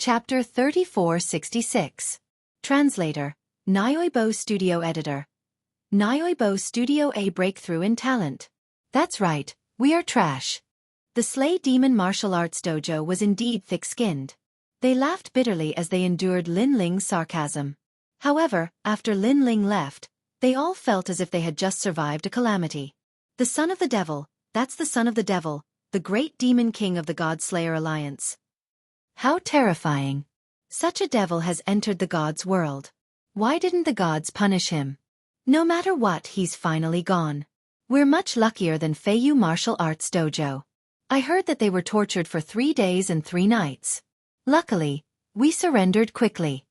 Chapter 3466. Translator, Nyoibo Studio Editor. Nyoibo Studio A breakthrough in talent. That's right, we are trash. The Slay Demon Martial Arts Dojo was indeed thick-skinned. They laughed bitterly as they endured Lin Ling's sarcasm. However, after Lin Ling left, they all felt as if they had just survived a calamity. The son of the devil, that's the son of the devil, the great demon king of the God Slayer Alliance. How terrifying. Such a devil has entered the gods' world. Why didn't the gods punish him? No matter what, he's finally gone. We're much luckier than Feiyu Martial Arts Dojo. I heard that they were tortured for 3 days and 3 nights. Luckily, we surrendered quickly.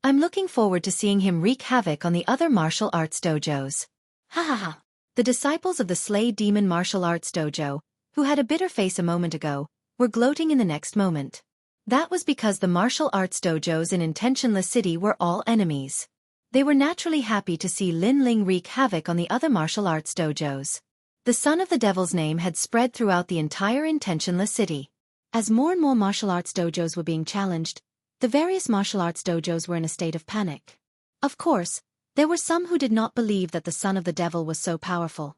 I'm looking forward to seeing him wreak havoc on the other martial arts dojos. Ha ha ha. The disciples of the Slay Demon Martial Arts Dojo, who had a bitter face a moment ago, were gloating in the next moment. That was because the martial arts dojos in Intentionless City were all enemies. They were naturally happy to see Lin Ling wreak havoc on the other martial arts dojos. The son of the devil's name had spread throughout the entire Intentionless City. As more and more martial arts dojos were being challenged, the various martial arts dojos were in a state of panic. Of course, there were some who did not believe that the son of the devil was so powerful.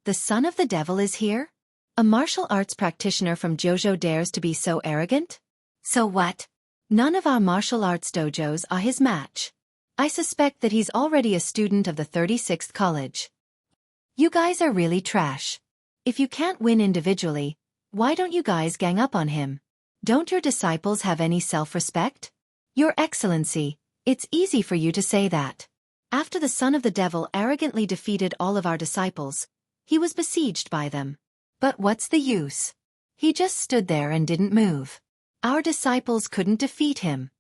The son of the devil is here? A martial arts practitioner from Jojo dares to be so arrogant? So what? None of our martial arts dojos are his match. I suspect that he's already a student of the 36th college. You guys are really trash. If you can't win individually, why don't you guys gang up on him? Don't your disciples have any self-respect? Your Excellency, it's easy for you to say that. After the son of the devil arrogantly defeated all of our disciples, he was besieged by them. But what's the use? He just stood there and didn't move. Our disciples couldn't defeat him.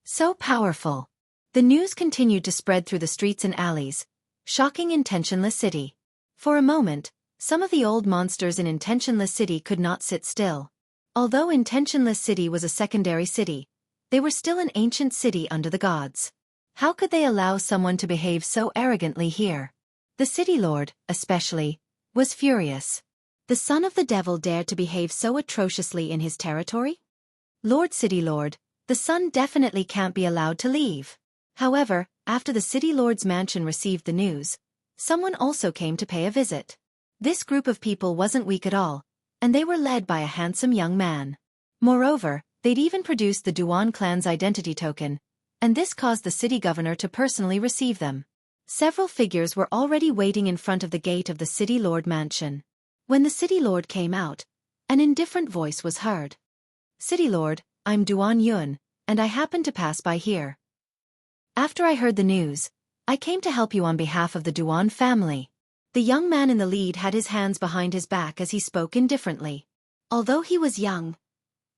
So powerful. The news continued to spread through the streets and alleys, shocking Intentionless City. For a moment, some of the old monsters in Intentionless City could not sit still. Although Intentionless City was a secondary city, they were still an ancient city under the gods. How could they allow someone to behave so arrogantly here? The city lord, especially, was furious. The son of the devil dared to behave so atrociously in his territory? Lord City Lord, the son definitely can't be allowed to leave. However, after the City Lord's mansion received the news, someone also came to pay a visit. This group of people wasn't weak at all, and they were led by a handsome young man. Moreover, they'd even produced the Duan clan's identity token, and this caused the city governor to personally receive them. Several figures were already waiting in front of the gate of the City Lord mansion. When the City Lord came out, an indifferent voice was heard. City Lord, I'm Duan Yun, and I happened to pass by here. After I heard the news, I came to help you on behalf of the Duan family. The young man in the lead had his hands behind his back as he spoke indifferently. Although he was young,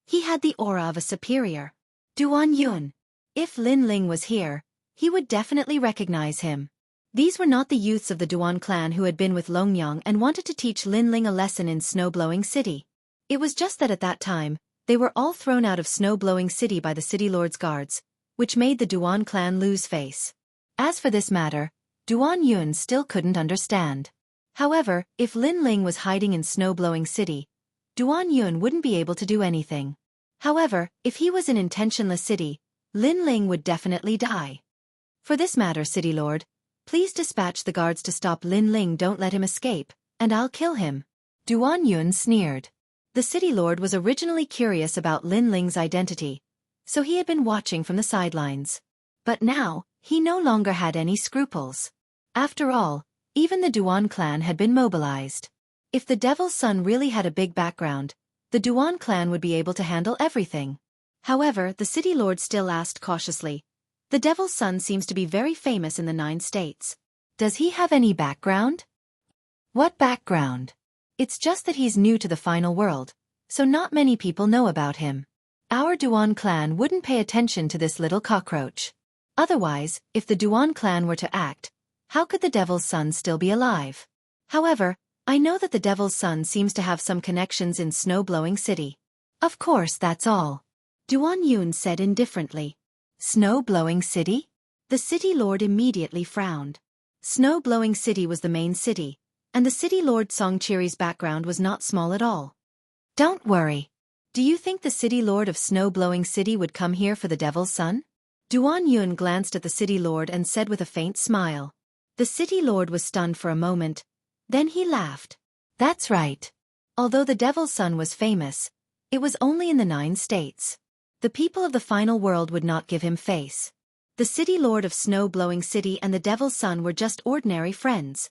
he had the aura of a superior. Duan Yun. If Lin Ling was here, he would definitely recognize him. These were not the youths of the Duan clan who had been with Longyang and wanted to teach Lin Ling a lesson in Snow-Blowing City. It was just that at that time, they were all thrown out of Snow-Blowing City by the City Lord's guards, which made the Duan clan lose face. As for this matter, Duan Yun still couldn't understand. However, if Lin Ling was hiding in Snow-Blowing City, Duan Yun wouldn't be able to do anything. However, if he was in Intentionless City, Lin Ling would definitely die. For this matter, City Lord, please dispatch the guards to stop Lin Ling. Don't let him escape, and I'll kill him. Duan Yun sneered. The City Lord was originally curious about Lin Ling's identity, so he had been watching from the sidelines. But now, he no longer had any scruples. After all, even the Duan clan had been mobilized. If the Devil's Son really had a big background, the Duan clan would be able to handle everything. However, the City Lord still asked cautiously, the Devil's Son seems to be very famous in the 9 states. Does he have any background? What background? It's just that he's new to the final world, so not many people know about him. Our Duan clan wouldn't pay attention to this little cockroach. Otherwise, if the Duan clan were to act, how could the Devil's Son still be alive? However, I know that the Devil's Son seems to have some connections in Snow-Blowing City. Of course, that's all. Duan Yun said indifferently. Snow-Blowing City? The City Lord immediately frowned. Snow-Blowing City was the main city, and the City Lord Songchiri's background was not small at all. Don't worry. Do you think the city lord of snow-blowing city would come here for the devil's son? Duan Yun glanced at the city lord and said with a faint smile. The city lord was stunned for a moment. Then he laughed. That's right. Although the devil's son was famous, it was only in the 9 states. The people of the final world would not give him face. The city lord of snow-blowing city and the devil's son were just ordinary friends.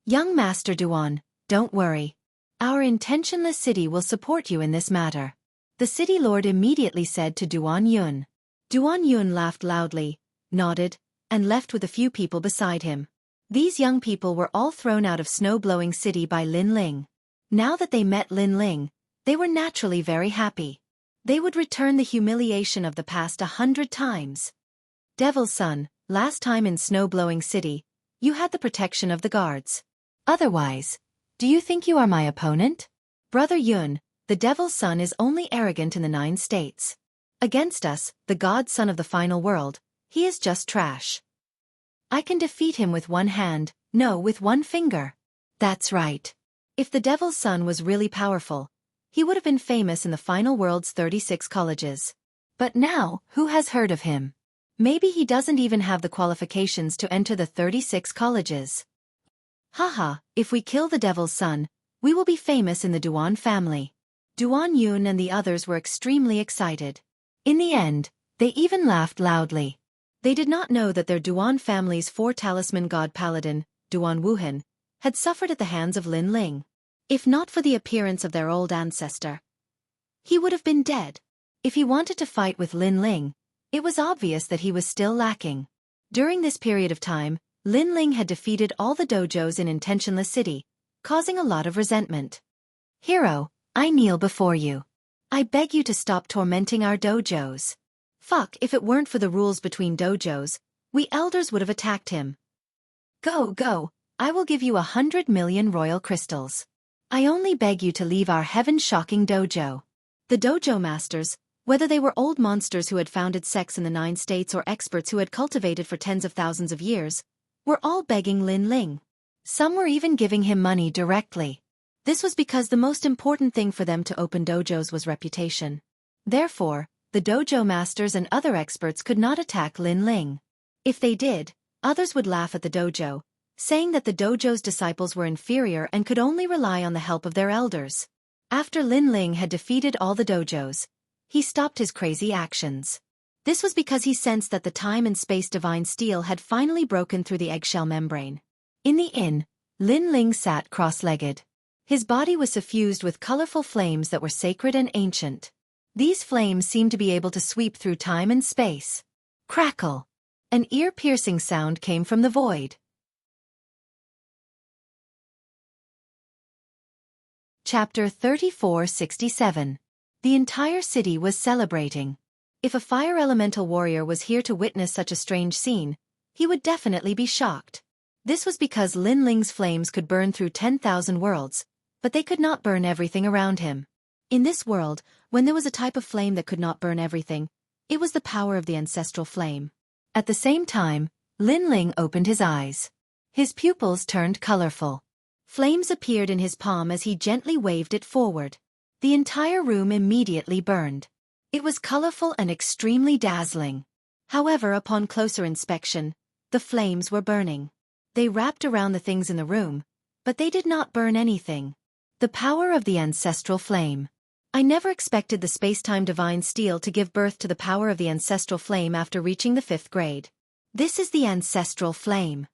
Young Master Duan, don't worry. Our intentionless city will support you in this matter. The city lord immediately said to Duan Yun. Duan Yun laughed loudly, nodded, and left with a few people beside him. These young people were all thrown out of snow-blowing city by Lin Ling. Now that they met Lin Ling, they were naturally very happy. They would return the humiliation of the past 100 times. Devil's son, last time in snow-blowing city, you had the protection of the guards. Otherwise, do you think you are my opponent? Brother Yun, the devil's son is only arrogant in the 9 states. Against us, the godson of the final world, he is just trash. I can defeat him with one hand, no, with one finger. That's right. If the devil's son was really powerful, he would have been famous in the final world's 36 colleges. But now, who has heard of him? Maybe he doesn't even have the qualifications to enter the 36 colleges. Haha, if we kill the devil's son, we will be famous in the Duan family. Duan Yun and the others were extremely excited. In the end, they even laughed loudly. They did not know that their Duan family's 4-talisman god paladin, Duan Wuhan, had suffered at the hands of Lin Ling. If not for the appearance of their old ancestor, he would have been dead. If he wanted to fight with Lin Ling, it was obvious that he was still lacking. During this period of time, Lin Ling had defeated all the dojos in Intentionless City, causing a lot of resentment. Hero, I kneel before you. I beg you to stop tormenting our dojos. Fuck, if it weren't for the rules between dojos, we elders would have attacked him. Go, I will give you 100 million royal crystals. I only beg you to leave our heaven-shocking dojo. The dojo masters, whether they were old monsters who had founded sects in the 9 states or experts who had cultivated for tens of thousands of years, were all begging Lin Ling. Some were even giving him money directly. This was because the most important thing for them to open dojos was reputation. Therefore, the dojo masters and other experts could not attack Lin Ling. If they did, others would laugh at the dojo, saying that the dojo's disciples were inferior and could only rely on the help of their elders. After Lin Ling had defeated all the dojos, he stopped his crazy actions. This was because he sensed that the time and space divine steel had finally broken through the eggshell membrane. In the inn, Lin Ling sat cross-legged. His body was suffused with colorful flames that were sacred and ancient. These flames seemed to be able to sweep through time and space. Crackle! An ear-piercing sound came from the void. Chapter 3467. The entire city was celebrating. If a fire elemental warrior was here to witness such a strange scene, he would definitely be shocked. This was because Lin Ling's flames could burn through 10,000 worlds, but they could not burn everything around him. In this world, when there was a type of flame that could not burn everything, it was the power of the ancestral flame. At the same time, Lin Ling opened his eyes. His pupils turned colorful. Flames appeared in his palm as he gently waved it forward. The entire room immediately burned. It was colorful and extremely dazzling. However, upon closer inspection, the flames were burning. They wrapped around the things in the room, but they did not burn anything. The power of the ancestral flame. I never expected the space-time divine steel to give birth to the power of the ancestral flame after reaching the 5th grade. This is the ancestral flame.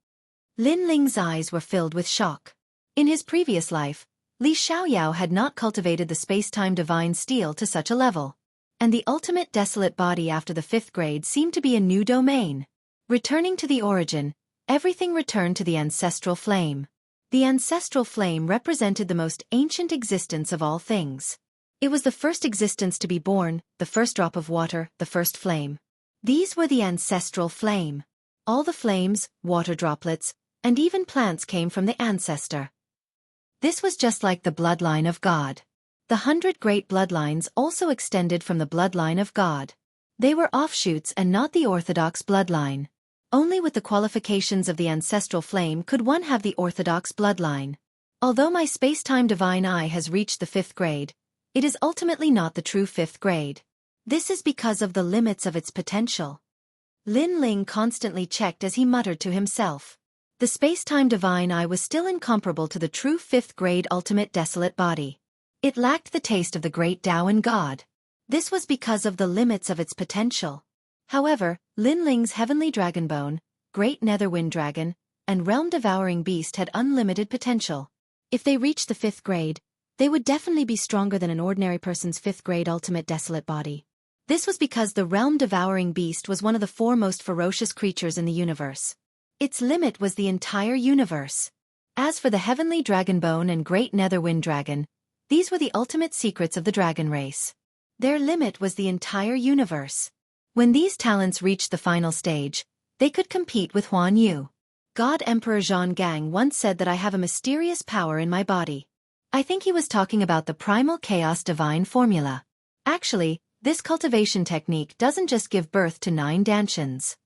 Lin Ling's eyes were filled with shock. In his previous life, Li Xiaoyao had not cultivated the space-time divine steel to such a level. And the ultimate desolate body after the 5th grade seemed to be a new domain. Returning to the origin, everything returned to the ancestral flame. The ancestral flame represented the most ancient existence of all things. It was the first existence to be born, the first drop of water, the first flame. These were the ancestral flame. All the flames, water droplets, and even plants came from the ancestor. This was just like the bloodline of God. The 100 great bloodlines also extended from the bloodline of God. They were offshoots and not the orthodox bloodline. Only with the qualifications of the ancestral flame could one have the orthodox bloodline. Although my space-time divine eye has reached the 5th grade, it is ultimately not the true fifth grade. This is because of the limits of its potential. Lin Ling constantly checked as he muttered to himself. The space-time divine eye was still incomparable to the true fifth grade ultimate desolate body. It lacked the taste of the great Tao and God. This was because of the limits of its potential. However, Lin Ling's heavenly dragonbone, great netherwind dragon, and realm-devouring beast had unlimited potential. If they reached the fifth grade, they would definitely be stronger than an ordinary person's fifth grade ultimate desolate body. This was because the realm-devouring beast was one of the four most ferocious creatures in the universe. Its limit was the entire universe. As for the heavenly dragonbone and great netherwind dragon, these were the ultimate secrets of the dragon race. Their limit was the entire universe. When these talents reached the final stage, they could compete with Huan Yu. God Emperor Zhang once said that I have a mysterious power in my body. I think he was talking about the primal chaos divine formula. Actually, this cultivation technique doesn't just give birth to 9 dantians.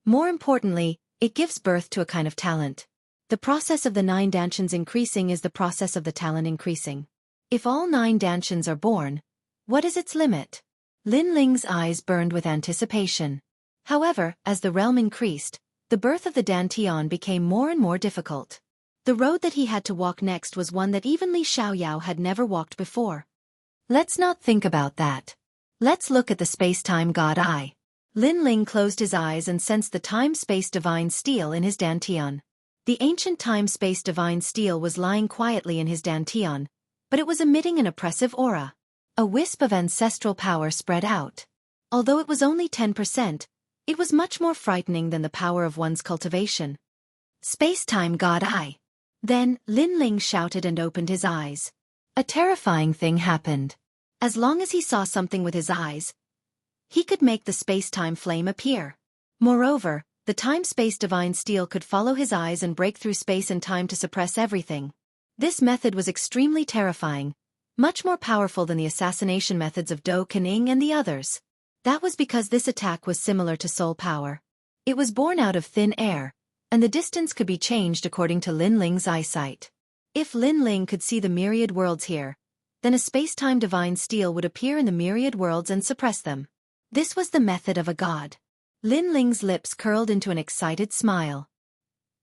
More importantly, it gives birth to a kind of talent. The process of the 9 dantians increasing is the process of the talent increasing. If all 9 dantians are born, what is its limit? Lin Ling's eyes burned with anticipation. However, as the realm increased, the birth of the dantian became more and more difficult. The road that he had to walk next was one that even Li Xiaoyao had never walked before. Let's not think about that. Let's look at the space-time god eye. Lin Ling closed his eyes and sensed the time-space divine steel in his dantian. The ancient time-space divine steel was lying quietly in his dantian, but it was emitting an oppressive aura. A wisp of ancestral power spread out. Although it was only 10%, it was much more frightening than the power of one's cultivation. Space-time god eye. Then, Lin Ling shouted and opened his eyes. A terrifying thing happened. As long as he saw something with his eyes, he could make the space-time flame appear. Moreover, the time-space divine steel could follow his eyes and break through space and time to suppress everything. This method was extremely terrifying, much more powerful than the assassination methods of Do Kening and the others. That was because this attack was similar to soul power. It was born out of thin air, and the distance could be changed according to Lin Ling's eyesight. If Lin Ling could see the myriad worlds here, then a space-time divine steel would appear in the myriad worlds and suppress them. This was the method of a god. Lin Ling's lips curled into an excited smile.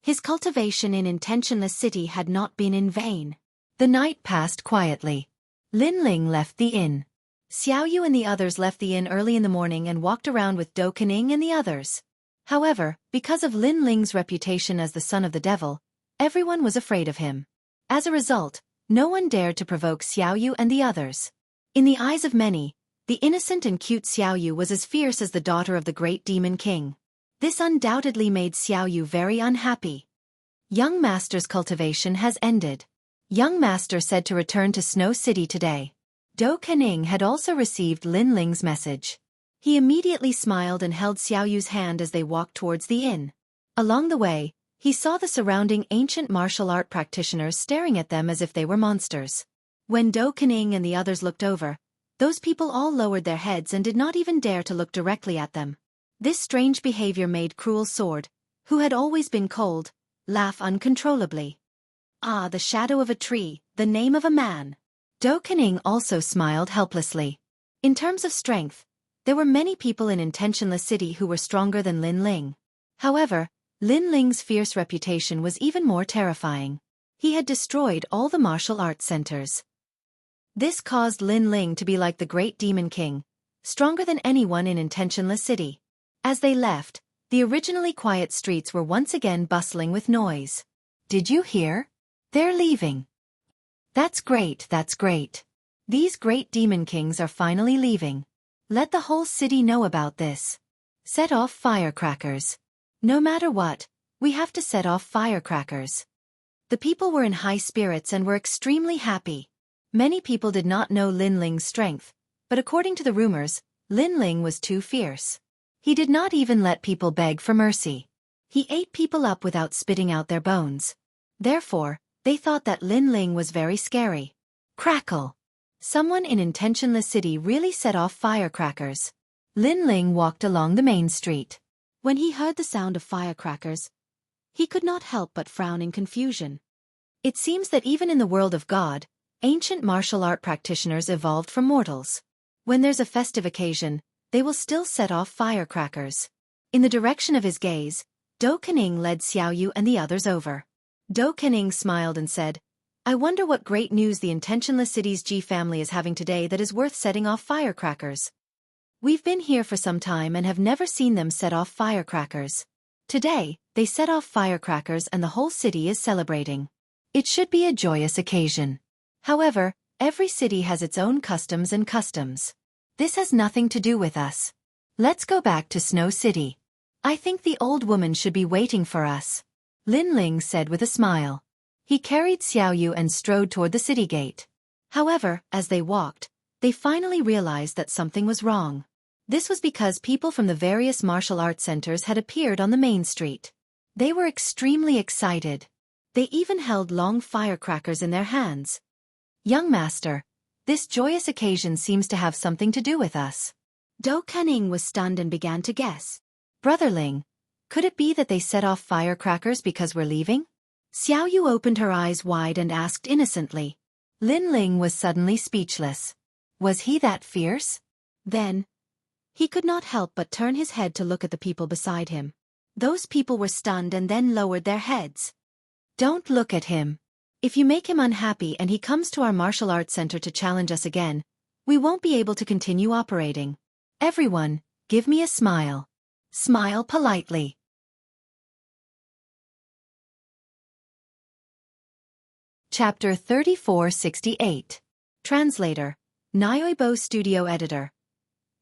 His cultivation in Intentionless City had not been in vain. The night passed quietly. Lin Ling left the inn. Xiaoyu and the others left the inn early in the morning and walked around with Do Kening and the others. However, because of Lin Ling's reputation as the son of the devil, everyone was afraid of him. As a result, no one dared to provoke Xiaoyu and the others. In the eyes of many, the innocent and cute Xiaoyu was as fierce as the daughter of the great demon king. This undoubtedly made Xiaoyu very unhappy. Young Master's cultivation has ended. Young Master said to return to Snow City today. Do Kening had also received Lin Ling's message. He immediately smiled and held Xiaoyu's hand as they walked towards the inn. Along the way, he saw the surrounding ancient martial art practitioners staring at them as if they were monsters. When Do Kening and the others looked over, those people all lowered their heads and did not even dare to look directly at them. This strange behavior made Cruel Sword, who had always been cold, laugh uncontrollably. Ah, the shadow of a tree, the name of a man. Do Kening also smiled helplessly. In terms of strength, there were many people in Intentionless City who were stronger than Lin Ling. However, Lin Ling's fierce reputation was even more terrifying. He had destroyed all the martial arts centers. This caused Lin Ling to be like the great demon king, stronger than anyone in Intentionless City. As they left, the originally quiet streets were once again bustling with noise. Did you hear? They're leaving. That's great, that's great. These great demon kings are finally leaving. Let the whole city know about this. Set off firecrackers. No matter what, we have to set off firecrackers. The people were in high spirits and were extremely happy. Many people did not know Lin Ling's strength, but according to the rumors, Lin Ling was too fierce. He did not even let people beg for mercy. He ate people up without spitting out their bones. Therefore, they thought that Lin Ling was very scary. Crackle! Someone in Intentionless City really set off firecrackers. Lin Ling walked along the main street. When he heard the sound of firecrackers, he could not help but frown in confusion. It seems that even in the world of God, Ancient martial art practitioners evolved from mortals. When there's a festive occasion, they will still set off firecrackers. In the direction of his gaze, Do Kening led Xiaoyu and the others over. Do Kening smiled and said, I wonder what great news the Intentionless City's G family is having today that is worth setting off firecrackers. We've been here for some time and have never seen them set off firecrackers. Today, they set off firecrackers and the whole city is celebrating. It should be a joyous occasion. However, every city has its own customs and customs. This has nothing to do with us. Let's go back to Snow City. I think the old woman should be waiting for us, Lin Ling said with a smile. He carried Xiaoyu and strode toward the city gate. However, as they walked, they finally realized that something was wrong. This was because people from the various martial arts centers had appeared on the main street. They were extremely excited. They even held long firecrackers in their hands. Young master, this joyous occasion seems to have something to do with us. Do Kening was stunned and began to guess. Brother Ling, could it be that they set off firecrackers because we're leaving? Xiaoyu opened her eyes wide and asked innocently. Lin Ling was suddenly speechless. Was he that fierce? Then, he could not help but turn his head to look at the people beside him. Those people were stunned and then lowered their heads. Don't look at him. If you make him unhappy and he comes to our martial arts center to challenge us again, we won't be able to continue operating. Everyone, give me a smile. Smile politely. Chapter 3468. Translator. Nyoibo Studio Editor.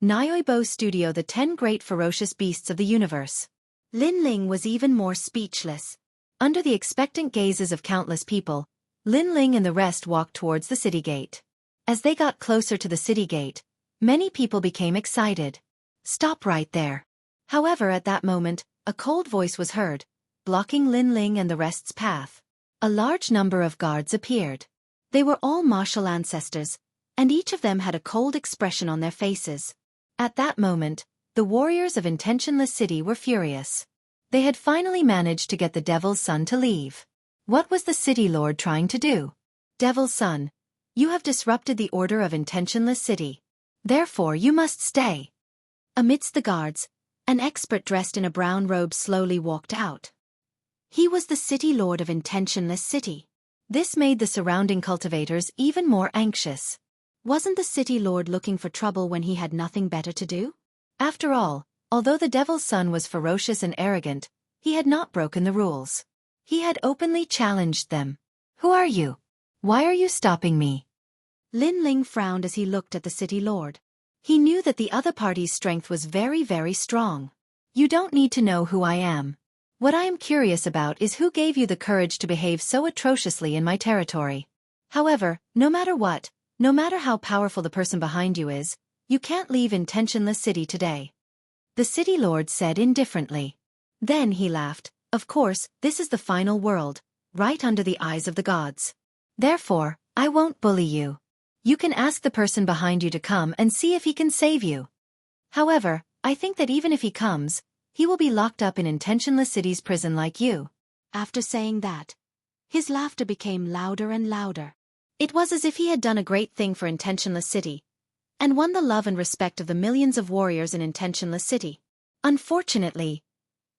Nyoibo Studio, the 10 Great Ferocious Beasts of the Universe. Lin Ling was even more speechless. Under the expectant gazes of countless people, Lin Ling and the rest walked towards the city gate. As they got closer to the city gate, many people became excited. Stop right there. However, at that moment, a cold voice was heard, blocking Lin Ling and the rest's path. A large number of guards appeared. They were all martial ancestors, and each of them had a cold expression on their faces. At that moment, the warriors of Intentionless City were furious. They had finally managed to get the Devil's Son to leave. What was the City Lord trying to do? Devil's Son, you have disrupted the order of Intentionless City. Therefore you must stay. Amidst the guards, an expert dressed in a brown robe slowly walked out. He was the City Lord of Intentionless City. This made the surrounding cultivators even more anxious. Wasn't the City Lord looking for trouble when he had nothing better to do? After all, although the Devil's Son was ferocious and arrogant, he had not broken the rules. He had openly challenged them. Who are you? Why are you stopping me? Lin Ling frowned as he looked at the City Lord. He knew that the other party's strength was very, very strong. You don't need to know who I am. What I am curious about is who gave you the courage to behave so atrociously in my territory. However, no matter what, no matter how powerful the person behind you is, you can't leave Intentionless City today. The City Lord said indifferently. Then he laughed. Of course, this is the final world, right under the eyes of the gods. Therefore, I won't bully you. You can ask the person behind you to come and see if he can save you. However, I think that even if he comes, he will be locked up in Intentionless City's prison like you. After saying that, his laughter became louder and louder. It was as if he had done a great thing for Intentionless City, and won the love and respect of the millions of warriors in Intentionless City. Unfortunately,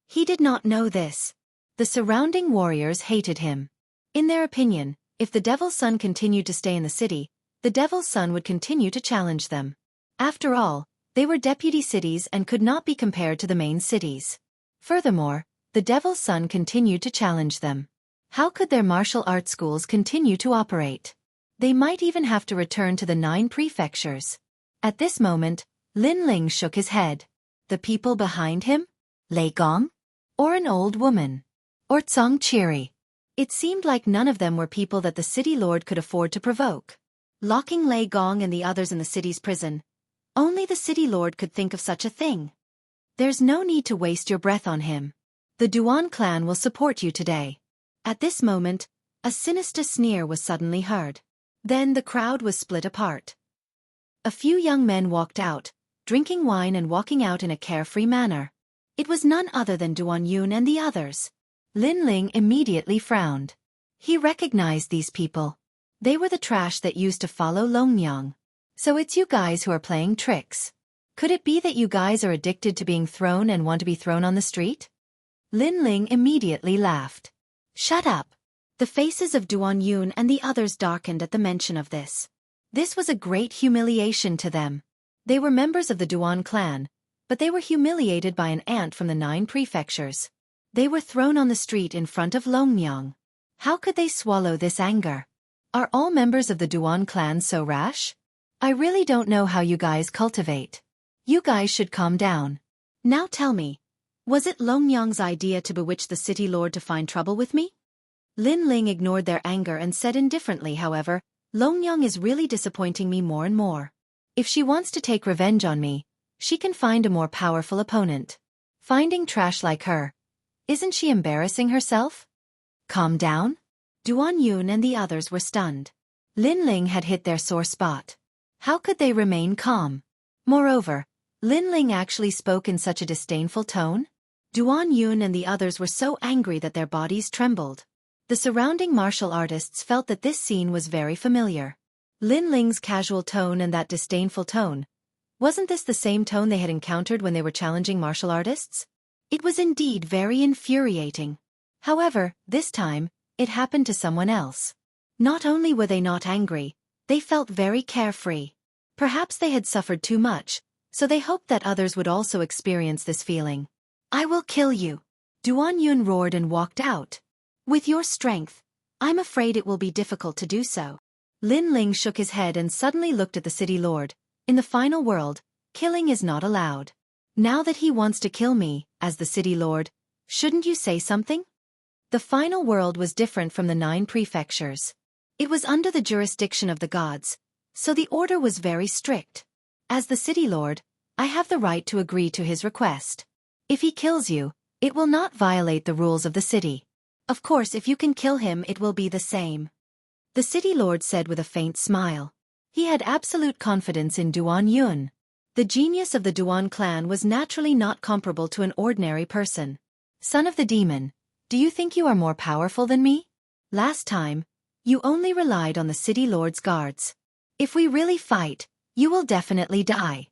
he did not know this. The surrounding warriors hated him. In their opinion, if the Devil's Son continued to stay in the city, the Devil's Son would continue to challenge them. After all, they were deputy cities and could not be compared to the main cities. Furthermore, the Devil's Son continued to challenge them. How could their martial arts schools continue to operate? They might even have to return to the 9 prefectures. At this moment, Lin Ling shook his head. The people behind him? Lei Gong? Or an old woman? Or Zhang Qiri? It seemed like none of them were people that the City Lord could afford to provoke. Locking Lei Gong and the others in the city's prison. Only the City Lord could think of such a thing. There's no need to waste your breath on him. The Duan clan will support you today. At this moment, a sinister sneer was suddenly heard. Then the crowd was split apart. A few young men walked out, drinking wine and walking out in a carefree manner. It was none other than Duan Yun and the others. Lin Ling immediately frowned. He recognized these people. They were the trash that used to follow Longyang. So it's you guys who are playing tricks. Could it be that you guys are addicted to being thrown and want to be thrown on the street? Lin Ling immediately laughed. Shut up. The faces of Duan Yun and the others darkened at the mention of this. This was a great humiliation to them. They were members of the Duan clan, but they were humiliated by an ant from the 9 prefectures. They were thrown on the street in front of Longyang. How could they swallow this anger? Are all members of the Duan clan so rash? I really don't know how you guys cultivate. You guys should calm down. Now tell me, was it Longyang's idea to bewitch the city lord to find trouble with me? Lin Ling ignored their anger and said indifferently, however, Longyang is really disappointing me more and more. If she wants to take revenge on me, she can find a more powerful opponent. Finding trash like her. Isn't she embarrassing herself? Calm down? Duan Yun and the others were stunned. Lin Ling had hit their sore spot. How could they remain calm? Moreover, Lin Ling actually spoke in such a disdainful tone? Duan Yun and the others were so angry that their bodies trembled. The surrounding martial artists felt that this scene was very familiar. Lin Ling's casual tone and that disdainful tone. Wasn't this the same tone they had encountered when they were challenging martial artists? It was indeed very infuriating. However, this time, it happened to someone else. Not only were they not angry, they felt very carefree. Perhaps they had suffered too much, so they hoped that others would also experience this feeling. I will kill you. Duan Yun roared and walked out. With your strength, I'm afraid it will be difficult to do so. Lin Ling shook his head and suddenly looked at the city lord. In the final world, killing is not allowed. Now that he wants to kill me, as the city lord, shouldn't you say something? The final world was different from the 9 prefectures. It was under the jurisdiction of the gods, so the order was very strict. As the city lord, I have the right to agree to his request. If he kills you, it will not violate the rules of the city. Of course, if you can kill him, it will be the same. The city lord said with a faint smile. He had absolute confidence in Duan Yun. The genius of the Duan clan was naturally not comparable to an ordinary person. Son of the demon, do you think you are more powerful than me? Last time, you only relied on the city lord's guards. If we really fight, you will definitely die.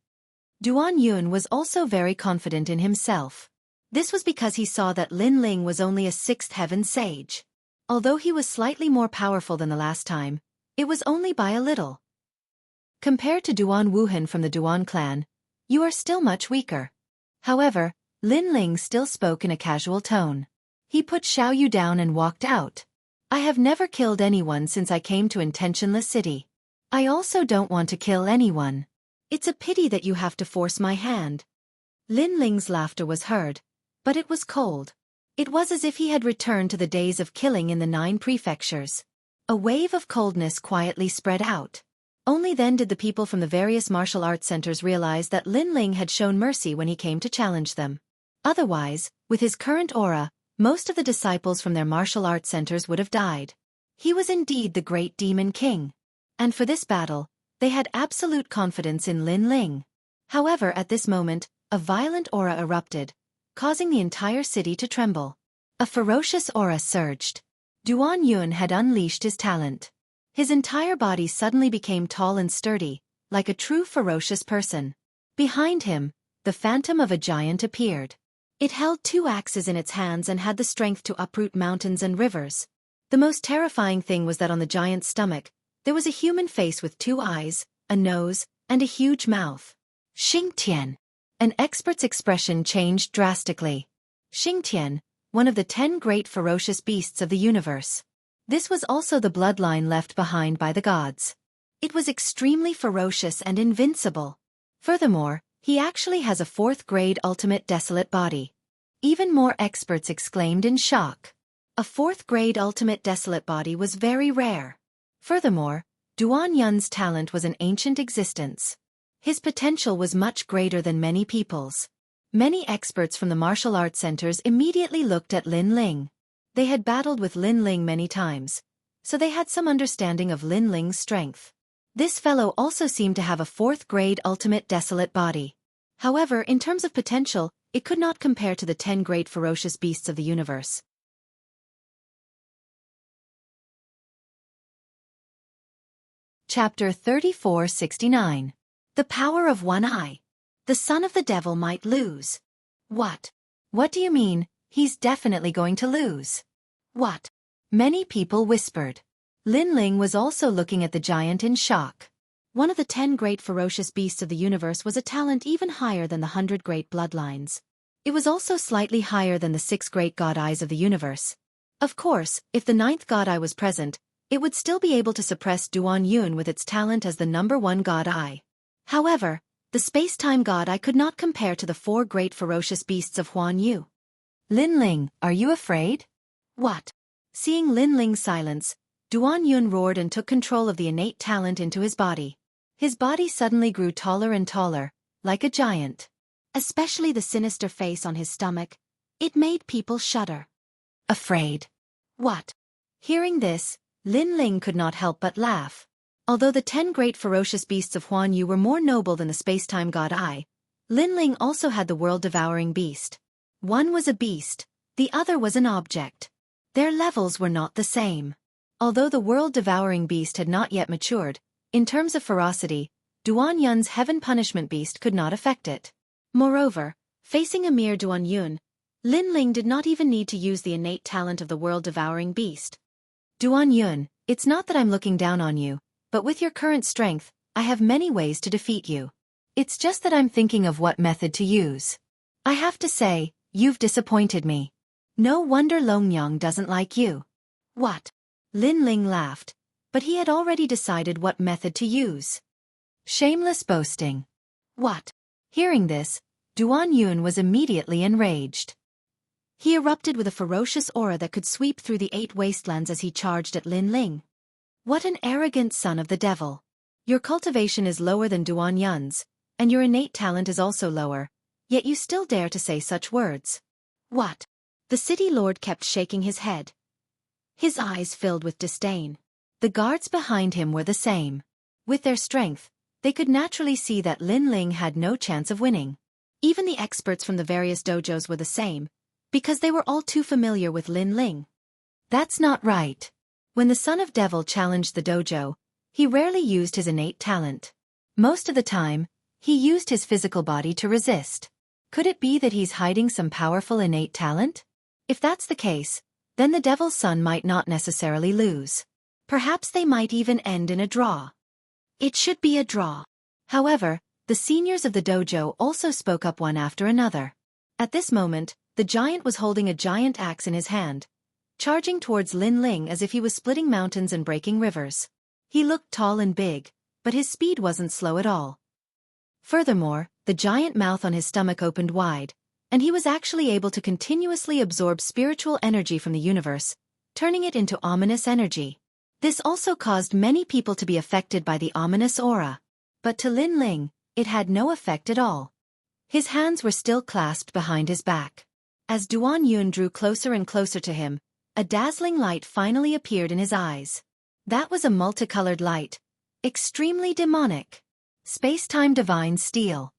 Duan Yun was also very confident in himself. This was because he saw that Lin Ling was only a 6th heaven sage. Although he was slightly more powerful than the last time, it was only by a little. Compared to Duan Wuhan from the Duan clan, you are still much weaker. However, Lin Ling still spoke in a casual tone. He put Xiao Yu down and walked out. I have never killed anyone since I came to Intentionless City. I also don't want to kill anyone. It's a pity that you have to force my hand. Lin Ling's laughter was heard, but it was cold. It was as if he had returned to the days of killing in the 9 prefectures. A wave of coldness quietly spread out. Only then did the people from the various martial arts centers realize that Lin Ling had shown mercy when he came to challenge them. Otherwise, with his current aura, most of the disciples from their martial arts centers would have died. He was indeed the great demon king. And for this battle, they had absolute confidence in Lin Ling. However, at this moment, a violent aura erupted, causing the entire city to tremble. A ferocious aura surged. Duan Yun had unleashed his talent. His entire body suddenly became tall and sturdy, like a true ferocious person. Behind him, the phantom of a giant appeared. It held 2 axes in its hands and had the strength to uproot mountains and rivers. The most terrifying thing was that on the giant's stomach, there was a human face with 2 eyes, a nose, and a huge mouth. Xingtian. An expert's expression changed drastically. Xingtian, one of the 10 great ferocious beasts of the universe. This was also the bloodline left behind by the gods. It was extremely ferocious and invincible. Furthermore, he actually has a 4th grade ultimate desolate body. Even more experts exclaimed in shock. A 4th grade ultimate desolate body was very rare. Furthermore, Duan Yun's talent was an ancient existence. His potential was much greater than many people's. Many experts from the martial arts centers immediately looked at Lin Ling. They had battled with Lin Ling many times, so they had some understanding of Lin Ling's strength. This fellow also seemed to have a 4th grade ultimate desolate body. However, in terms of potential, it could not compare to the 10 great ferocious beasts of the universe. Chapter 3469. The Power of One Eye. The son of the devil might lose. What? What do you mean? He's definitely going to lose. What? Many people whispered. Lin Ling was also looking at the giant in shock. One of the 10 great ferocious beasts of the universe was a talent even higher than the 100 great bloodlines. It was also slightly higher than the 6 great god eyes of the universe. Of course, if the 9th god eye was present, it would still be able to suppress Duan Yun with its talent as the #1 god eye. However, the space-time god eye could not compare to the 4 great ferocious beasts of Huan Yu. Lin Ling, are you afraid? What? Seeing Lin Ling's silence, Duan Yun roared and took control of the innate talent into his body. His body suddenly grew taller and taller, like a giant. Especially the sinister face on his stomach. It made people shudder. Afraid? What? Hearing this, Lin Ling could not help but laugh. Although the 10 great ferocious beasts of Huan Yu were more noble than the space-time god Eye, Lin Ling also had the world-devouring beast. One was a beast, the other was an object. Their levels were not the same. Although the world-devouring beast had not yet matured, in terms of ferocity, Duan Yun's heaven punishment beast could not affect it. Moreover, facing a mere Duan Yun, Lin Ling did not even need to use the innate talent of the world-devouring beast. Duan Yun, it's not that I'm looking down on you, but with your current strength, I have many ways to defeat you. It's just that I'm thinking of what method to use. I have to say, you've disappointed me. No wonder Longyang doesn't like you. What? Lin Ling laughed, but he had already decided what method to use. Shameless boasting. What? Hearing this, Duan Yun was immediately enraged. He erupted with a ferocious aura that could sweep through the 8 wastelands as he charged at Lin Ling. What an arrogant son of the devil. Your cultivation is lower than Duan Yun's, and your innate talent is also lower, yet you still dare to say such words. What? The city lord kept shaking his head. His eyes filled with disdain. The guards behind him were the same. With their strength, they could naturally see that Lin Ling had no chance of winning. Even the experts from the various dojos were the same, because they were all too familiar with Lin Ling. That's not right. When the son of devil challenged the dojo, he rarely used his innate talent. Most of the time, he used his physical body to resist. Could it be that he's hiding some powerful innate talent? If that's the case, then the devil's son might not necessarily lose. Perhaps they might even end in a draw. It should be a draw. However, the seniors of the dojo also spoke up one after another. At this moment, the giant was holding a giant axe in his hand, charging towards Lin Ling as if he was splitting mountains and breaking rivers. He looked tall and big, but his speed wasn't slow at all. Furthermore, the giant mouth on his stomach opened wide, and he was actually able to continuously absorb spiritual energy from the universe, turning it into ominous energy. This also caused many people to be affected by the ominous aura. But to Lin Ling, it had no effect at all. His hands were still clasped behind his back. As Duan Yun drew closer and closer to him, a dazzling light finally appeared in his eyes. That was a multicolored light, extremely demonic. Space-time divine steel.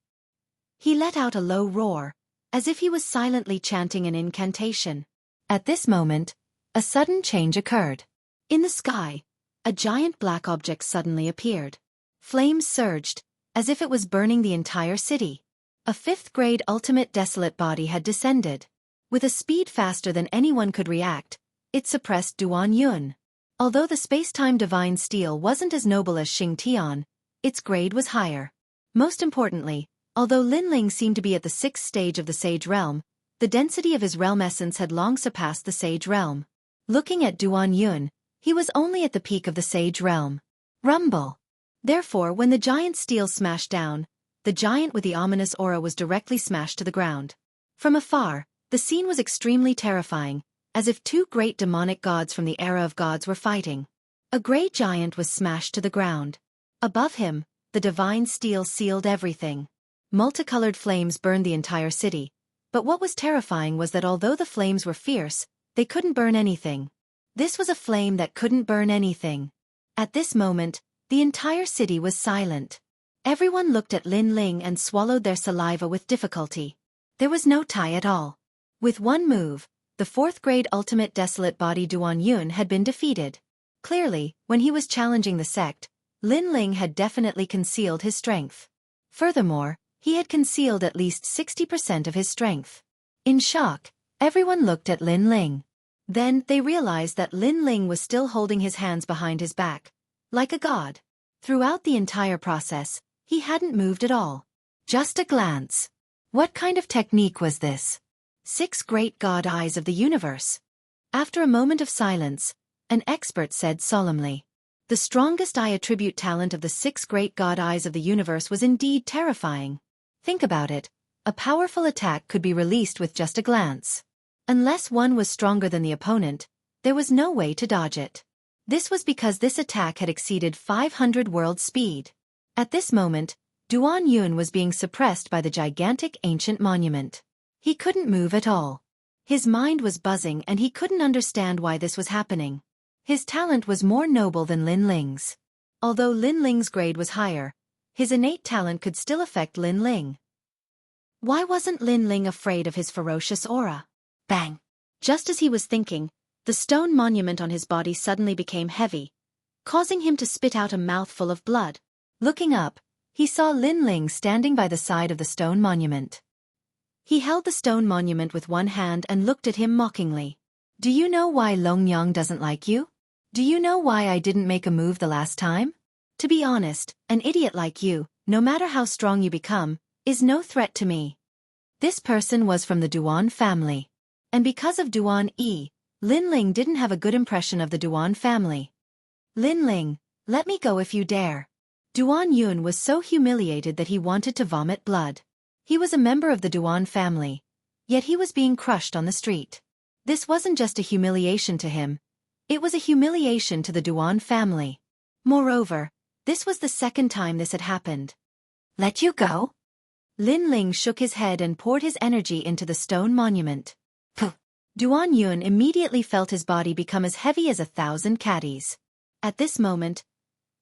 He let out a low roar, as if he was silently chanting an incantation. At this moment, a sudden change occurred. In the sky, a giant black object suddenly appeared. Flames surged, as if it was burning the entire city. A 5th-grade ultimate desolate body had descended. With a speed faster than anyone could react, it suppressed Duan Yun. Although the space-time divine steel wasn't as noble as Xing Tian, its grade was higher. Most importantly, although Lin Ling seemed to be at the 6th stage of the Sage Realm, the density of his realm essence had long surpassed the Sage Realm. Looking at Duan Yun, he was only at the peak of the Sage Realm. Rumble. Therefore, when the giant steel smashed down, the giant with the ominous aura was directly smashed to the ground. From afar, the scene was extremely terrifying, as if 2 great demonic gods from the era of gods were fighting. A grey giant was smashed to the ground. Above him, the divine steel sealed everything. Multicolored flames burned the entire city, but what was terrifying was that although the flames were fierce, they couldn't burn anything. This was a flame that couldn't burn anything. At this moment, the entire city was silent. Everyone looked at Lin Ling and swallowed their saliva with difficulty. There was no tie at all. With one move, the 4th-grade ultimate desolate body Duan Yun had been defeated. Clearly, when he was challenging the sect, Lin Ling had definitely concealed his strength. Furthermore, he had concealed at least 60% of his strength. In shock, everyone looked at Lin Ling. Then they realized that Lin Ling was still holding his hands behind his back, like a god. Throughout the entire process, he hadn't moved at all. Just a glance. What kind of technique was this? 6 great god eyes of the universe. After a moment of silence, an expert said solemnly, "The strongest eye attribute talent of the 6 great god eyes of the universe was indeed terrifying. Think about it, a powerful attack could be released with just a glance. Unless one was stronger than the opponent, there was no way to dodge it. This was because this attack had exceeded 500 world speed." At this moment, Duan Yun was being suppressed by the gigantic ancient monument. He couldn't move at all. His mind was buzzing and he couldn't understand why this was happening. His talent was more noble than Lin Ling's. Although Lin Ling's grade was higher, his innate talent could still affect Lin Ling. Why wasn't Lin Ling afraid of his ferocious aura? Bang! Just as he was thinking, the stone monument on his body suddenly became heavy, causing him to spit out a mouthful of blood. Looking up, he saw Lin Ling standing by the side of the stone monument. He held the stone monument with one hand and looked at him mockingly. "Do you know why Long Yang doesn't like you? Do you know why I didn't make a move the last time? To be honest, an idiot like you, no matter how strong you become, is no threat to me." This person was from the Duan family. And because of Duan Yi, Lin Ling didn't have a good impression of the Duan family. "Lin Ling, let me go if you dare." Duan Yun was so humiliated that he wanted to vomit blood. He was a member of the Duan family, yet he was being crushed on the street. This wasn't just a humiliation to him, it was a humiliation to the Duan family. Moreover, this was the second time this had happened. "Let you go?" Lin Ling shook his head and poured his energy into the stone monument. Puh! Duan Yun immediately felt his body become as heavy as 1,000 caddies. At this moment,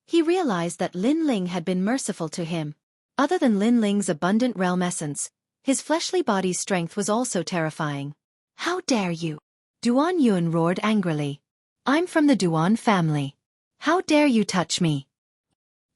he realized that Lin Ling had been merciful to him. Other than Lin Ling's abundant realm essence, his fleshly body's strength was also terrifying. "How dare you?" Duan Yun roared angrily. "I'm from the Duan family. How dare you touch me?"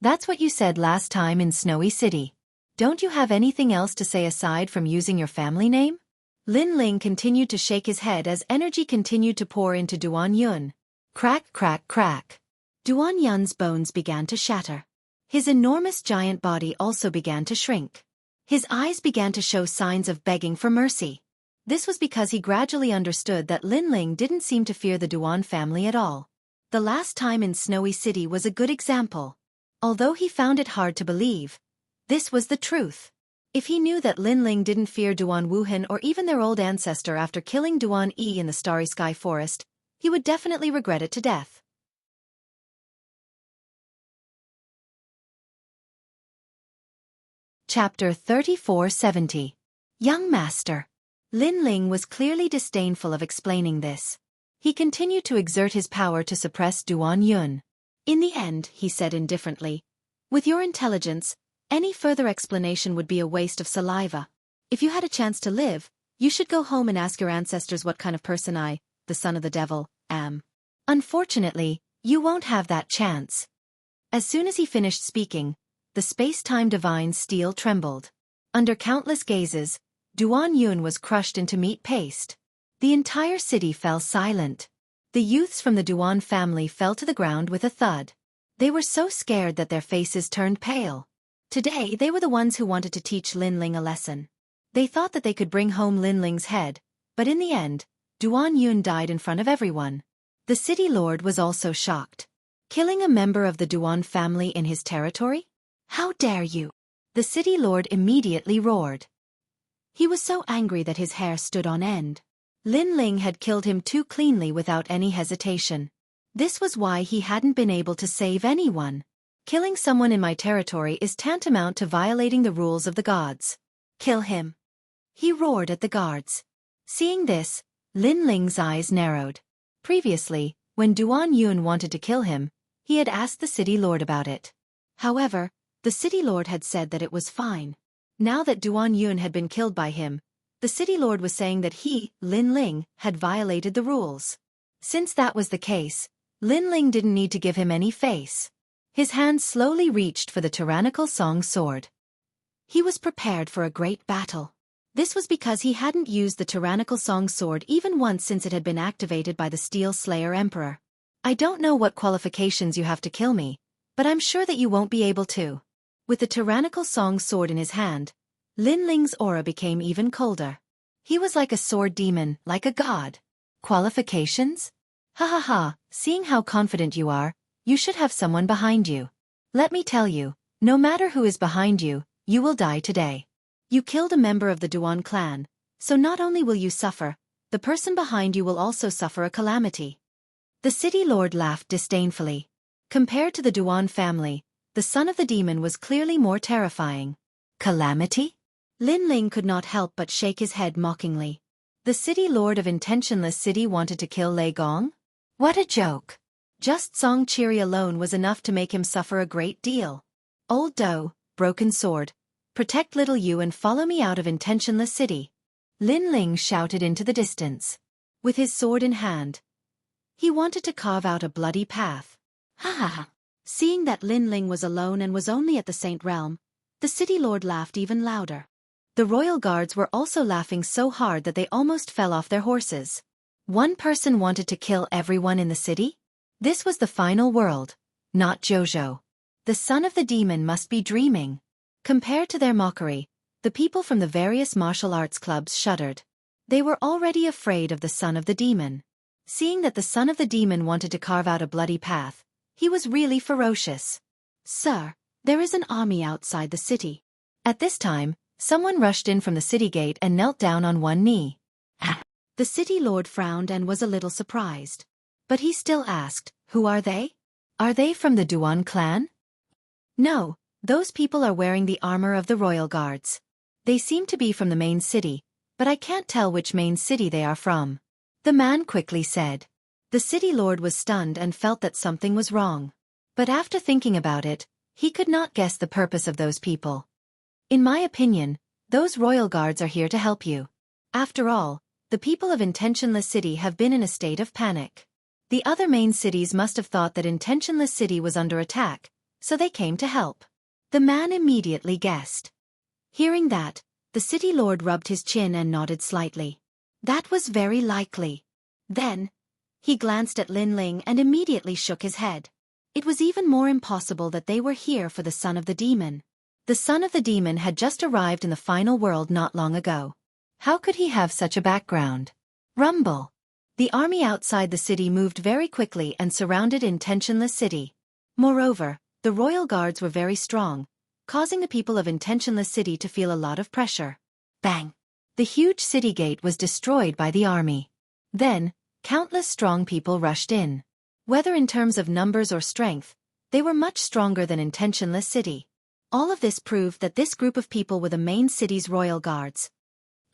"That's what you said last time in Snowy City. Don't you have anything else to say aside from using your family name?" Lin Ling continued to shake his head as energy continued to pour into Duan Yun. Crack, crack, crack. Duan Yun's bones began to shatter. His enormous giant body also began to shrink. His eyes began to show signs of begging for mercy. This was because he gradually understood that Lin Ling didn't seem to fear the Duan family at all. The last time in Snowy City was a good example. Although he found it hard to believe, this was the truth. If he knew that Lin Ling didn't fear Duan Wuhan or even their old ancestor after killing Duan Yi in the Starry Sky Forest, he would definitely regret it to death. Chapter 3470. Young Master. Lin Ling was clearly disdainful of explaining this. He continued to exert his power to suppress Duan Yun. "In the end," he said indifferently, "with your intelligence, any further explanation would be a waste of saliva. If you had a chance to live, you should go home and ask your ancestors what kind of person I, the son of the devil, am. Unfortunately, you won't have that chance." As soon as he finished speaking, the space-time divine's steel trembled. Under countless gazes, Duan Yun was crushed into meat paste. The entire city fell silent. The youths from the Duan family fell to the ground with a thud. They were so scared that their faces turned pale. Today they were the ones who wanted to teach Lin Ling a lesson. They thought that they could bring home Lin Ling's head, but in the end, Duan Yun died in front of everyone. The city lord was also shocked. Killing a member of the Duan family in his territory? "How dare you?" The city lord immediately roared. He was so angry that his hair stood on end. Lin Ling had killed him too cleanly without any hesitation. This was why he hadn't been able to save anyone. Killing someone in my territory is tantamount to violating the rules of the gods. "Kill him!" he roared at the guards. Seeing this, Lin Ling's eyes narrowed. Previously, when Duan Yun wanted to kill him, he had asked the city lord about it. However, the city lord had said that it was fine. Now that Duan Yun had been killed by him, the city lord was saying that he, Lin Ling, had violated the rules. Since that was the case, Lin Ling didn't need to give him any face. His hand slowly reached for the tyrannical song sword. He was prepared for a great battle. This was because he hadn't used the tyrannical song sword even once since it had been activated by the Steel Slayer Emperor. I don't know what qualifications you have to kill me, but I'm sure that you won't be able to. With the tyrannical song sword in his hand, Lin Ling's aura became even colder. He was like a sword demon, like a god. Qualifications? Ha ha ha, seeing how confident you are, you should have someone behind you. Let me tell you, no matter who is behind you, you will die today. You killed a member of the Duan clan, so not only will you suffer, the person behind you will also suffer a calamity. The city lord laughed disdainfully. Compared to the Duan family, the son of the demon was clearly more terrifying. Calamity? Lin Ling could not help but shake his head mockingly. The city lord of Intentionless City wanted to kill Lei Gong? What a joke! Just Song Cheery alone was enough to make him suffer a great deal. Old doe, broken sword, protect little you and follow me out of Intentionless City. Lin Ling shouted into the distance. With his sword in hand, he wanted to carve out a bloody path. Ha ha ha! Seeing that Lin Ling was alone and was only at the Saint Realm, the city lord laughed even louder. The royal guards were also laughing so hard that they almost fell off their horses. One person wanted to kill everyone in the city? This was the final world, not Jojo. The son of the demon must be dreaming. Compared to their mockery, the people from the various martial arts clubs shuddered. They were already afraid of the son of the demon. Seeing that the son of the demon wanted to carve out a bloody path, he was really ferocious. Sir, there is an army outside the city. At this time, someone rushed in from the city gate and knelt down on one knee. The city lord frowned and was a little surprised. But he still asked, who are they? Are they from the Duan clan? No, those people are wearing the armor of the royal guards. They seem to be from the main city, but I can't tell which main city they are from. The man quickly said. The city lord was stunned and felt that something was wrong. But after thinking about it, he could not guess the purpose of those people. In my opinion, those royal guards are here to help you. After all, the people of Intentionless City have been in a state of panic. The other main cities must have thought that Intentionless City was under attack, so they came to help. The man immediately guessed. Hearing that, the city lord rubbed his chin and nodded slightly. That was very likely. Then, he glanced at Lin Ling and immediately shook his head. It was even more impossible that they were here for the son of the demon. The son of the demon had just arrived in the final world not long ago. How could he have such a background? Rumble! The army outside the city moved very quickly and surrounded Intentionless City. Moreover, the royal guards were very strong, causing the people of Intentionless City to feel a lot of pressure. Bang! The huge city gate was destroyed by the army. Then, countless strong people rushed in. Whether in terms of numbers or strength, they were much stronger than Intentionless City. All of this proved that this group of people were the main city's royal guards.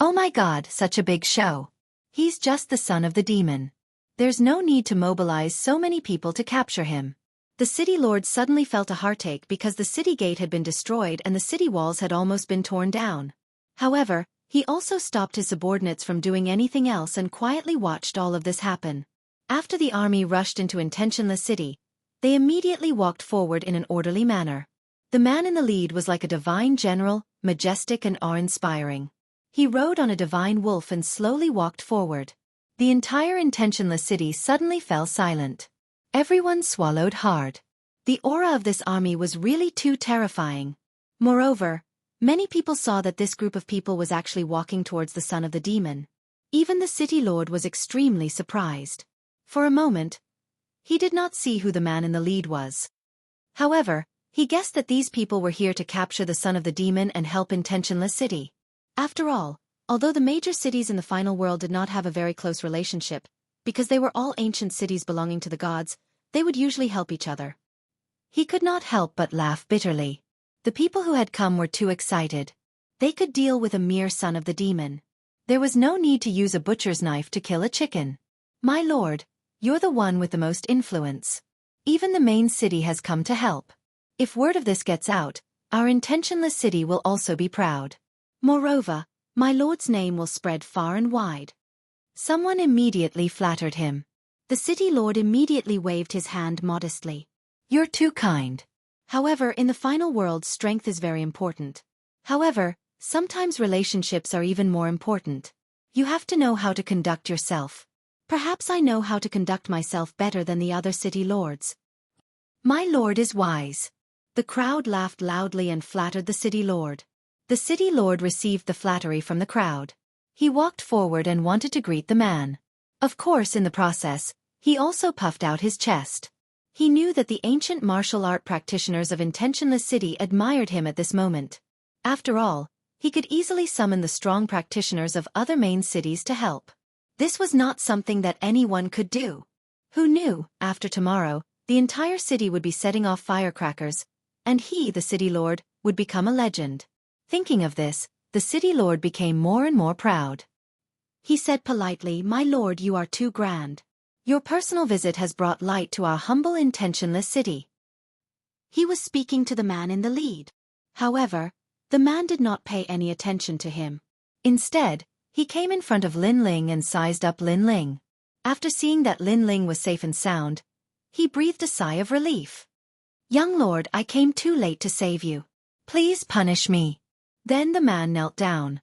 Oh my god, such a big show. He's just the son of the demon. There's no need to mobilize so many people to capture him. The city lord suddenly felt a heartache because the city gate had been destroyed and the city walls had almost been torn down. However, he also stopped his subordinates from doing anything else and quietly watched all of this happen. After the army rushed into Intentionless City, they immediately walked forward in an orderly manner. The man in the lead was like a divine general, majestic and awe-inspiring. He rode on a divine wolf and slowly walked forward. The entire Intentionless City suddenly fell silent. Everyone swallowed hard. The aura of this army was really too terrifying. Moreover, many people saw that this group of people was actually walking towards the son of the demon. Even the city lord was extremely surprised. For a moment, he did not see who the man in the lead was. However, he guessed that these people were here to capture the son of the demon and help Intentionless City. After all, although the major cities in the final world did not have a very close relationship, because they were all ancient cities belonging to the gods, they would usually help each other. He could not help but laugh bitterly. The people who had come were too excited. They could deal with a mere son of the demon. There was no need to use a butcher's knife to kill a chicken. My lord, you're the one with the most influence. Even the main city has come to help. If word of this gets out, our Intentionless City will also be proud. Moreover, my lord's name will spread far and wide. Someone immediately flattered him. The city lord immediately waved his hand modestly. You're too kind. However, in the final world, strength is very important. However, sometimes relationships are even more important. You have to know how to conduct yourself. Perhaps I know how to conduct myself better than the other city lords. My lord is wise. The crowd laughed loudly and flattered the city lord. The city lord received the flattery from the crowd. He walked forward and wanted to greet the man. Of course, in the process, he also puffed out his chest. He knew that the ancient martial art practitioners of Intentionless City admired him at this moment. After all, he could easily summon the strong practitioners of other main cities to help. This was not something that anyone could do. Who knew, after tomorrow, the entire city would be setting off firecrackers, and he, the city lord, would become a legend. Thinking of this, the city lord became more and more proud. He said politely, "My lord, you are too grand. Your personal visit has brought light to our humble Intentionless City." He was speaking to the man in the lead. However, the man did not pay any attention to him. Instead, he came in front of Lin Ling and sized up Lin Ling. After seeing that Lin Ling was safe and sound, he breathed a sigh of relief. "Young lord, I came too late to save you. Please punish me." Then the man knelt down.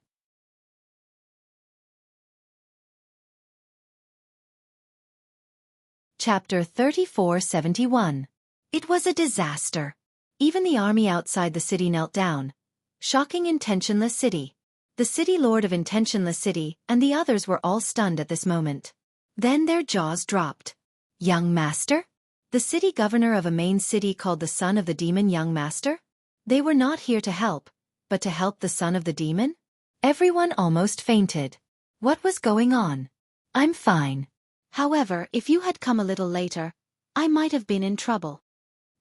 Chapter 3471. It was a disaster. Even the army outside the city knelt down. Shocking Intentionless City. The city lord of Intentionless City and the others were all stunned at this moment. Then their jaws dropped. Young Master? The city governor of a main city called the son of the demon Young Master? They were not here to help, but to help the son of the demon? Everyone almost fainted. What was going on? I'm fine. However, if you had come a little later, I might have been in trouble.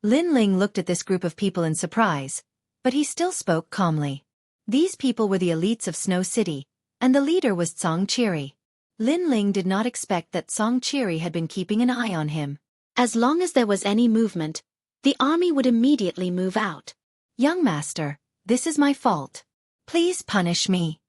Lin Ling looked at this group of people in surprise, but he still spoke calmly. These people were the elites of Snow City, and the leader was Xueqi. Lin Ling did not expect that Xueqi had been keeping an eye on him. As long as there was any movement, the army would immediately move out. Young Master, this is my fault. Please punish me.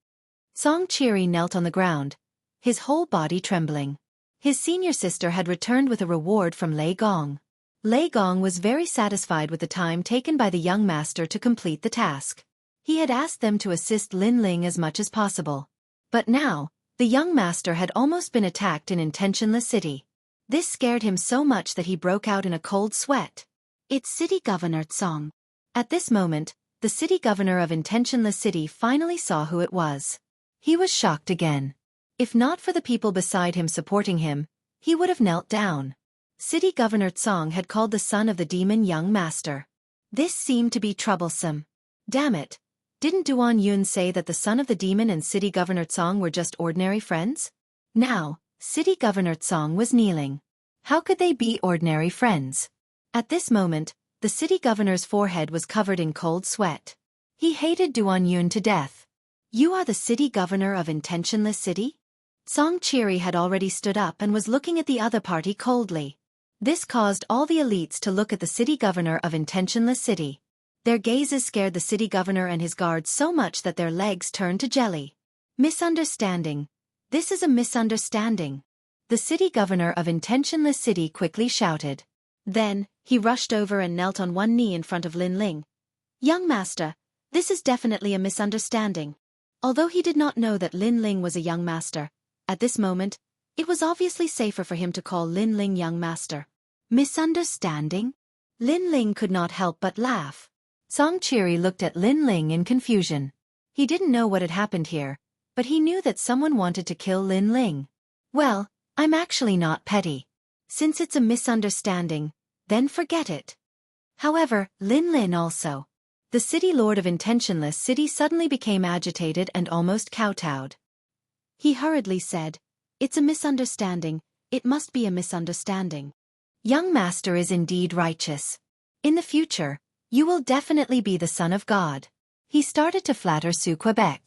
Xueqi knelt on the ground, his whole body trembling. His senior sister had returned with a reward from Lei Gong. Lei Gong was very satisfied with the time taken by the young master to complete the task. He had asked them to assist Lin Ling as much as possible. But now, the young master had almost been attacked in Intentionless City. This scared him so much that he broke out in a cold sweat. It's City Governor Tsong. At this moment, the city governor of Intentionless City finally saw who it was. He was shocked again. If not for the people beside him supporting him, he would have knelt down. City Governor Tsong had called the son of the demon Young Master. This seemed to be troublesome. Damn it! Didn't Duan Yun say that the son of the demon and City Governor Tsong were just ordinary friends? Now, City Governor Tsong was kneeling. How could they be ordinary friends? At this moment, the city governor's forehead was covered in cold sweat. He hated Duan Yun to death. You are the city governor of Intentionless City? Xueqi had already stood up and was looking at the other party coldly. This caused all the elites to look at the city governor of Intentionless City. Their gazes scared the city governor and his guards so much that their legs turned to jelly. Misunderstanding. This is a misunderstanding. The city governor of Intentionless City quickly shouted. Then, he rushed over and knelt on one knee in front of Lin Ling. Young Master, this is definitely a misunderstanding. Although he did not know that Lin Ling was a young master, at this moment, it was obviously safer for him to call Lin Ling Young Master. Misunderstanding? Lin Ling could not help but laugh. Xueqi looked at Lin Ling in confusion. He didn't know what had happened here, but he knew that someone wanted to kill Lin Ling. Well, I'm actually not petty. Since it's a misunderstanding, then forget it. However, Lin Ling also. The city lord of Intentionless City suddenly became agitated and almost kowtowed. He hurriedly said, It's a misunderstanding, it must be a misunderstanding. Young Master is indeed righteous. In the future, you will definitely be the son of God. He started to flatter Xueqi.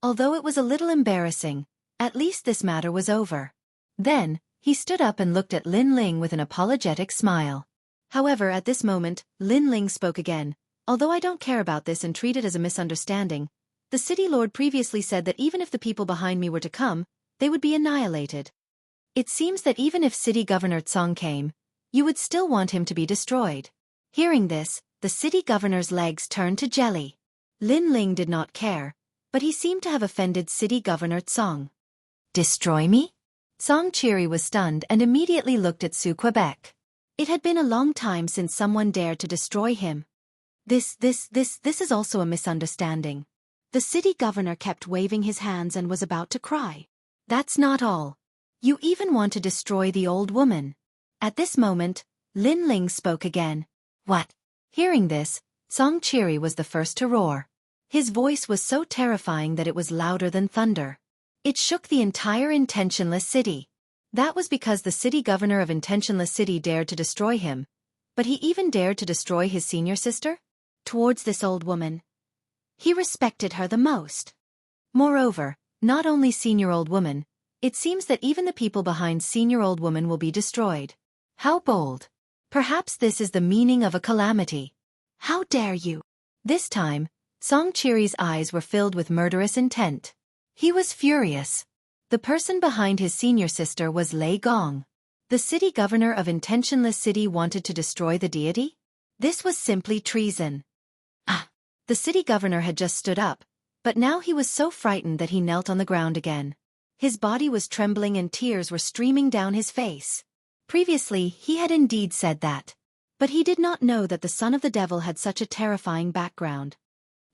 Although it was a little embarrassing, at least this matter was over. Then, he stood up and looked at Lin Ling with an apologetic smile. However, at this moment, Lin Ling spoke again. Although I don't care about this and treat it as a misunderstanding, the city lord previously said that even if the people behind me were to come, they would be annihilated. It seems that even if city governor Tsong came, you would still want him to be destroyed. Hearing this, the city governor's legs turned to jelly. Lin Ling did not care, but he seemed to have offended city governor Tsong. Destroy me? Song Chiri was stunned and immediately looked at Xueqi. It had been a long time since someone dared to destroy him. This is also a misunderstanding. The city governor kept waving his hands and was about to cry. That's not all. You even want to destroy the old woman. At this moment, Lin Ling spoke again. What? Hearing this, Song Chiri was the first to roar. His voice was so terrifying that it was louder than thunder. It shook the entire Intentionless City. That was because the city governor of Intentionless City dared to destroy him. But he even dared to destroy his senior sister? Towards this old woman. He respected her the most. Moreover, not only senior old woman, it seems that even the people behind senior old woman will be destroyed. How bold. Perhaps this is the meaning of a calamity. How dare you? This time, Song Chiri's eyes were filled with murderous intent. He was furious. The person behind his senior sister was Lei Gong. The city governor of Intentionless City wanted to destroy the deity? This was simply treason. The city governor had just stood up, but now he was so frightened that he knelt on the ground again. His body was trembling and tears were streaming down his face. Previously, he had indeed said that. But he did not know that the son of the devil had such a terrifying background.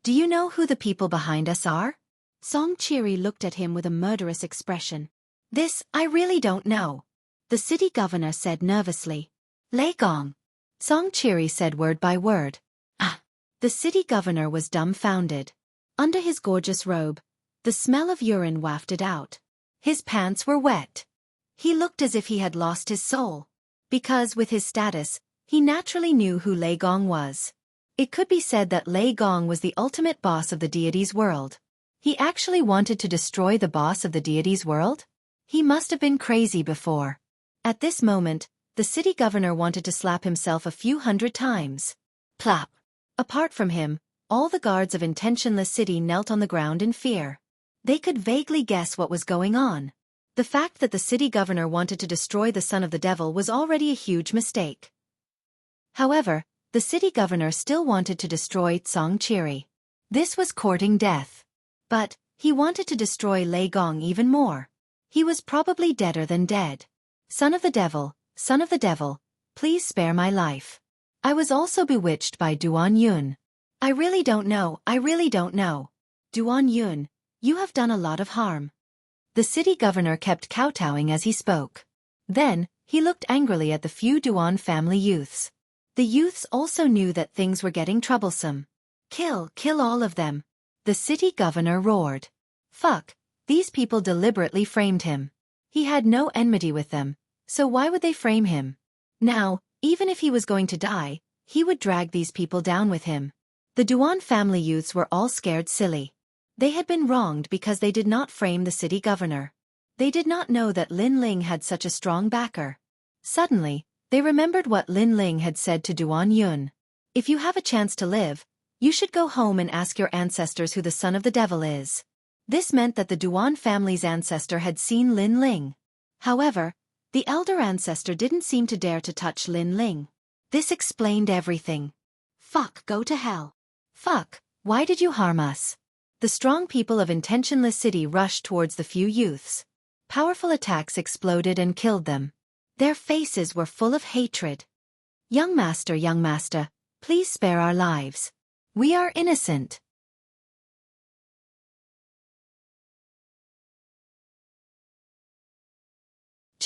Do you know who the people behind us are? Song Chiri looked at him with a murderous expression. This, I really don't know. The city governor said nervously. Lei Gong. Song Chiri said word by word. The city governor was dumbfounded. Under his gorgeous robe, the smell of urine wafted out. His pants were wet. He looked as if he had lost his soul. Because, with his status, he naturally knew who Lei Gong was. It could be said that Lei Gong was the ultimate boss of the deity's world. He actually wanted to destroy the boss of the deity's world? He must have been crazy before. At this moment, the city governor wanted to slap himself a few hundred times. Plop. Apart from him, all the guards of Intentionless City knelt on the ground in fear. They could vaguely guess what was going on. The fact that the city governor wanted to destroy the son of the devil was already a huge mistake. However, the city governor still wanted to destroy Song Chiri. This was courting death. But, he wanted to destroy Lei Gong even more. He was probably deader than dead. Son of the devil, please spare my life. I was also bewitched by Duan Yun. I really don't know. Duan Yun, you have done a lot of harm. The city governor kept kowtowing as he spoke. Then, he looked angrily at the few Duan family youths. The youths also knew that things were getting troublesome. Kill all of them. The city governor roared. Fuck, these people deliberately framed him. He had no enmity with them, so why would they frame him? Now, even if he was going to die, he would drag these people down with him. The Duan family youths were all scared silly. They had been wronged because they did not frame the city governor. They did not know that Lin Ling had such a strong backer. Suddenly, they remembered what Lin Ling had said to Duan Yun. If you have a chance to live, you should go home and ask your ancestors who the son of the devil is. This meant that the Duan family's ancestor had seen Lin Ling. However, the elder ancestor didn't seem to dare to touch Lin Ling. This explained everything. Fuck, go to hell. Fuck, why did you harm us? The strong people of Intentionless City rushed towards the few youths. Powerful attacks exploded and killed them. Their faces were full of hatred. Young master, please spare our lives. We are innocent.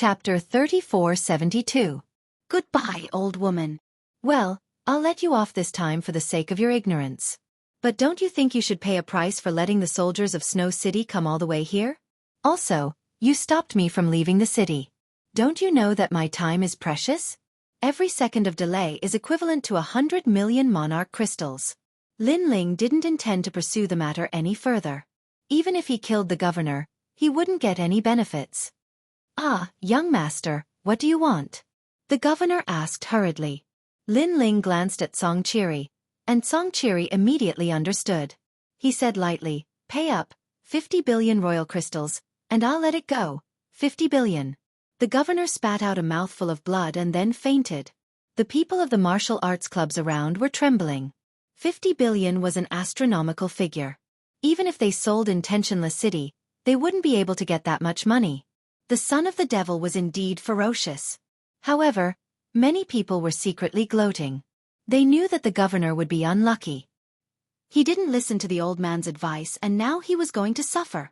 Chapter 3472. Goodbye, old woman. Well, I'll let you off this time for the sake of your ignorance. But don't you think you should pay a price for letting the soldiers of Snow City come all the way here? Also, you stopped me from leaving the city. Don't you know that my time is precious? Every second of delay is equivalent to 100 million monarch crystals. Lin Ling didn't intend to pursue the matter any further. Even if he killed the governor, he wouldn't get any benefits. Young master, what do you want? The governor asked hurriedly. Lin Ling glanced at Song Chiri, and Song Chiri immediately understood. He said lightly, pay up, 50 billion royal crystals, and I'll let it go, 50 billion. The governor spat out a mouthful of blood and then fainted. The people of the martial arts clubs around were trembling. 50 billion was an astronomical figure. Even if they sold Intentionless City, they wouldn't be able to get that much money. The son of the devil was indeed ferocious. However, many people were secretly gloating. They knew that the governor would be unlucky. He didn't listen to the old man's advice and now he was going to suffer.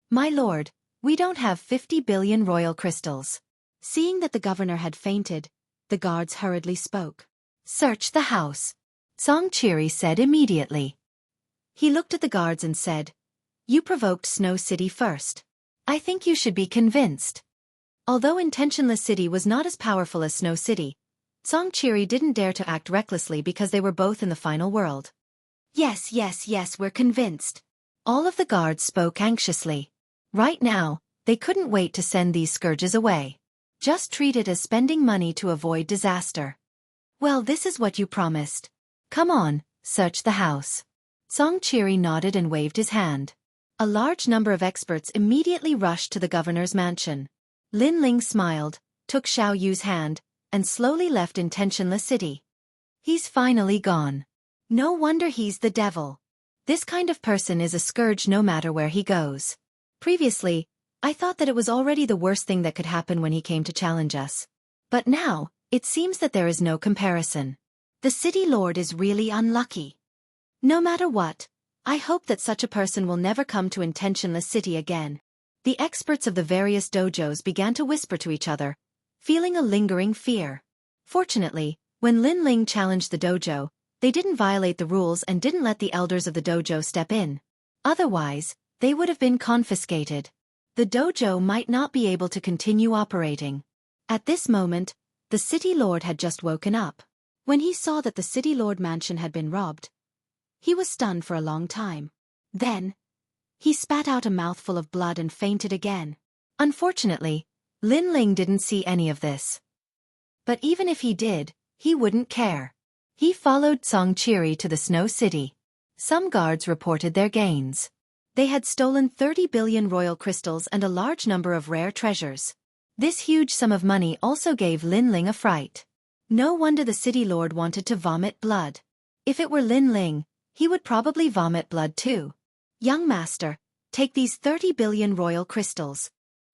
My lord, we don't have 50 billion royal crystals. Seeing that the governor had fainted, the guards hurriedly spoke. Search the house, Xueqi said immediately. He looked at the guards and said, You provoked Snow City first. I think you should be convinced. Although Intentionless City was not as powerful as Snow City, Xueqi didn't dare to act recklessly because they were both in the final world. Yes, we're convinced. All of the guards spoke anxiously. Right now, they couldn't wait to send these scourges away. Just treat it as spending money to avoid disaster. Well, this is what you promised. Come on, search the house. Xueqi nodded and waved his hand. A large number of experts immediately rushed to the governor's mansion. Lin Ling smiled, took Xiao Yu's hand, and slowly left Intentionless City. He's finally gone. No wonder he's the devil. This kind of person is a scourge no matter where he goes. Previously, I thought that it was already the worst thing that could happen when he came to challenge us. But now, it seems that there is no comparison. The city lord is really unlucky. No matter what, I hope that such a person will never come to Intentionless City again. The experts of the various dojos began to whisper to each other, feeling a lingering fear. Fortunately, when Lin Ling challenged the dojo, they didn't violate the rules and didn't let the elders of the dojo step in. Otherwise, they would have been confiscated. The dojo might not be able to continue operating. At this moment, the city lord had just woken up. When he saw that the city lord mansion had been robbed, he was stunned for a long time. Then, he spat out a mouthful of blood and fainted again. Unfortunately, Lin Ling didn't see any of this. But even if he did, he wouldn't care. He followed Xueqi to the Snow City. Some guards reported their gains. They had stolen 30 billion royal crystals and a large number of rare treasures. This huge sum of money also gave Lin Ling a fright. No wonder the city lord wanted to vomit blood. If it were Lin Ling, he would probably vomit blood too. Young master, take these 30 billion royal crystals.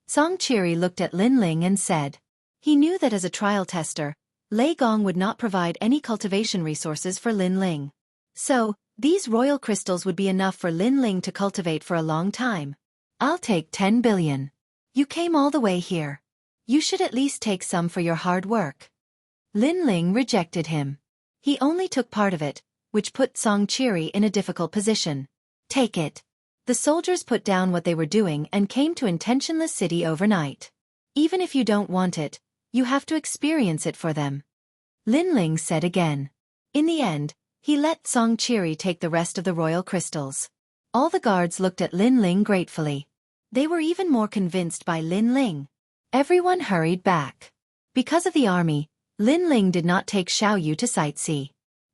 Xueqi looked at Lin Ling and said. He knew that as a trial tester, Lei Gong would not provide any cultivation resources for Lin Ling. So, these royal crystals would be enough for Lin Ling to cultivate for a long time. I'll take 10 billion. You came all the way here. You should at least take some for your hard work. Lin Ling rejected him. He only took part of it, which put Xueqi in a difficult position. Take it. The soldiers put down what they were doing and came to Intentionless City overnight. Even if you don't want it, you have to experience it for them. Lin Ling said again. In the end, he let Xueqi take the rest of the royal crystals. All the guards looked at Lin Ling gratefully. They were even more convinced by Lin Ling. Everyone hurried back. Because of the army, Lin Ling did not take Xiao Yu to sightsee.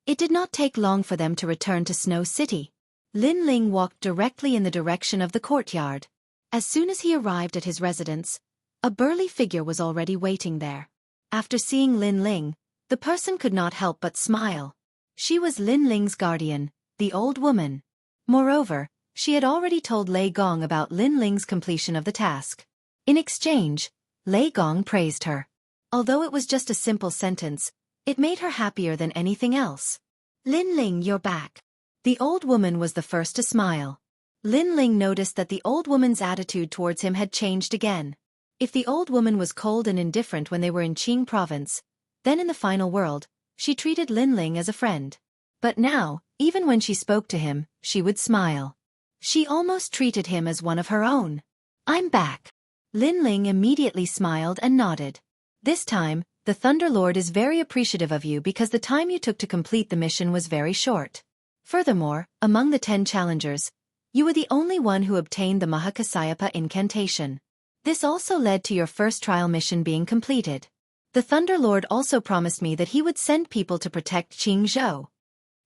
It did not take long for them to return to Snow City. Lin Ling walked directly in the direction of the courtyard. As soon as he arrived at his residence, a burly figure was already waiting there. After seeing Lin Ling, the person could not help but smile. She was Lin Ling's guardian, the old woman. Moreover, she had already told Lei Gong about Lin Ling's completion of the task. In exchange, Lei Gong praised her. Although it was just a simple sentence, it made her happier than anything else. Lin Ling, you're back. The old woman was the first to smile. Lin Ling noticed that the old woman's attitude towards him had changed again. If the old woman was cold and indifferent when they were in Qing province, then in the final world, she treated Lin Ling as a friend. But now, even when she spoke to him, she would smile. She almost treated him as one of her own. I'm back. Lin Ling immediately smiled and nodded. This time, the Thunder Lord is very appreciative of you because the time you took to complete the mission was very short. Furthermore, among the 10 challengers, you were the only one who obtained the Mahakasayapa incantation. This also led to your first trial mission being completed. The Thunder Lord also promised me that he would send people to protect Qingzhou.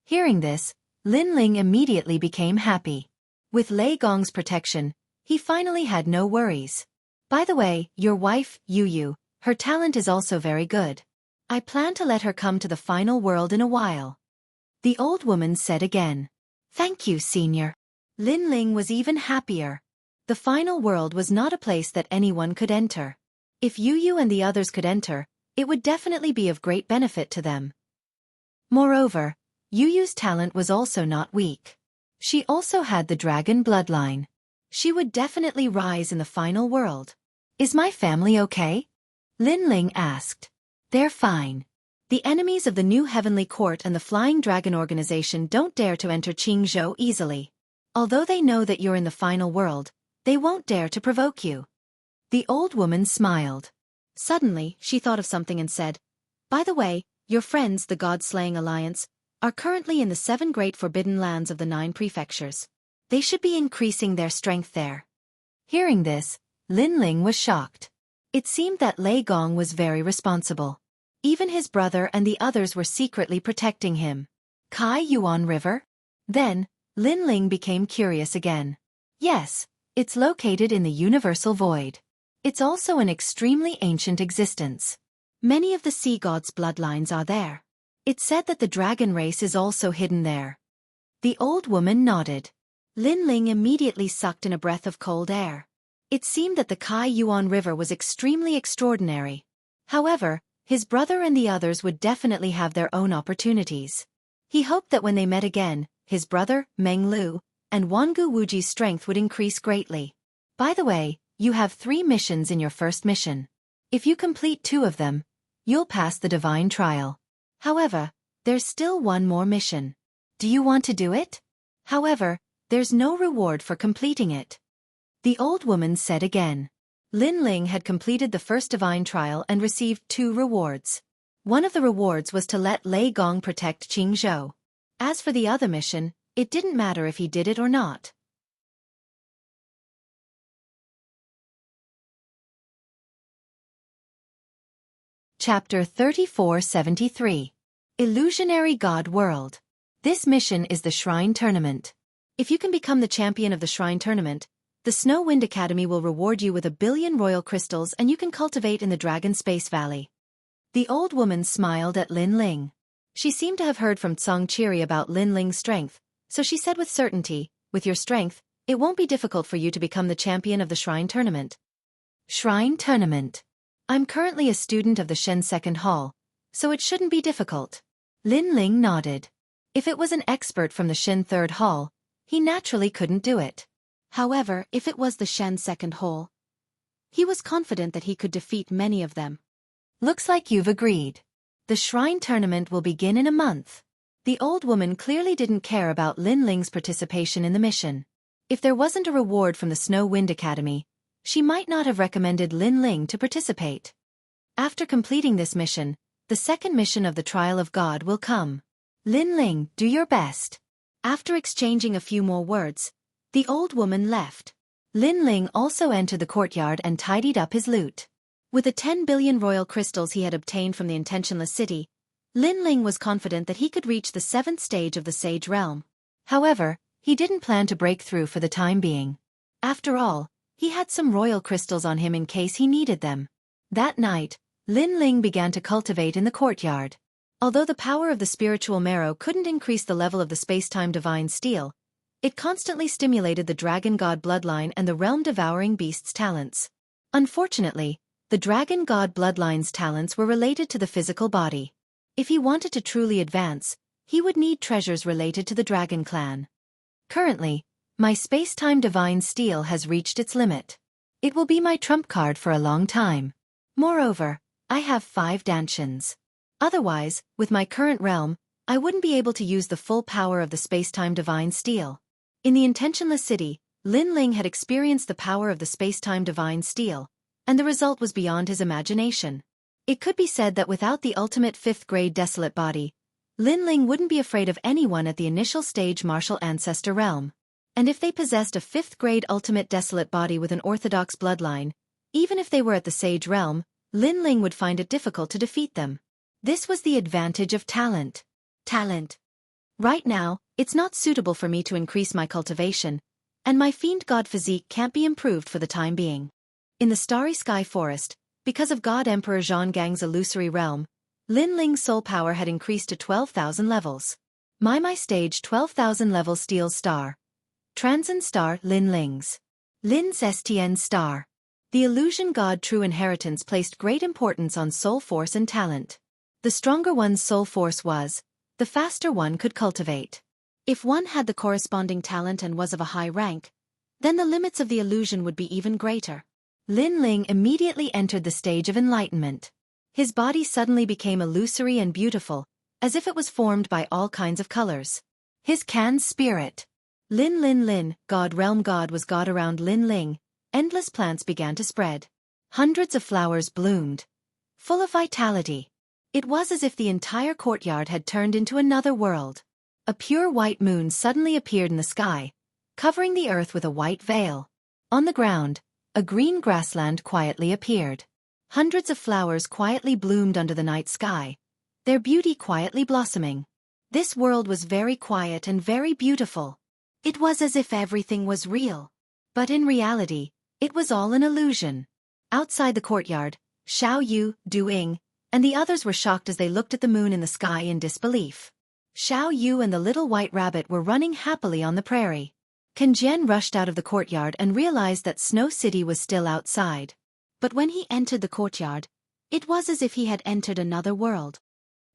Hearing this, Lin Ling immediately became happy. With Lei Gong's protection, he finally had no worries. By the way, your wife, Yu Yu, her talent is also very good. I plan to let her come to the final world in a while. The old woman said again. Thank you, Senior. Lin Ling was even happier. The final world was not a place that anyone could enter. If Yu and the others could enter, it would definitely be of great benefit to them. Moreover, Yu's talent was also not weak. She also had the dragon bloodline. She would definitely rise in the final world. Is my family okay? Lin Ling asked. They're fine. The enemies of the New Heavenly Court and the Flying Dragon Organization don't dare to enter Qingzhou easily. Although they know that you're in the final world, they won't dare to provoke you. The old woman smiled. Suddenly, she thought of something and said, By the way, your friends, the God-Slaying Alliance, are currently in the 7 great forbidden lands of the 9 prefectures. They should be increasing their strength there. Hearing this, Lin Ling was shocked. It seemed that Lei Gong was very responsible. Even his brother and the others were secretly protecting him. Kai Yuan River? Then, Lin Ling became curious again. Yes, it's located in the Universal Void. It's also an extremely ancient existence. Many of the sea gods' bloodlines are there. It's said that the dragon race is also hidden there. The old woman nodded. Lin Ling immediately sucked in a breath of cold air. It seemed that the Kai Yuan River was extremely extraordinary. However, his brother and the others would definitely have their own opportunities. He hoped that when they met again, his brother, Meng Lu, and Wangu Wuji's strength would increase greatly. By the way, you have 3 missions in your first mission. If you complete 2 of them, you'll pass the divine trial. However, there's still 1 more mission. Do you want to do it? However, there's no reward for completing it. The old woman said again. Lin Ling had completed the first divine trial and received 2 rewards. One of the rewards was to let Lei Gong protect Qingzhou. As for the other mission, it didn't matter if he did it or not. Chapter 3473. Illusionary God World. This mission is the Shrine Tournament. If you can become the champion of the Shrine Tournament, the Snow Wind Academy will reward you with 1 billion royal crystals and you can cultivate in the Dragon Space Valley. The old woman smiled at Lin Ling. She seemed to have heard from Cong Chiri about Lin Ling's strength, so she said with certainty, with your strength, it won't be difficult for you to become the champion of the Shrine Tournament. Shrine Tournament. I'm currently a student of the Shen Second Hall, so it shouldn't be difficult. Lin Ling nodded. If it was an expert from the Shen Third Hall, he naturally couldn't do it. However, if it was the Shen Second Hall, he was confident that he could defeat many of them. Looks like you've agreed. The Shrine Tournament will begin in a month. The old woman clearly didn't care about Lin Ling's participation in the mission. If there wasn't a reward from the Snow Wind Academy, she might not have recommended Lin Ling to participate. After completing this mission, the second mission of the Trial of God will come. Lin Ling, do your best. After exchanging a few more words, the old woman left. Lin Ling also entered the courtyard and tidied up his loot. With the 10 billion royal crystals he had obtained from the intentionless city, Lin Ling was confident that he could reach the 7th stage of the Sage Realm. However, he didn't plan to break through for the time being. After all, he had some royal crystals on him in case he needed them. That night, Lin Ling began to cultivate in the courtyard. Although the power of the spiritual marrow couldn't increase the level of the space-time divine steel, it constantly stimulated the dragon god bloodline and the realm-devouring beast's talents. Unfortunately, the dragon god bloodline's talents were related to the physical body. If he wanted to truly advance, he would need treasures related to the dragon clan. Currently, my space-time divine steel has reached its limit. It will be my trump card for a long time. Moreover, I have 5 dantians. Otherwise, with my current realm, I wouldn't be able to use the full power of the space-time divine steel. In the intentionless city, Lin Ling had experienced the power of the space-time divine steel, and the result was beyond his imagination. It could be said that without the ultimate 5th-grade desolate body, Lin Ling wouldn't be afraid of anyone at the initial stage martial ancestor realm. And if they possessed a 5th-grade ultimate desolate body with an orthodox bloodline, even if they were at the sage realm, Lin Ling would find it difficult to defeat them. This was the advantage of talent. Talent. Right now, it's not suitable for me to increase my cultivation, and my fiend god physique can't be improved for the time being. In the Starry Sky Forest, because of God Emperor Zhongang's illusory realm, Lin Ling's soul power had increased to 12,000 levels. My stage 12,000 level steel star. Transcend star Lin Ling's. Lin's STN star. The illusion god true inheritance placed great importance on soul force and talent. The stronger one's soul force was, the faster one could cultivate. If one had the corresponding talent and was of a high rank, then the limits of the illusion would be even greater. Lin Ling immediately entered the stage of enlightenment. His body suddenly became illusory and beautiful, as if it was formed by all kinds of colors. His Can's spirit. Lin, God realm God was God around Lin Ling. Endless plants began to spread. Hundreds of flowers bloomed. Full of vitality. It was as if the entire courtyard had turned into another world. A pure white moon suddenly appeared in the sky, covering the earth with a white veil. On the ground, a green grassland quietly appeared. Hundreds of flowers quietly bloomed under the night sky, their beauty quietly blossoming. This world was very quiet and very beautiful. It was as if everything was real. But in reality, it was all an illusion. Outside the courtyard, Xiao Yu, Du Ying, and the others were shocked as they looked at the moon in the sky in disbelief. Xiao Yu and the little white rabbit were running happily on the prairie. Can Jian rushed out of the courtyard and realized that Snow City was still outside. But when he entered the courtyard, it was as if he had entered another world.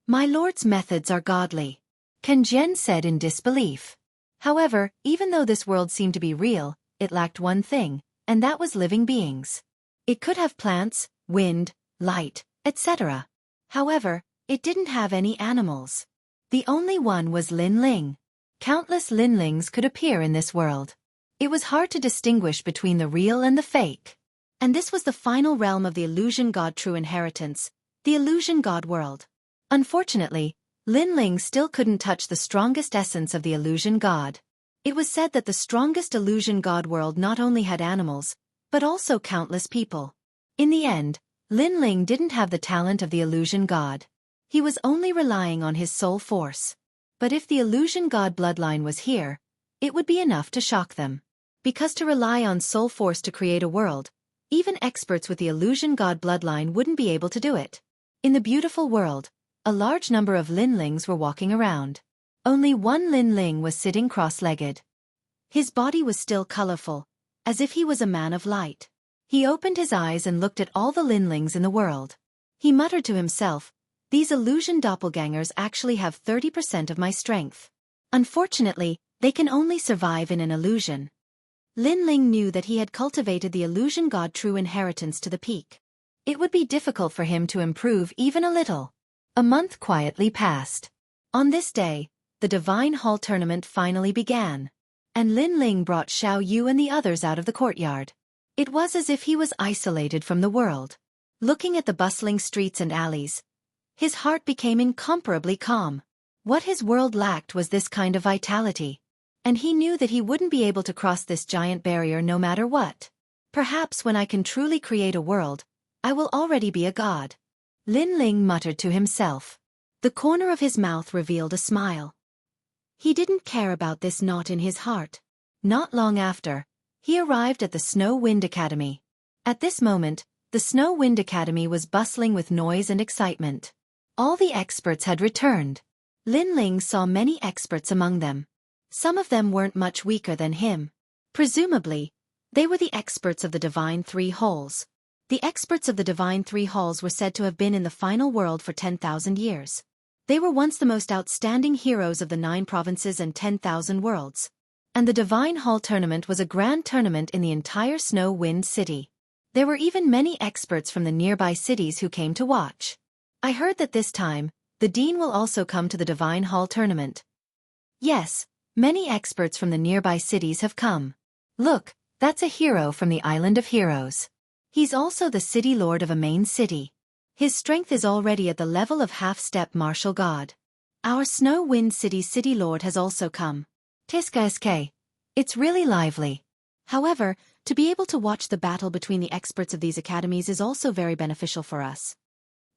My lord's methods are godly, Can Jian said in disbelief. However, even though this world seemed to be real, it lacked one thing, and that was living beings. It could have plants, wind, light, etc. However, it didn't have any animals. The only one was Lin Ling. Countless Lin Lings could appear in this world. It was hard to distinguish between the real and the fake. And this was the final realm of the illusion god true inheritance, the illusion god world. Unfortunately, Lin Ling still couldn't touch the strongest essence of the illusion god. It was said that the strongest illusion god world not only had animals, but also countless people. In the end, Lin Ling didn't have the talent of the illusion god. He was only relying on his soul force. But if the illusion god bloodline was here, it would be enough to shock them. Because to rely on soul force to create a world, even experts with the illusion god bloodline wouldn't be able to do it. In the beautiful world, a large number of Lin Lings were walking around. Only one Lin Ling was sitting cross-legged. His body was still colorful, as if he was a man of light. He opened his eyes and looked at all the Lin Lings in the world. He muttered to himself, "These illusion doppelgangers actually have 30% of my strength. Unfortunately, they can only survive in an illusion." Lin Ling knew that he had cultivated the illusion god true inheritance to the peak. It would be difficult for him to improve even a little. A month quietly passed. On this day, the Divine Hall tournament finally began. And Lin Ling brought Xiao Yu and the others out of the courtyard. It was as if he was isolated from the world. Looking at the bustling streets and alleys, his heart became incomparably calm. What his world lacked was this kind of vitality. And he knew that he wouldn't be able to cross this giant barrier no matter what. Perhaps when I can truly create a world, I will already be a god. Lin Ling muttered to himself. The corner of his mouth revealed a smile. He didn't care about this knot in his heart. Not long after, he arrived at the Snow Wind Academy. At this moment, the Snow Wind Academy was bustling with noise and excitement. All the experts had returned. Lin Ling saw many experts among them. Some of them weren't much weaker than him. Presumably, they were the experts of the Divine Three Halls. The experts of the Divine Three Halls were said to have been in the final world for 10,000 years. They were once the most outstanding heroes of the 9 provinces and 10,000 worlds. And the Divine Hall tournament was a grand tournament in the entire Snow Wind City. There were even many experts from the nearby cities who came to watch. I heard that this time, the Dean will also come to the Divine Hall tournament. Yes, many experts from the nearby cities have come. Look, that's a hero from the Island of Heroes. He's also the city lord of a main city. His strength is already at the level of half-step martial god. Our Snow Wind City lord has also come. Tiska. It's really lively. However, to be able to watch the battle between the experts of these academies is also very beneficial for us.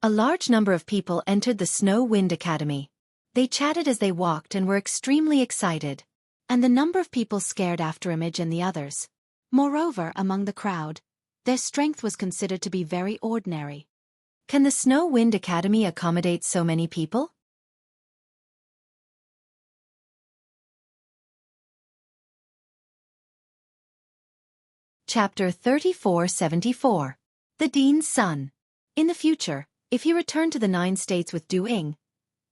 A large number of people entered the Snow Wind Academy. They chatted as they walked and were extremely excited. And the number of people scared after Image and the others. Moreover, among the crowd, their strength was considered to be very ordinary. Can the Snow Wind Academy accommodate so many people? Chapter 3474. The Dean's Son. In the future, if he returned to the 9 states with Du Ying,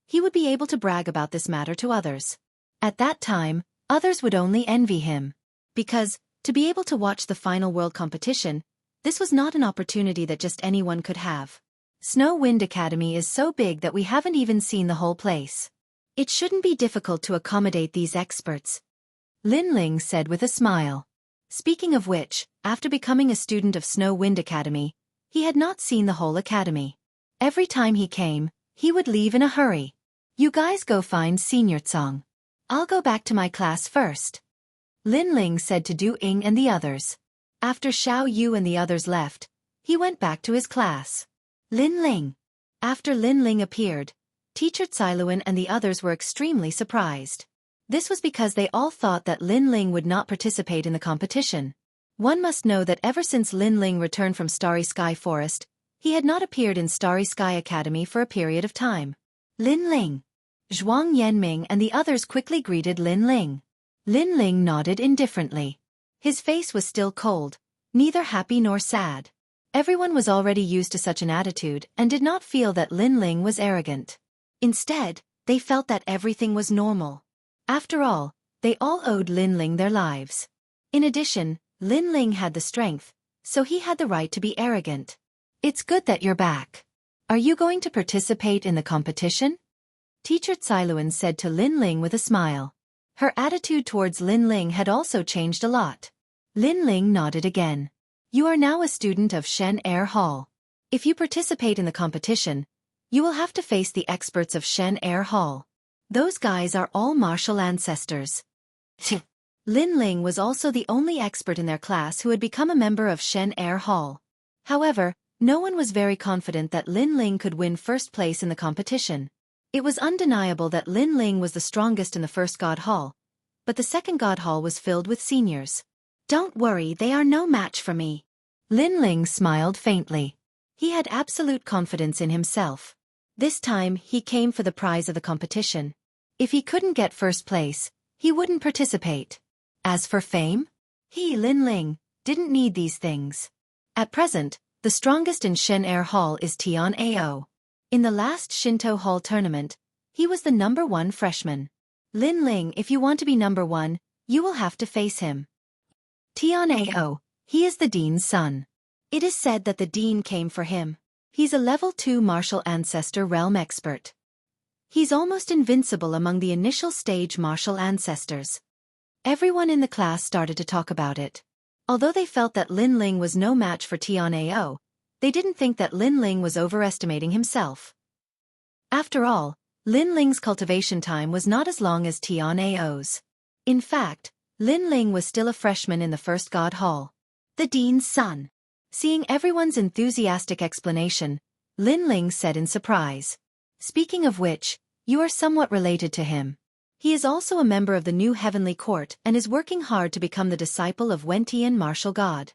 he would be able to brag about this matter to others. At that time, others would only envy him. Because, to be able to watch the final world competition, this was not an opportunity that just anyone could have. Snow Wind Academy is so big that we haven't even seen the whole place. It shouldn't be difficult to accommodate these experts, Lin Ling said with a smile. Speaking of which, after becoming a student of Snow Wind Academy, he had not seen the whole academy. Every time he came, he would leave in a hurry. You guys go find Senior Tsong. I'll go back to my class first, Lin Ling said to Du Ying and the others. After Xiao Yu and the others left, he went back to his class. Lin Ling. After Lin Ling appeared, Teacher Cailuan and the others were extremely surprised. This was because they all thought that Lin Ling would not participate in the competition. One must know that ever since Lin Ling returned from Starry Sky Forest, he had not appeared in Starry Sky Academy for a period of time. Lin Ling. Zhuang Yanming and the others quickly greeted Lin Ling. Lin Ling nodded indifferently. His face was still cold, neither happy nor sad. Everyone was already used to such an attitude and did not feel that Lin Ling was arrogant. Instead, they felt that everything was normal. After all, they all owed Lin Ling their lives. In addition, Lin Ling had the strength, so he had the right to be arrogant. It's good that you're back. Are you going to participate in the competition? Teacher Cailuan said to Lin Ling with a smile. Her attitude towards Lin Ling had also changed a lot. Lin Ling nodded again. You are now a student of Shen Air Hall. If you participate in the competition, you will have to face the experts of Shen Air Hall. Those guys are all martial ancestors. Lin Ling was also the only expert in their class who had become a member of Shen Air Hall. However, no one was very confident that Lin Ling could win first place in the competition. It was undeniable that Lin Ling was the strongest in the first God Hall, but the second God Hall was filled with seniors. Don't worry, they are no match for me. Lin Ling smiled faintly. He had absolute confidence in himself. This time, he came for the prize of the competition. If he couldn't get first place, he wouldn't participate. As for fame, he, Lin Ling, didn't need these things. At present, the strongest in Shen Air Hall is Tian Ao. In the last Shinto Hall tournament, he was the number 1 freshman. Lin Ling, if you want to be number 1, you will have to face him. Tian Ao, he is the dean's son. It is said that the dean came for him. He's a level 2 martial ancestor realm expert. He's almost invincible among the initial stage martial ancestors. Everyone in the class started to talk about it. Although they felt that Lin Ling was no match for Tian Ao, they didn't think that Lin Ling was overestimating himself. After all, Lin Ling's cultivation time was not as long as Tian Ao's. In fact, Lin Ling was still a freshman in the first God Hall. The dean's son. Seeing everyone's enthusiastic explanation, Lin Ling said in surprise. Speaking of which, you are somewhat related to him. He is also a member of the new Heavenly Court and is working hard to become the disciple of Wentian martial god.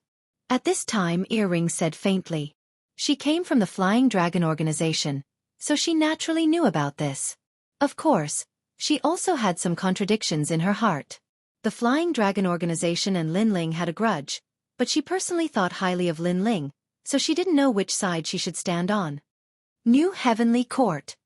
At this time, Earring said faintly. She came from the Flying Dragon organization, so she naturally knew about this. Of course, she also had some contradictions in her heart. The Flying Dragon organization and Lin Ling had a grudge, but she personally thought highly of Lin Ling, so she didn't know which side she should stand on. New Heavenly Court.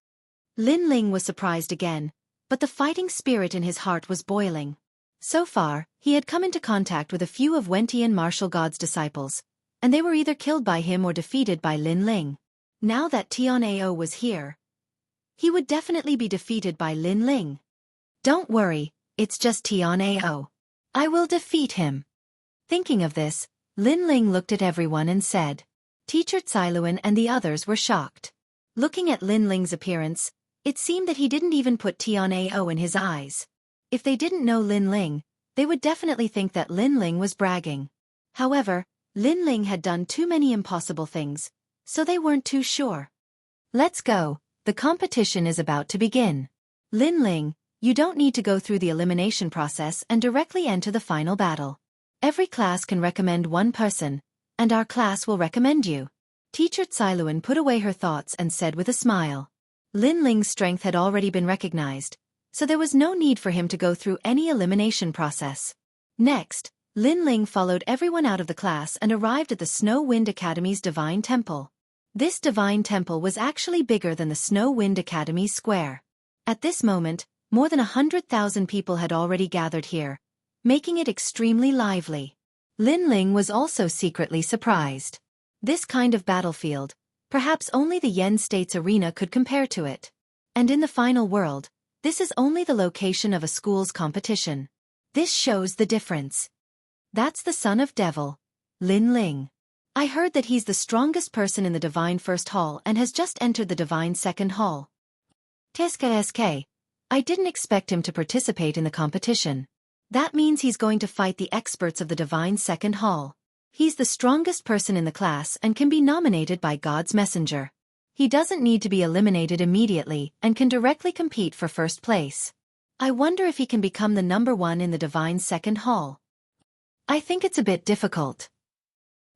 Lin Ling was surprised again, but the fighting spirit in his heart was boiling. So far, he had come into contact with a few of Wentian martial god's disciples, and they were either killed by him or defeated by Lin Ling. Now that Tian Ao was here, he would definitely be defeated by Lin Ling. Don't worry, it's just Tian Ao. I will defeat him. Thinking of this, Lin Ling looked at everyone and said. Teacher Cailuan and the others were shocked. Looking at Lin Ling's appearance, it seemed that he didn't even put Tian Ao in his eyes. If they didn't know Lin Ling, they would definitely think that Lin Ling was bragging. However, Lin Ling had done too many impossible things, so they weren't too sure. Let's go, the competition is about to begin. Lin Ling, you don't need to go through the elimination process and directly enter the final battle. Every class can recommend one person, and our class will recommend you. Teacher Tsailuan put away her thoughts and said with a smile. Lin Ling's strength had already been recognized, so there was no need for him to go through any elimination process. Next, Lin Ling followed everyone out of the class and arrived at the Snow Wind Academy's Divine Temple. This Divine Temple was actually bigger than the Snow Wind Academy's square. At this moment, more than 100,000 people had already gathered here, making it extremely lively. Lin Ling was also secretly surprised. This kind of battlefield, perhaps only the Yen State's arena could compare to it. And in the final world, this is only the location of a school's competition. This shows the difference. That's the son of Devil, Lin Ling. I heard that he's the strongest person in the Divine First Hall and has just entered the Divine Second Hall. TSK. I didn't expect him to participate in the competition. That means he's going to fight the experts of the Divine Second Hall. He's the strongest person in the class and can be nominated by God's messenger. He doesn't need to be eliminated immediately and can directly compete for first place. I wonder if he can become the #1 in the Divine Second Hall. I think it's a bit difficult.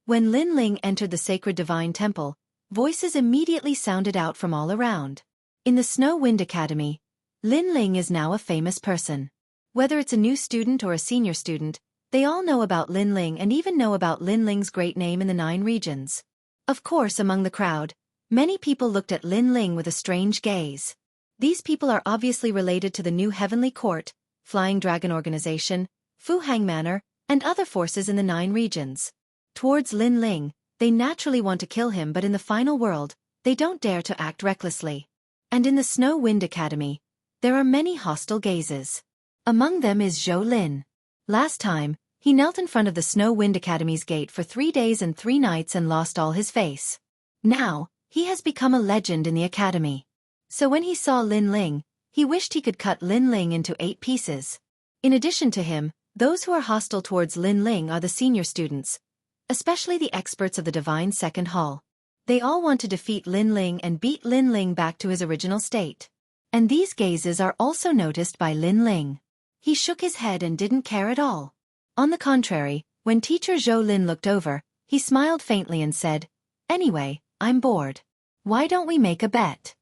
When Lin Ling entered the sacred Divine Temple, voices immediately sounded out from all around. In the Snow Wind Academy, Lin Ling is now a famous person. Whether it's a new student or a senior student, they all know about Lin Ling and even know about Lin Ling's great name in the 9 regions. Of course, among the crowd, many people looked at Lin Ling with a strange gaze. These people are obviously related to the new Heavenly Court, Flying Dragon Organization, Fu Hang Manor, and other forces in the 9 regions. Towards Lin Ling, they naturally want to kill him, but in the final world, they don't dare to act recklessly. And in the Snow Wind Academy, there are many hostile gazes. Among them is Zhou Lin. Last time, he knelt in front of the Snow Wind Academy's gate for 3 days and 3 nights and lost all his face. Now, he has become a legend in the academy. So when he saw Lin Ling, he wished he could cut Lin Ling into 8 pieces. In addition to him, those who are hostile towards Lin Ling are the senior students, especially the experts of the Divine Second Hall. They all want to defeat Lin Ling and beat Lin Ling back to his original state. And these gazes are also noticed by Lin Ling. He shook his head and didn't care at all. On the contrary, when teacher Zhou Lin looked over, he smiled faintly and said, "Anyway, I'm bored. Why don't we make a bet?"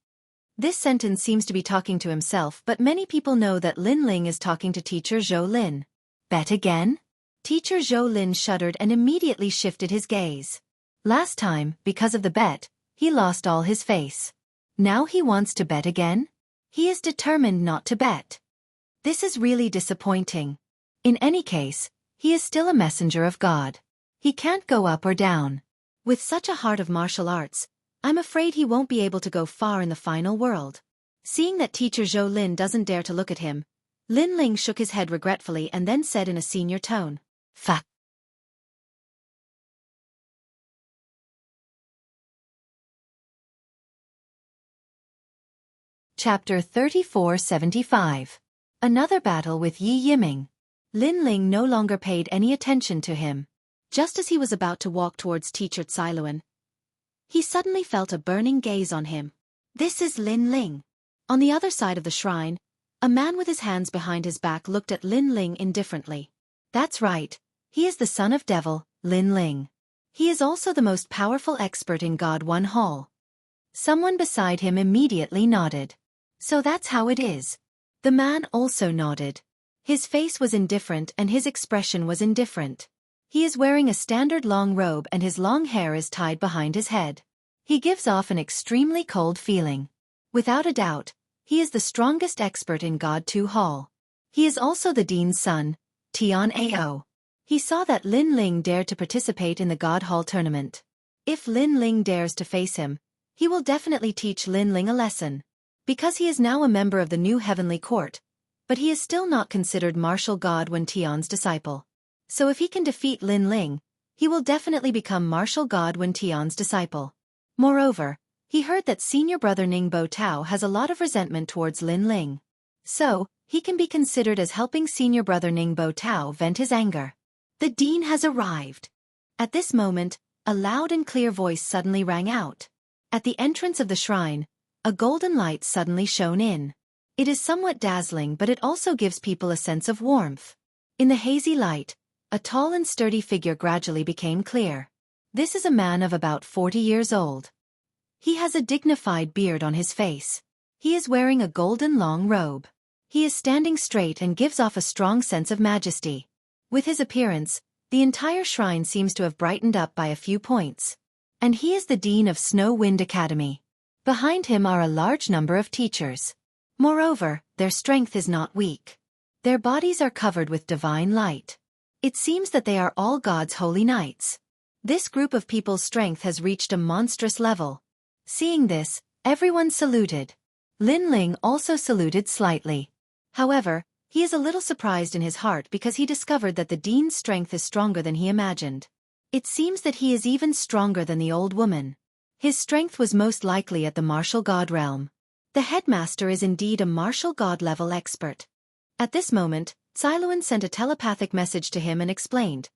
This sentence seems to be talking to himself, but many people know that Lin Ling is talking to teacher Zhou Lin. Bet again? Teacher Zhou Lin shuddered and immediately shifted his gaze. Last time, because of the bet, he lost all his face. Now he wants to bet again? He is determined not to bet. This is really disappointing. In any case, he is still a messenger of God. He can't go up or down. With such a heart of martial arts, I'm afraid he won't be able to go far in the final world. Seeing that teacher Zhou Lin doesn't dare to look at him, Lin Ling shook his head regretfully and then said in a senior tone, "Fuck." Chapter 3475. Another battle with Yi Yiming. Lin Ling no longer paid any attention to him. Just as he was about to walk towards teacher Tsailuan, he suddenly felt a burning gaze on him. This is Lin Ling. On the other side of the shrine, a man with his hands behind his back looked at Lin Ling indifferently. That's right, he is the son of Devil, Lin Ling. He is also the most powerful expert in God One Hall. Someone beside him immediately nodded. So that's how it is. The man also nodded. His face was indifferent and his expression was indifferent. He is wearing a standard long robe and his long hair is tied behind his head. He gives off an extremely cold feeling. Without a doubt, he is the strongest expert in God Two Hall. He is also the dean's son, Tian Ao. He saw that Lin Ling dared to participate in the God Hall tournament. If Lin Ling dares to face him, he will definitely teach Lin Ling a lesson. Because he is now a member of the new Heavenly Court, but he is still not considered martial god when Tian's disciple. So if he can defeat Lin Ling, he will definitely become martial god when Tian's disciple. Moreover, he heard that senior brother Ningbo Tao has a lot of resentment towards Lin Ling. So, he can be considered as helping senior brother Ningbo Tao vent his anger. The dean has arrived. At this moment, a loud and clear voice suddenly rang out. At the entrance of the shrine, a golden light suddenly shone in. It is somewhat dazzling, but it also gives people a sense of warmth. In the hazy light, a tall and sturdy figure gradually became clear. This is a man of about 40 years old. He has a dignified beard on his face. He is wearing a golden long robe. He is standing straight and gives off a strong sense of majesty. With his appearance, the entire shrine seems to have brightened up by a few points. And he is the Dean of Snow Wind Academy. Behind him are a large number of teachers. Moreover, their strength is not weak. Their bodies are covered with divine light. It seems that they are all God's holy knights. This group of people's strength has reached a monstrous level. Seeing this, everyone saluted. Lin Ling also saluted slightly. However, he is a little surprised in his heart because he discovered that the dean's strength is stronger than he imagined. It seems that he is even stronger than the old woman. His strength was most likely at the martial god realm. The headmaster is indeed a martial god level expert. At this moment, Siluan sent a telepathic message to him and explained.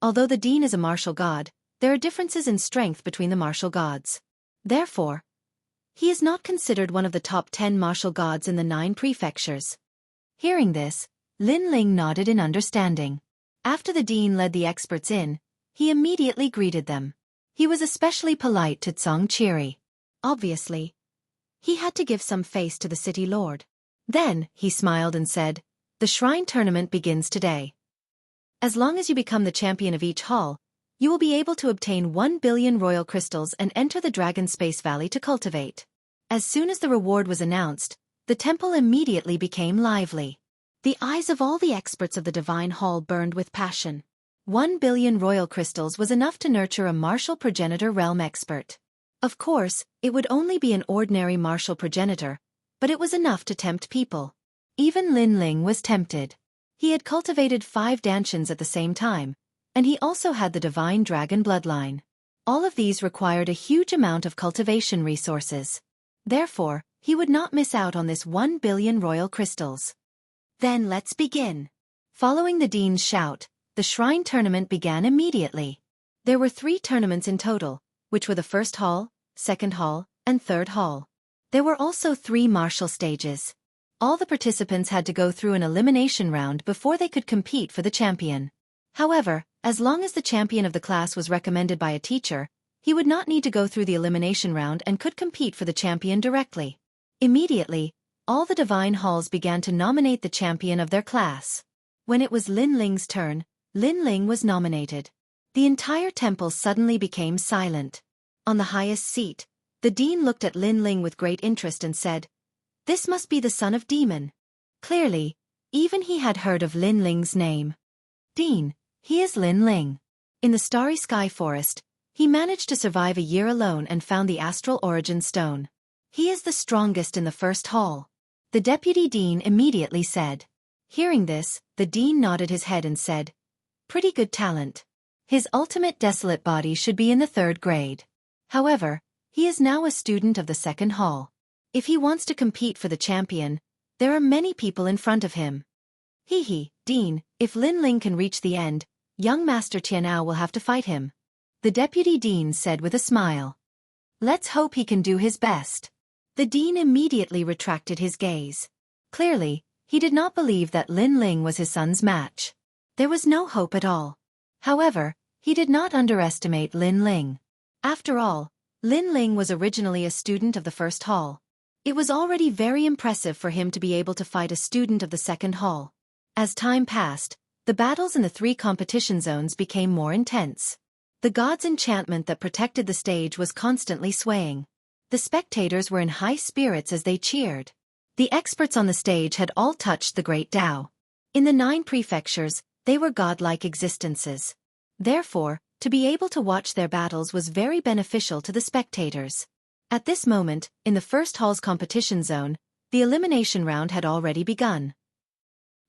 Although the dean is a martial god, there are differences in strength between the martial gods. Therefore, he is not considered one of the top 10 martial gods in the 9 prefectures. Hearing this, Lin Ling nodded in understanding. After the dean led the experts in, he immediately greeted them. He was especially polite to Xueqi. Obviously, he had to give some face to the city lord. Then, he smiled and said, "The shrine tournament begins today. As long as you become the champion of each hall, you will be able to obtain 1 billion royal crystals and enter the Dragon Space Valley to cultivate." As soon as the reward was announced, the temple immediately became lively. The eyes of all the experts of the Divine Hall burned with passion. 1 billion royal crystals was enough to nurture a martial progenitor realm expert. Of course, it would only be an ordinary martial progenitor, but it was enough to tempt people. Even Lin Ling was tempted. He had cultivated 5 Dantians at the same time, and he also had the divine dragon bloodline. All of these required a huge amount of cultivation resources. Therefore, he would not miss out on this 1 billion royal crystals. Then let's begin. Following the dean's shout, the shrine tournament began immediately. There were 3 tournaments in total, which were the first hall, second hall, and third hall. There were also 3 martial stages. All the participants had to go through an elimination round before they could compete for the champion. However, as long as the champion of the class was recommended by a teacher, he would not need to go through the elimination round and could compete for the champion directly. Immediately, all the divine halls began to nominate the champion of their class. When it was Lin Ling's turn, Lin Ling was nominated. The entire temple suddenly became silent. On the highest seat, the dean looked at Lin Ling with great interest and said, "This must be the son of Demon." Clearly, even he had heard of Lin Ling's name. Dean, he is Lin Ling. In the Starry Sky Forest, he managed to survive a year alone and found the Astral Origin Stone. He is the strongest in the first hall. The deputy dean immediately said. Hearing this, the dean nodded his head and said, "Pretty good talent. His ultimate desolate body should be in the 3rd grade. However, he is now a student of the 2nd hall. If he wants to compete for the champion, there are many people in front of him." Dean, if Lin Ling can reach the end, young Master Tianao will have to fight him," the deputy dean said with a smile. "Let's hope he can do his best." The dean immediately retracted his gaze. Clearly, he did not believe that Lin Ling was his son's match. There was no hope at all. However, he did not underestimate Lin Ling. After all, Lin Ling was originally a student of the 1st hall. It was already very impressive for him to be able to fight a student of the 2nd hall. As time passed, the battles in the 3 competition zones became more intense. The god's enchantment that protected the stage was constantly swaying. The spectators were in high spirits as they cheered. The experts on the stage had all touched the Great Tao. In the 9 prefectures, they were godlike existences. Therefore, to be able to watch their battles was very beneficial to the spectators. At this moment, in the 1st hall's competition zone, the elimination round had already begun.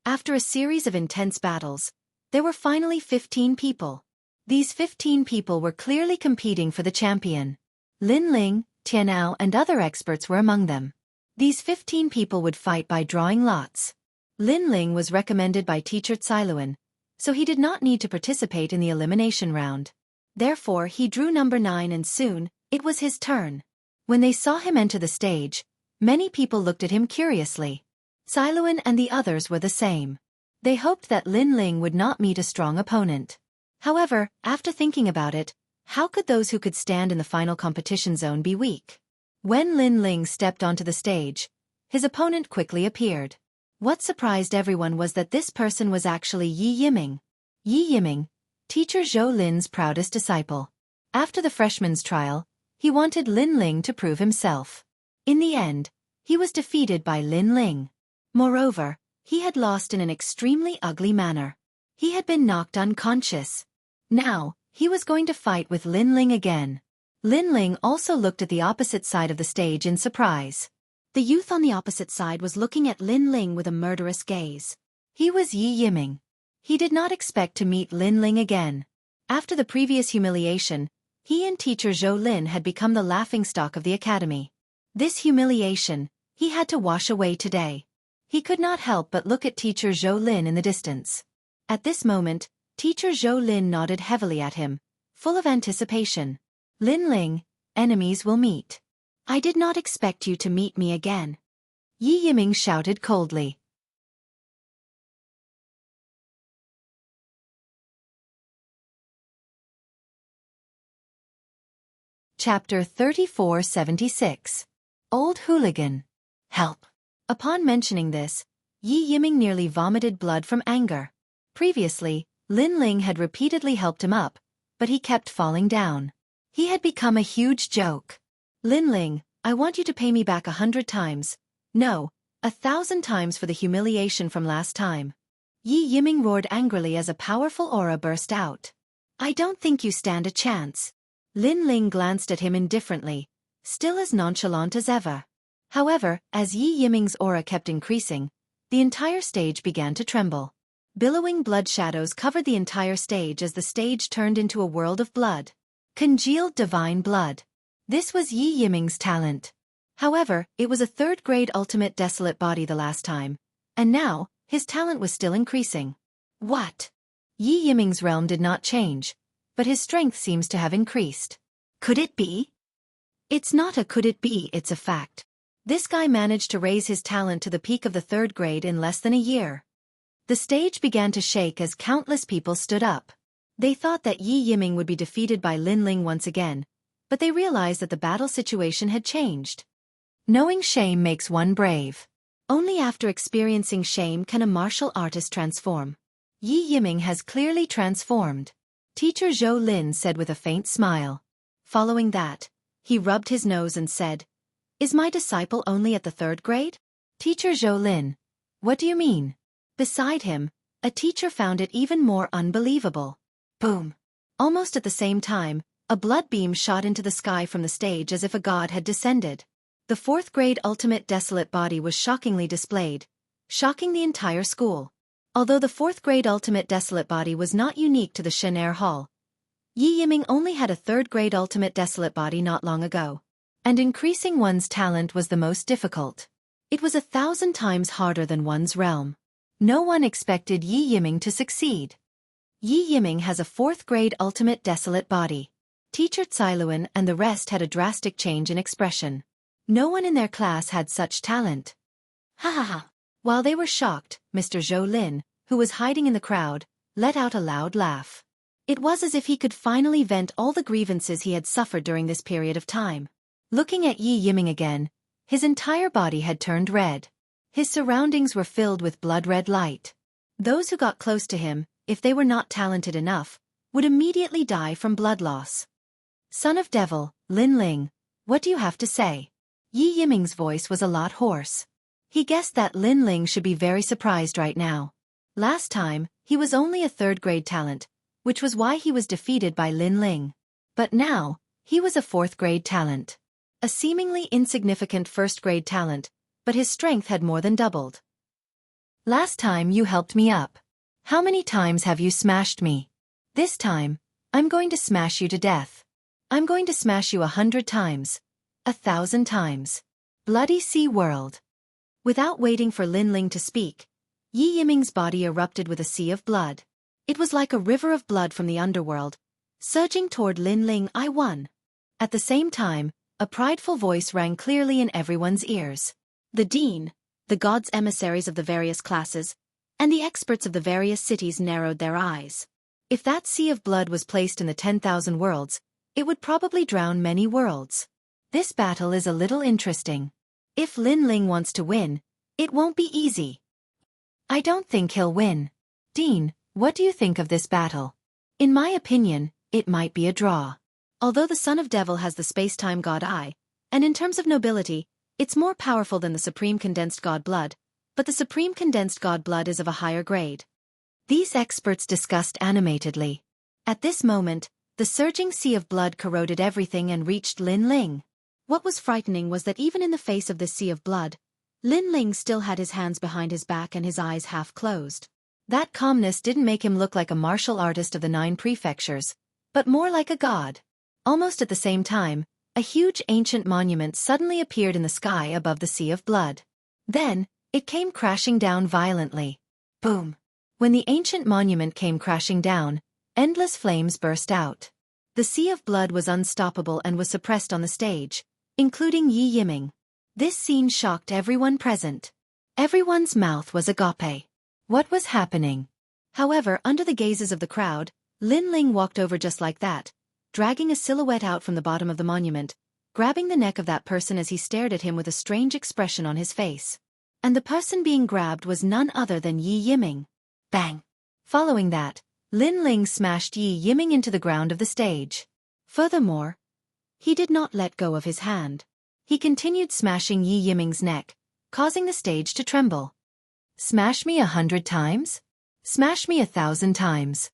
After a series of intense battles, there were finally 15 people. These 15 people were clearly competing for the champion. Lin Ling, Tianao and other experts were among them. These 15 people would fight by drawing lots. Lin Ling was recommended by teacher Siluan, so he did not need to participate in the elimination round. Therefore he drew number 9 and soon, it was his turn. When they saw him enter the stage, many people looked at him curiously. Siluan and the others were the same. They hoped that Lin Ling would not meet a strong opponent. However, after thinking about it, How could those who could stand in the final competition zone be weak? When Lin Ling stepped onto the stage, his opponent quickly appeared. What surprised everyone was that this person was actually Yi Yiming. Yi Yiming, teacher Zhou Lin's proudest disciple. After the freshman's trial, he wanted Lin Ling to prove himself. In the end, he was defeated by Lin Ling. Moreover, he had lost in an extremely ugly manner. He had been knocked unconscious. Now, he was going to fight with Lin Ling again. Lin Ling also looked at the opposite side of the stage in surprise. The youth on the opposite side was looking at Lin Ling with a murderous gaze. He was Yi Yiming. He did not expect to meet Lin Ling again. After the previous humiliation, he and teacher Zhou Lin had become the laughingstock of the academy. This humiliation, he had to wash away today. He could not help but look at teacher Zhou Lin in the distance. At this moment, teacher Zhou Lin nodded heavily at him, full of anticipation. Lin Ling, enemies will meet. I did not expect you to meet me again. Yi Yiming shouted coldly. Chapter 3476. Old Hooligan. Help. Upon mentioning this, Yi Yiming nearly vomited blood from anger. Previously, Lin Ling had repeatedly helped him up, but he kept falling down. He had become a huge joke. Lin Ling, I want you to pay me back 100 times. No, 1,000 times for the humiliation from last time. Yi Yiming roared angrily as a powerful aura burst out. I don't think you stand a chance. Lin Ling glanced at him indifferently, still as nonchalant as ever. However, as Yi Yiming's aura kept increasing, the entire stage began to tremble. Billowing blood shadows covered the entire stage as the stage turned into a world of blood. Congealed divine blood. This was Yi Yiming's talent. However, it was a third-grade ultimate desolate body the last time, and now, his talent was still increasing. What? Yi Yiming's realm did not change, but his strength seems to have increased. Could it be? It's not a could it be, it's a fact. This guy managed to raise his talent to the peak of the third grade in less than a year. The stage began to shake as countless people stood up. They thought that Yi Yiming would be defeated by Lin Ling once again, but they realized that the battle situation had changed. Knowing shame makes one brave. Only after experiencing shame can a martial artist transform. Yi Yiming has clearly transformed. Teacher Zhou Lin said with a faint smile. Following that, he rubbed his nose and said, Is my disciple only at the third grade? Teacher Zhou Lin. What do you mean? Beside him, a teacher found it even more unbelievable. Boom. Almost at the same time, a blood beam shot into the sky from the stage as if a god had descended. The fourth grade ultimate desolate body was shockingly displayed, shocking the entire school. Although the fourth grade ultimate desolate body was not unique to the Shenair Hall, Yi Yiming only had a third grade ultimate desolate body not long ago. And increasing one's talent was the most difficult. It was 1,000 times harder than one's realm. No one expected Yi Yiming to succeed. Yi Yiming has a fourth grade ultimate desolate body. Teacher Cailuan and the rest had a drastic change in expression. No one in their class had such talent. Ha ha ha. While they were shocked, Mr. Zhou Lin, who was hiding in the crowd, let out a loud laugh. It was as if he could finally vent all the grievances he had suffered during this period of time. Looking at Yi Yiming again, his entire body had turned red. His surroundings were filled with blood-red light. Those who got close to him, if they were not talented enough, would immediately die from blood loss. Son of Devil, Lin Ling, what do you have to say? Yi Yiming's voice was a lot hoarse. He guessed that Lin Ling should be very surprised right now. Last time, he was only a third-grade talent, which was why he was defeated by Lin Ling. But now, he was a fourth-grade talent. A seemingly insignificant first-grade talent, but his strength had more than doubled. Last time you helped me up. How many times have you smashed me? This time, I'm going to smash you to death. I'm going to smash you 100 times. 1,000 times. Bloody Sea World. Without waiting for Lin Ling to speak, Yi Yiming's body erupted with a sea of blood. It was like a river of blood from the underworld, surging toward Lin Ling. I won. At the same time, a prideful voice rang clearly in everyone's ears. The dean, the gods' emissaries of the various classes, and the experts of the various cities narrowed their eyes. If that sea of blood was placed in the 10,000 worlds, it would probably drown many worlds. This battle is a little interesting. If Lin Ling wants to win, it won't be easy. I don't think he'll win. Dean, what do you think of this battle? In my opinion, it might be a draw. Although the Son of Devil has the space-time god eye, and in terms of nobility, it's more powerful than the Supreme Condensed God Blood, but the Supreme Condensed God Blood is of a higher grade. These experts discussed animatedly. At this moment, the surging sea of blood corroded everything and reached Lin Ling. What was frightening was that even in the face of this sea of blood, Lin Ling still had his hands behind his back and his eyes half closed. That calmness didn't make him look like a martial artist of the 9 prefectures, but more like a god. Almost at the same time, a huge ancient monument suddenly appeared in the sky above the sea of blood. Then, it came crashing down violently. Boom! When the ancient monument came crashing down, endless flames burst out. The sea of blood was unstoppable and was suppressed on the stage, including Yi Yiming. This scene shocked everyone present. Everyone's mouth was agape. What was happening? However, under the gazes of the crowd, Lin Ling walked over just like that, dragging a silhouette out from the bottom of the monument, grabbing the neck of that person as he stared at him with a strange expression on his face. And the person being grabbed was none other than Yi Yiming. Bang! Following that, Lin Ling smashed Yi Yiming into the ground of the stage. Furthermore, he did not let go of his hand. He continued smashing Yi Yiming's neck, causing the stage to tremble. Smash me 100 times? Smash me 1,000 times.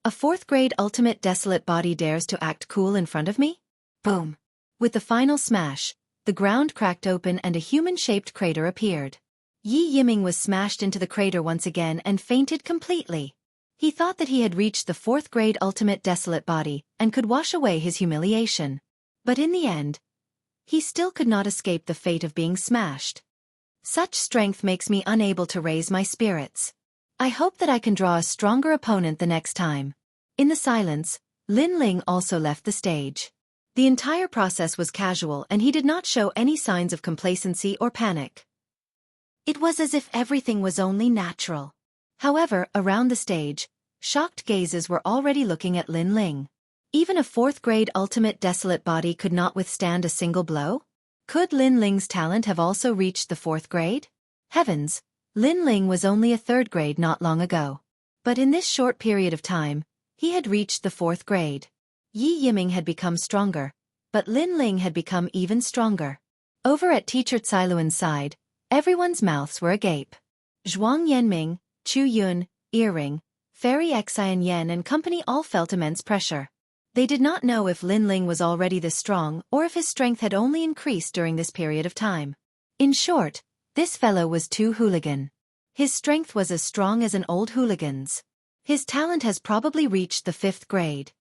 A 4th grade ultimate desolate body dares to act cool in front of me? Boom! With the final smash, the ground cracked open and a human-shaped crater appeared. Yi Yiming was smashed into the crater once again and fainted completely. He thought that he had reached the 4th grade ultimate desolate body and could wash away his humiliation. But in the end, he still could not escape the fate of being smashed. Such strength makes me unable to raise my spirits. I hope that I can draw a stronger opponent the next time. In the silence, Lin Ling also left the stage. The entire process was casual and he did not show any signs of complacency or panic. It was as if everything was only natural. However, around the stage, shocked gazes were already looking at Lin Ling. Even a 4th grade ultimate desolate body could not withstand a single blow? Could Lin Ling's talent have also reached the 4th grade? Heavens, Lin Ling was only a 3rd grade not long ago. But in this short period of time, he had reached the 4th grade. Yi Yiming had become stronger, but Lin Ling had become even stronger. Over at Teacher Cailuan's side, everyone's mouths were agape. Zhuang Yanming, Chu Yun, Earring, Fairy Xian Yan and company all felt immense pressure. They did not know if Lin Ling was already this strong or if his strength had only increased during this period of time. In short, this fellow was too hooligan. His strength was as strong as an old hooligan's. His talent has probably reached the 5th grade.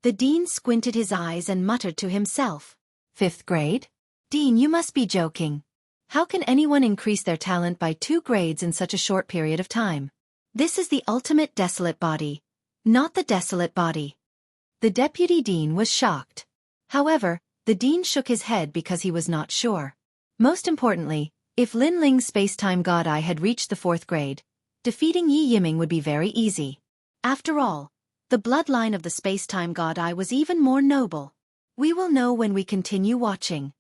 The dean squinted his eyes and muttered to himself. 5th grade? Dean, you must be joking. How can anyone increase their talent by 2 grades in such a short period of time? This is the ultimate desolate body, not the desolate body. The deputy dean was shocked. However, the dean shook his head because he was not sure. Most importantly, if Lin Ling's space-time god eye had reached the 4th grade, defeating Yi Yiming would be very easy. After all, the bloodline of the space-time god eye was even more noble. We will know when we continue watching.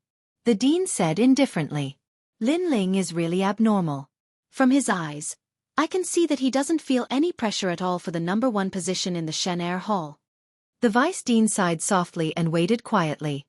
The dean said indifferently. Lin Ling is really abnormal. From his eyes, I can see that he doesn't feel any pressure at all for the number 1 position in the Shen Air Hall. The vice dean sighed softly and waited quietly.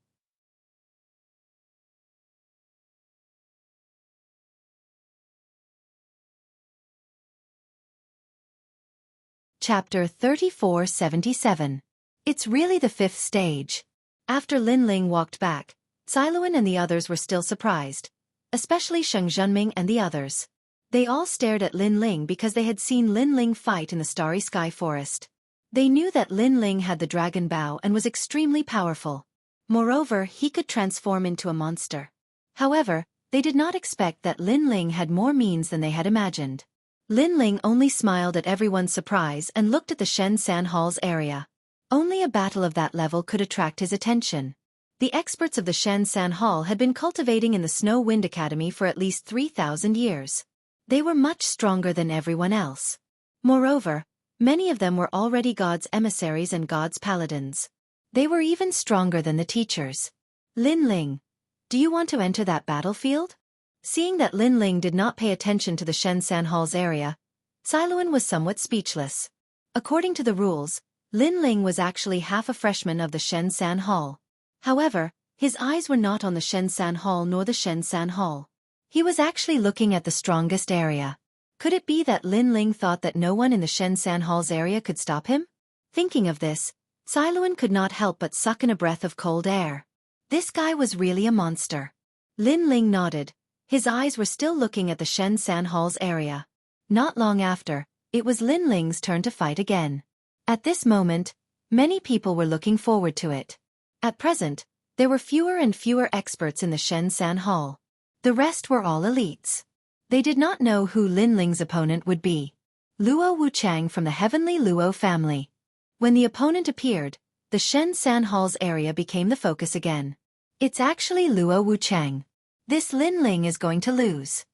Chapter 3477. It's really the 5th stage. After Lin Ling walked back, Cailuan and the others were still surprised, especially Sheng Zhenming and the others. They all stared at Lin Ling because they had seen Lin Ling fight in the Starry Sky Forest. They knew that Lin Ling had the dragon bow and was extremely powerful. Moreover, he could transform into a monster. However, they did not expect that Lin Ling had more means than they had imagined. Lin Ling only smiled at everyone's surprise and looked at the Shen San Hall's area. Only a battle of that level could attract his attention. The experts of the Shen San Hall had been cultivating in the Snow Wind Academy for at least 3,000 years. They were much stronger than everyone else. Moreover, many of them were already God's emissaries and God's paladins. They were even stronger than the teachers. Lin Ling, do you want to enter that battlefield? Seeing that Lin Ling did not pay attention to the Shensan Hall's area, Siluan was somewhat speechless. According to the rules, Lin Ling was actually half a freshman of the Shensan Hall. However, his eyes were not on the Shensan Hall nor the Shensan Hall. He was actually looking at the strongest area. Could it be that Lin Ling thought that no one in the Shensan Hall's area could stop him? Thinking of this, Siluan could not help but suck in a breath of cold air. This guy was really a monster. Lin Ling nodded. His eyes were still looking at the Shensan Hall's area. Not long after, it was Lin Ling's turn to fight again. At this moment, many people were looking forward to it. At present, there were fewer and fewer experts in the Shensan Hall. The rest were all elites. They did not know who Lin Ling's opponent would be. Luo Wuchang from the Heavenly Luo family. When the opponent appeared, the Shensan Hall's area became the focus again. It's actually Luo Wuchang. This Lin Ling is going to lose.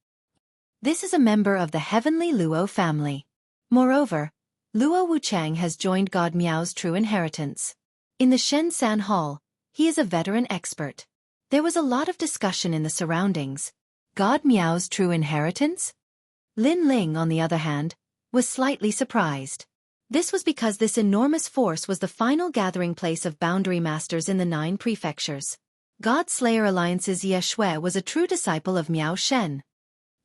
This is a member of the Heavenly Luo family. Moreover, Luo Wuchang has joined God Miao's true inheritance. In the Shensan Hall, he is a veteran expert. There was a lot of discussion in the surroundings. God Miao's true inheritance? Lin Ling, on the other hand, was slightly surprised. This was because this enormous force was the final gathering place of boundary masters in the 9 prefectures. God Slayer Alliance's Ye Shui was a true disciple of Miao Shen.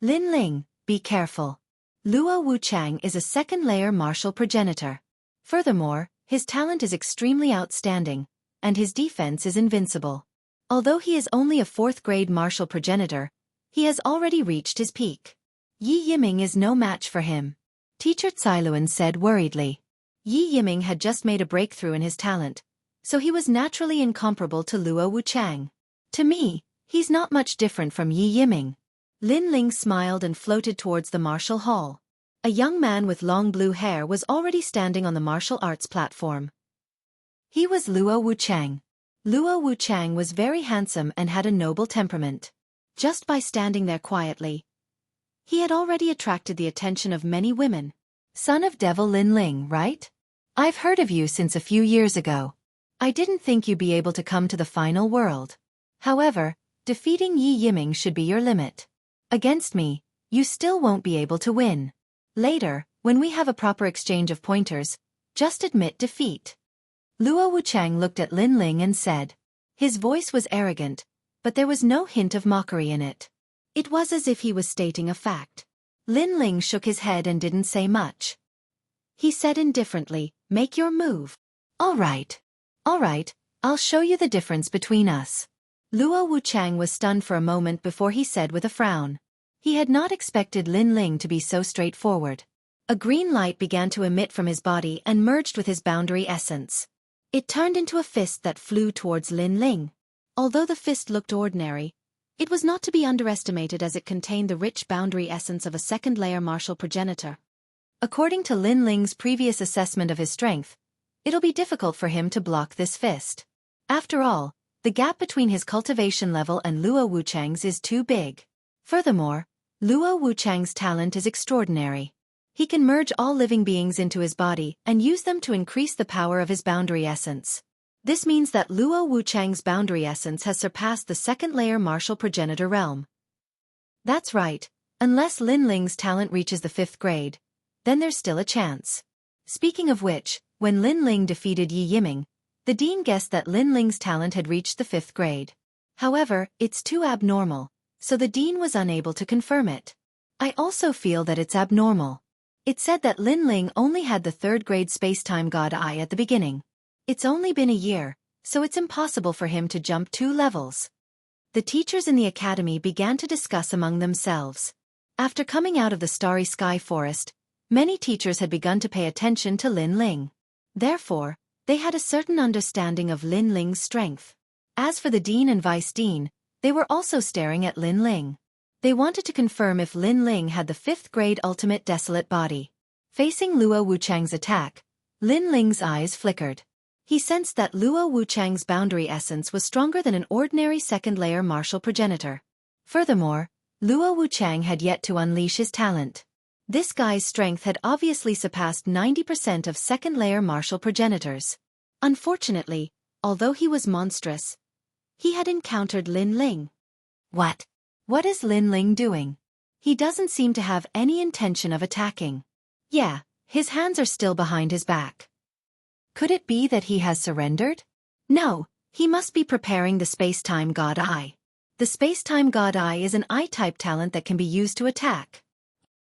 Lin Ling, be careful. Luo Wuchang is a second-layer martial progenitor. Furthermore, his talent is extremely outstanding, and his defense is invincible. Although he is only a 4th-grade martial progenitor, he has already reached his peak. Yi Yiming is no match for him. Teacher Siluan said worriedly. Yi Yiming had just made a breakthrough in his talent, so he was naturally incomparable to Luo Wuchang. To me, he's not much different from Yi Yiming. Lin Ling smiled and floated towards the martial hall. A young man with long blue hair was already standing on the martial arts platform. He was Luo Wuchang. Luo Wuchang was very handsome and had a noble temperament. Just by standing there quietly, he had already attracted the attention of many women. Son of Devil Lin Ling, right? I've heard of you since a few years ago. I didn't think you'd be able to come to the final world. However, defeating Yi Yiming should be your limit. Against me, you still won't be able to win. Later, when we have a proper exchange of pointers, just admit defeat. Luo Wuchang looked at Lin Ling and said. His voice was arrogant, but there was no hint of mockery in it. It was as if he was stating a fact. Lin Ling shook his head and didn't say much. He said indifferently, make your move. All right, I'll show you the difference between us. Luo Wuchang was stunned for a moment before he said with a frown. He had not expected Lin Ling to be so straightforward. A green light began to emit from his body and merged with his boundary essence. It turned into a fist that flew towards Lin Ling. Although the fist looked ordinary, it was not to be underestimated as it contained the rich boundary essence of a second-layer martial progenitor. According to Lin Ling's previous assessment of his strength, it'll be difficult for him to block this fist. After all, the gap between his cultivation level and Luo Wuchang's is too big. Furthermore, Luo Wuchang's talent is extraordinary. He can merge all living beings into his body and use them to increase the power of his boundary essence. This means that Luo Wuchang's boundary essence has surpassed the second-layer martial progenitor realm. That's right, unless Lin Ling's talent reaches the 5th grade, then there's still a chance. Speaking of which, when Lin Ling defeated Yi Yiming, the dean guessed that Lin Ling's talent had reached the 5th grade. However, it's too abnormal, so the dean was unable to confirm it. I also feel that it's abnormal. It said that Lin Ling only had the 3rd grade space-time god eye at the beginning. It's only been a year, so it's impossible for him to jump 2 levels. The teachers in the academy began to discuss among themselves. After coming out of the starry sky forest, many teachers had begun to pay attention to Lin Ling. Therefore, they had a certain understanding of Lin Ling's strength. As for the dean and vice dean, they were also staring at Lin Ling. They wanted to confirm if Lin Ling had the 5th grade ultimate desolate body. Facing Luo Wuchang's attack, Lin Ling's eyes flickered. He sensed that Luo Wuchang's boundary essence was stronger than an ordinary second-layer martial progenitor. Furthermore, Luo Wuchang had yet to unleash his talent. This guy's strength had obviously surpassed 90% of second-layer martial progenitors. Unfortunately, Although he was monstrous, he had encountered Lin Ling. What? What is Lin Ling doing? He doesn't seem to have any intention of attacking. Yeah, his hands are still behind his back. Could it be that he has surrendered? No, he must be preparing the space-time god eye. The space-time god eye is an eye-type talent that can be used to attack.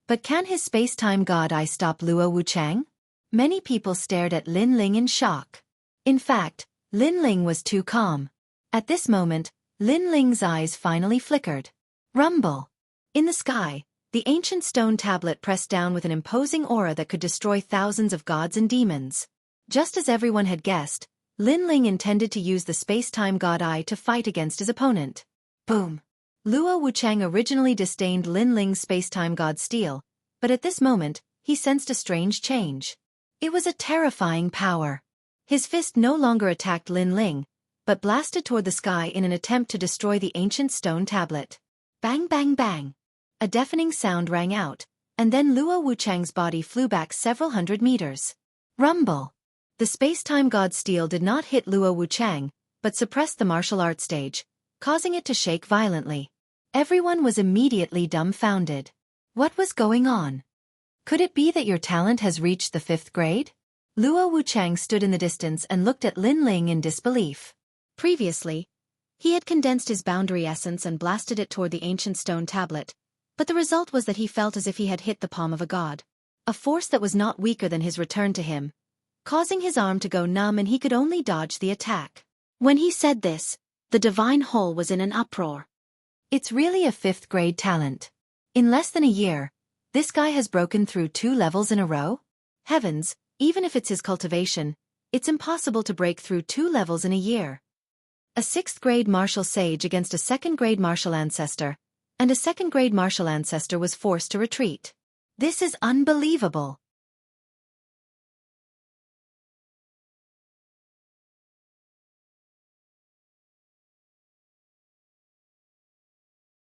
But can his space-time god eye stop Luo Wuchang? Many people stared at Lin Ling in shock. In fact, Lin Ling was too calm. At this moment, Lin Ling's eyes finally flickered. Rumble! In the sky, the ancient stone tablet pressed down with an imposing aura that could destroy thousands of gods and demons. Just as everyone had guessed, Lin Ling intended to use the space-time god eye to fight against his opponent. Boom! Luo Wuchang originally disdained Lin Ling's space-time god steel, but at this moment, he sensed a strange change. It was a terrifying power. His fist no longer attacked Lin Ling, but blasted toward the sky in an attempt to destroy the ancient stone tablet. Bang bang bang! A deafening sound rang out, and then Luo Wuchang's body flew back several hundred meters. Rumble! The space-time god steel did not hit Luo Wuchang, but suppressed the martial arts stage, causing it to shake violently. Everyone was immediately dumbfounded. What was going on? Could it be that your talent has reached the 5th grade? Luo Wuchang stood in the distance and looked at Lin Ling in disbelief. Previously, he had condensed his boundary essence and blasted it toward the ancient stone tablet, but the result was that he felt as if he had hit the palm of a god. A force that was not weaker than his returned to him, causing his arm to go numb and he could only dodge the attack. When he said this, the divine whole was in an uproar. It's really a 5th grade talent. In less than a year, this guy has broken through 2 levels in a row? Heavens, even if it's his cultivation, it's impossible to break through 2 levels in a year. A 6th grade martial sage against a 2nd grade martial ancestor, and a 2nd grade martial ancestor was forced to retreat. This is unbelievable.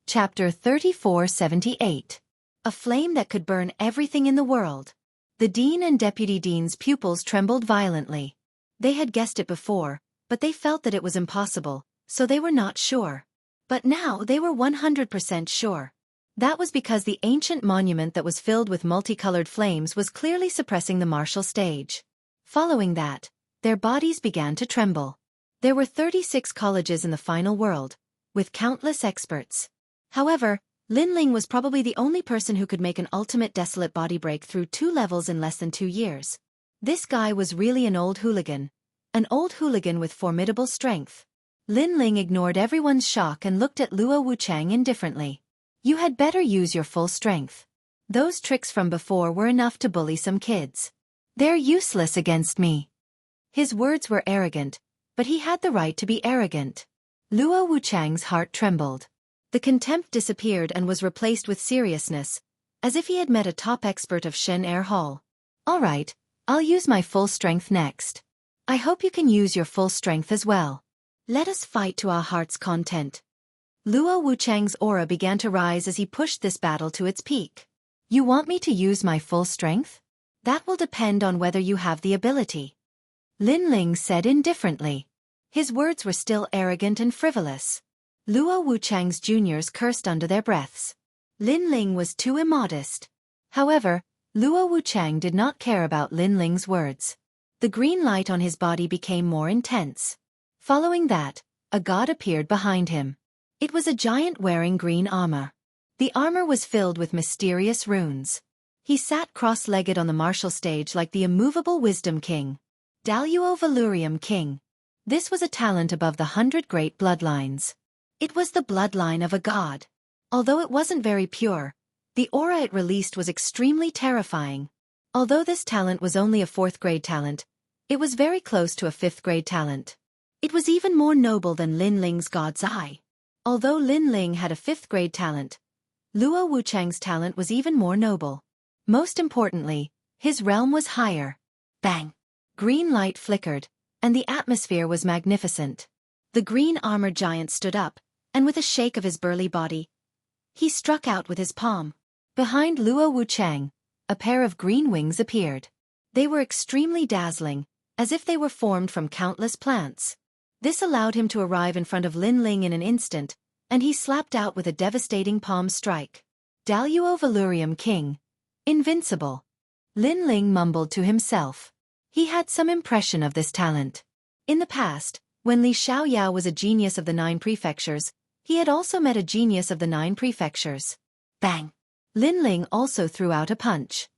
Chapter 3478. A flame that could burn everything in the world. The dean and deputy dean's pupils trembled violently. They had guessed it before, but they felt that it was impossible, so they were not sure. But now they were 100% sure. That was because the ancient monument that was filled with multicolored flames was clearly suppressing the martial stage. Following that, their bodies began to tremble. There were 36 colleges in the final world, with countless experts. However, Lin Ling was probably the only person who could make an ultimate desolate body break through 2 levels in less than 2 years. This guy was really an old hooligan with formidable strength. Lin Ling ignored everyone's shock and looked at Luo Wuchang indifferently. You had better use your full strength. Those tricks from before were enough to bully some kids. They're useless against me. His words were arrogant, but he had the right to be arrogant. Luo Wuchang's heart trembled. The contempt disappeared and was replaced with seriousness, as if he had met a top expert of Shen Air Hall. All right, I'll use my full strength next. I hope you can use your full strength as well. Let us fight to our heart's content. Luo Wuchang's aura began to rise as he pushed this battle to its peak. You want me to use my full strength? That will depend on whether you have the ability. Lin Ling said indifferently. His words were still arrogant and frivolous. Luo Wuchang's juniors cursed under their breaths. Lin Ling was too immodest. However, Luo Wuchang did not care about Lin Ling's words. The green light on his body became more intense. Following that, a god appeared behind him. It was a giant wearing green armor. The armor was filled with mysterious runes. He sat cross-legged on the martial stage like the immovable Wisdom King. Daluo Valurium King. This was a talent above the 100 great bloodlines. It was the bloodline of a god. Although it wasn't very pure, the aura it released was extremely terrifying. Although this talent was only a 4th grade talent, it was very close to a 5th grade talent. It was even more noble than Lin Ling's God's Eye. Although Lin Ling had a 5th grade talent, Luo Wuchang's talent was even more noble. Most importantly, his realm was higher. Bang! Green light flickered, and the atmosphere was magnificent. The green armored giant stood up, and with a shake of his burly body, he struck out with his palm. Behind Luo Wuchang, a pair of green wings appeared. They were extremely dazzling, as if they were formed from countless plants. This allowed him to arrive in front of Lin Ling in an instant, and he slapped out with a devastating palm strike. Daluo Valurium King. Invincible. Lin Ling mumbled to himself. He had some impression of this talent. In the past, when Li Xiaoyao was a genius of the 9 prefectures, he had also met a genius of the 9 prefectures. Bang! Lin Ling also threw out a punch.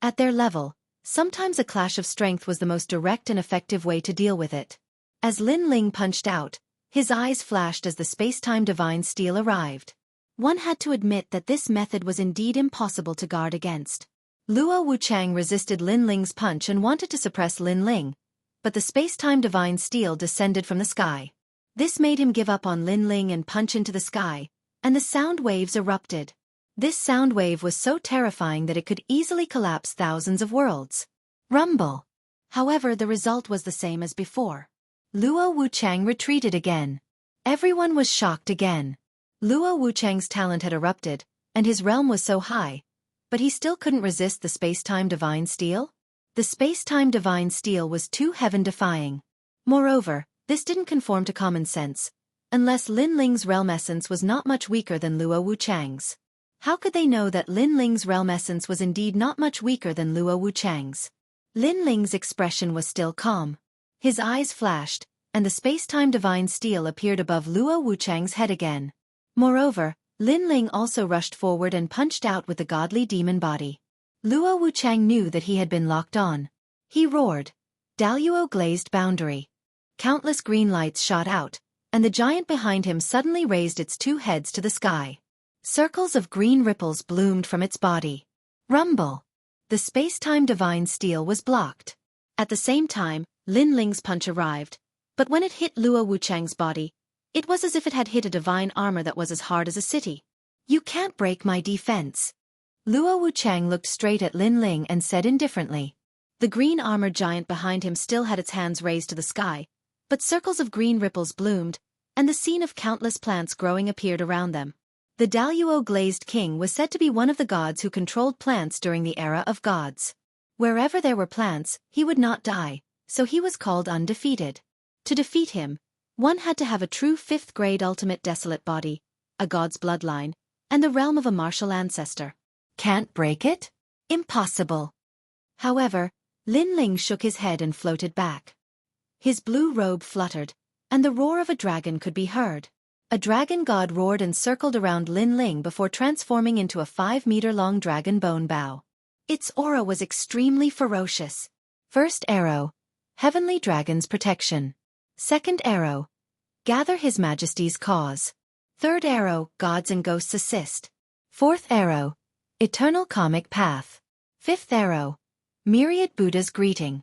At their level, sometimes a clash of strength was the most direct and effective way to deal with it. As Lin Ling punched out, his eyes flashed as the space-time divine steel arrived. One had to admit that this method was indeed impossible to guard against. Luo Wuchang resisted Lin Ling's punch and wanted to suppress Lin Ling, but the space-time divine steel descended from the sky. This made him give up on Lin Ling and punch into the sky, and the sound waves erupted. This sound wave was so terrifying that it could easily collapse thousands of worlds. Rumble. However, the result was the same as before. Luo Wuchang retreated again. Everyone was shocked again. Luo Wuchang's talent had erupted, and his realm was so high, but he still couldn't resist the space-time divine steel? The space-time divine steel was too heaven-defying. Moreover, this didn't conform to common sense, unless Lin Ling's realm essence was not much weaker than Luo Wuchang's. How could they know that Lin Ling's realm essence was indeed not much weaker than Luo Wuchang's? Lin Ling's expression was still calm. His eyes flashed, and the space-time divine steel appeared above Luo Wuchang's head again. Moreover, Lin Ling also rushed forward and punched out with the godly demon body. Luo Wuchang knew that he had been locked on. He roared. Daluo glazed boundary. Countless green lights shot out, and the giant behind him suddenly raised its 2 heads to the sky. Circles of green ripples bloomed from its body. Rumble. The space-time divine steel was blocked. At the same time, Lin Ling's punch arrived, but when it hit Luo Wuchang's body, it was as if it had hit a divine armor that was as hard as a city. You can't break my defense. Luo Wuchang looked straight at Lin Ling and said indifferently. The green-armored giant behind him still had its hands raised to the sky, but circles of green ripples bloomed, and the scene of countless plants growing appeared around them. The Daluo Glazed King was said to be one of the gods who controlled plants during the era of gods. Wherever there were plants, he would not die, so he was called undefeated. To defeat him, one had to have a true 5th-grade ultimate desolate body, a god's bloodline, and the realm of a martial ancestor. Can't break it? Impossible. However, Lin Ling shook his head and floated back. His blue robe fluttered, and the roar of a dragon could be heard. A dragon god roared and circled around Lin Ling before transforming into a 5-meter-long dragon bone bow. Its aura was extremely ferocious. First arrow. Heavenly Dragon's protection. Second arrow. Gather His Majesty's cause. Third arrow. Gods and ghosts assist. Fourth arrow. Eternal Comic Path. Fifth arrow. Myriad Buddha's greeting.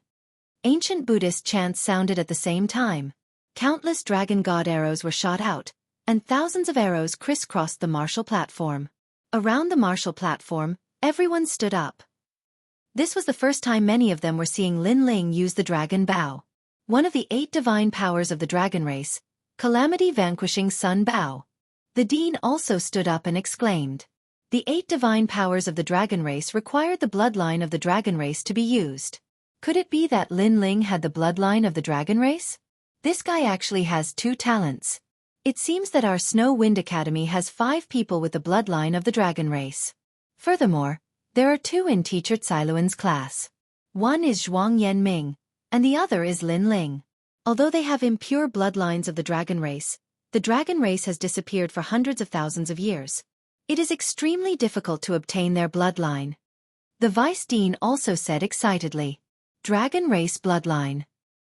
Ancient Buddhist chants sounded at the same time. Countless dragon god arrows were shot out, and thousands of arrows crisscrossed the martial platform. Around the martial platform, everyone stood up. This was the first time many of them were seeing Lin Ling use the dragon bow. One of the 8 divine powers of the dragon race, calamity-vanquishing sun bow. The dean also stood up and exclaimed. The 8 divine powers of the dragon race required the bloodline of the dragon race to be used. Could it be that Lin Ling had the bloodline of the dragon race? This guy actually has 2 talents. It seems that our Snow Wind Academy has 5 people with the bloodline of the dragon race. Furthermore, there are 2 in Teacher Cailuan's class. One is Zhuang Yanming, and the other is Lin Ling. Although they have impure bloodlines of the dragon race has disappeared for hundreds of thousands of years. It is extremely difficult to obtain their bloodline. The Vice Dean also said excitedly. Dragon race bloodline.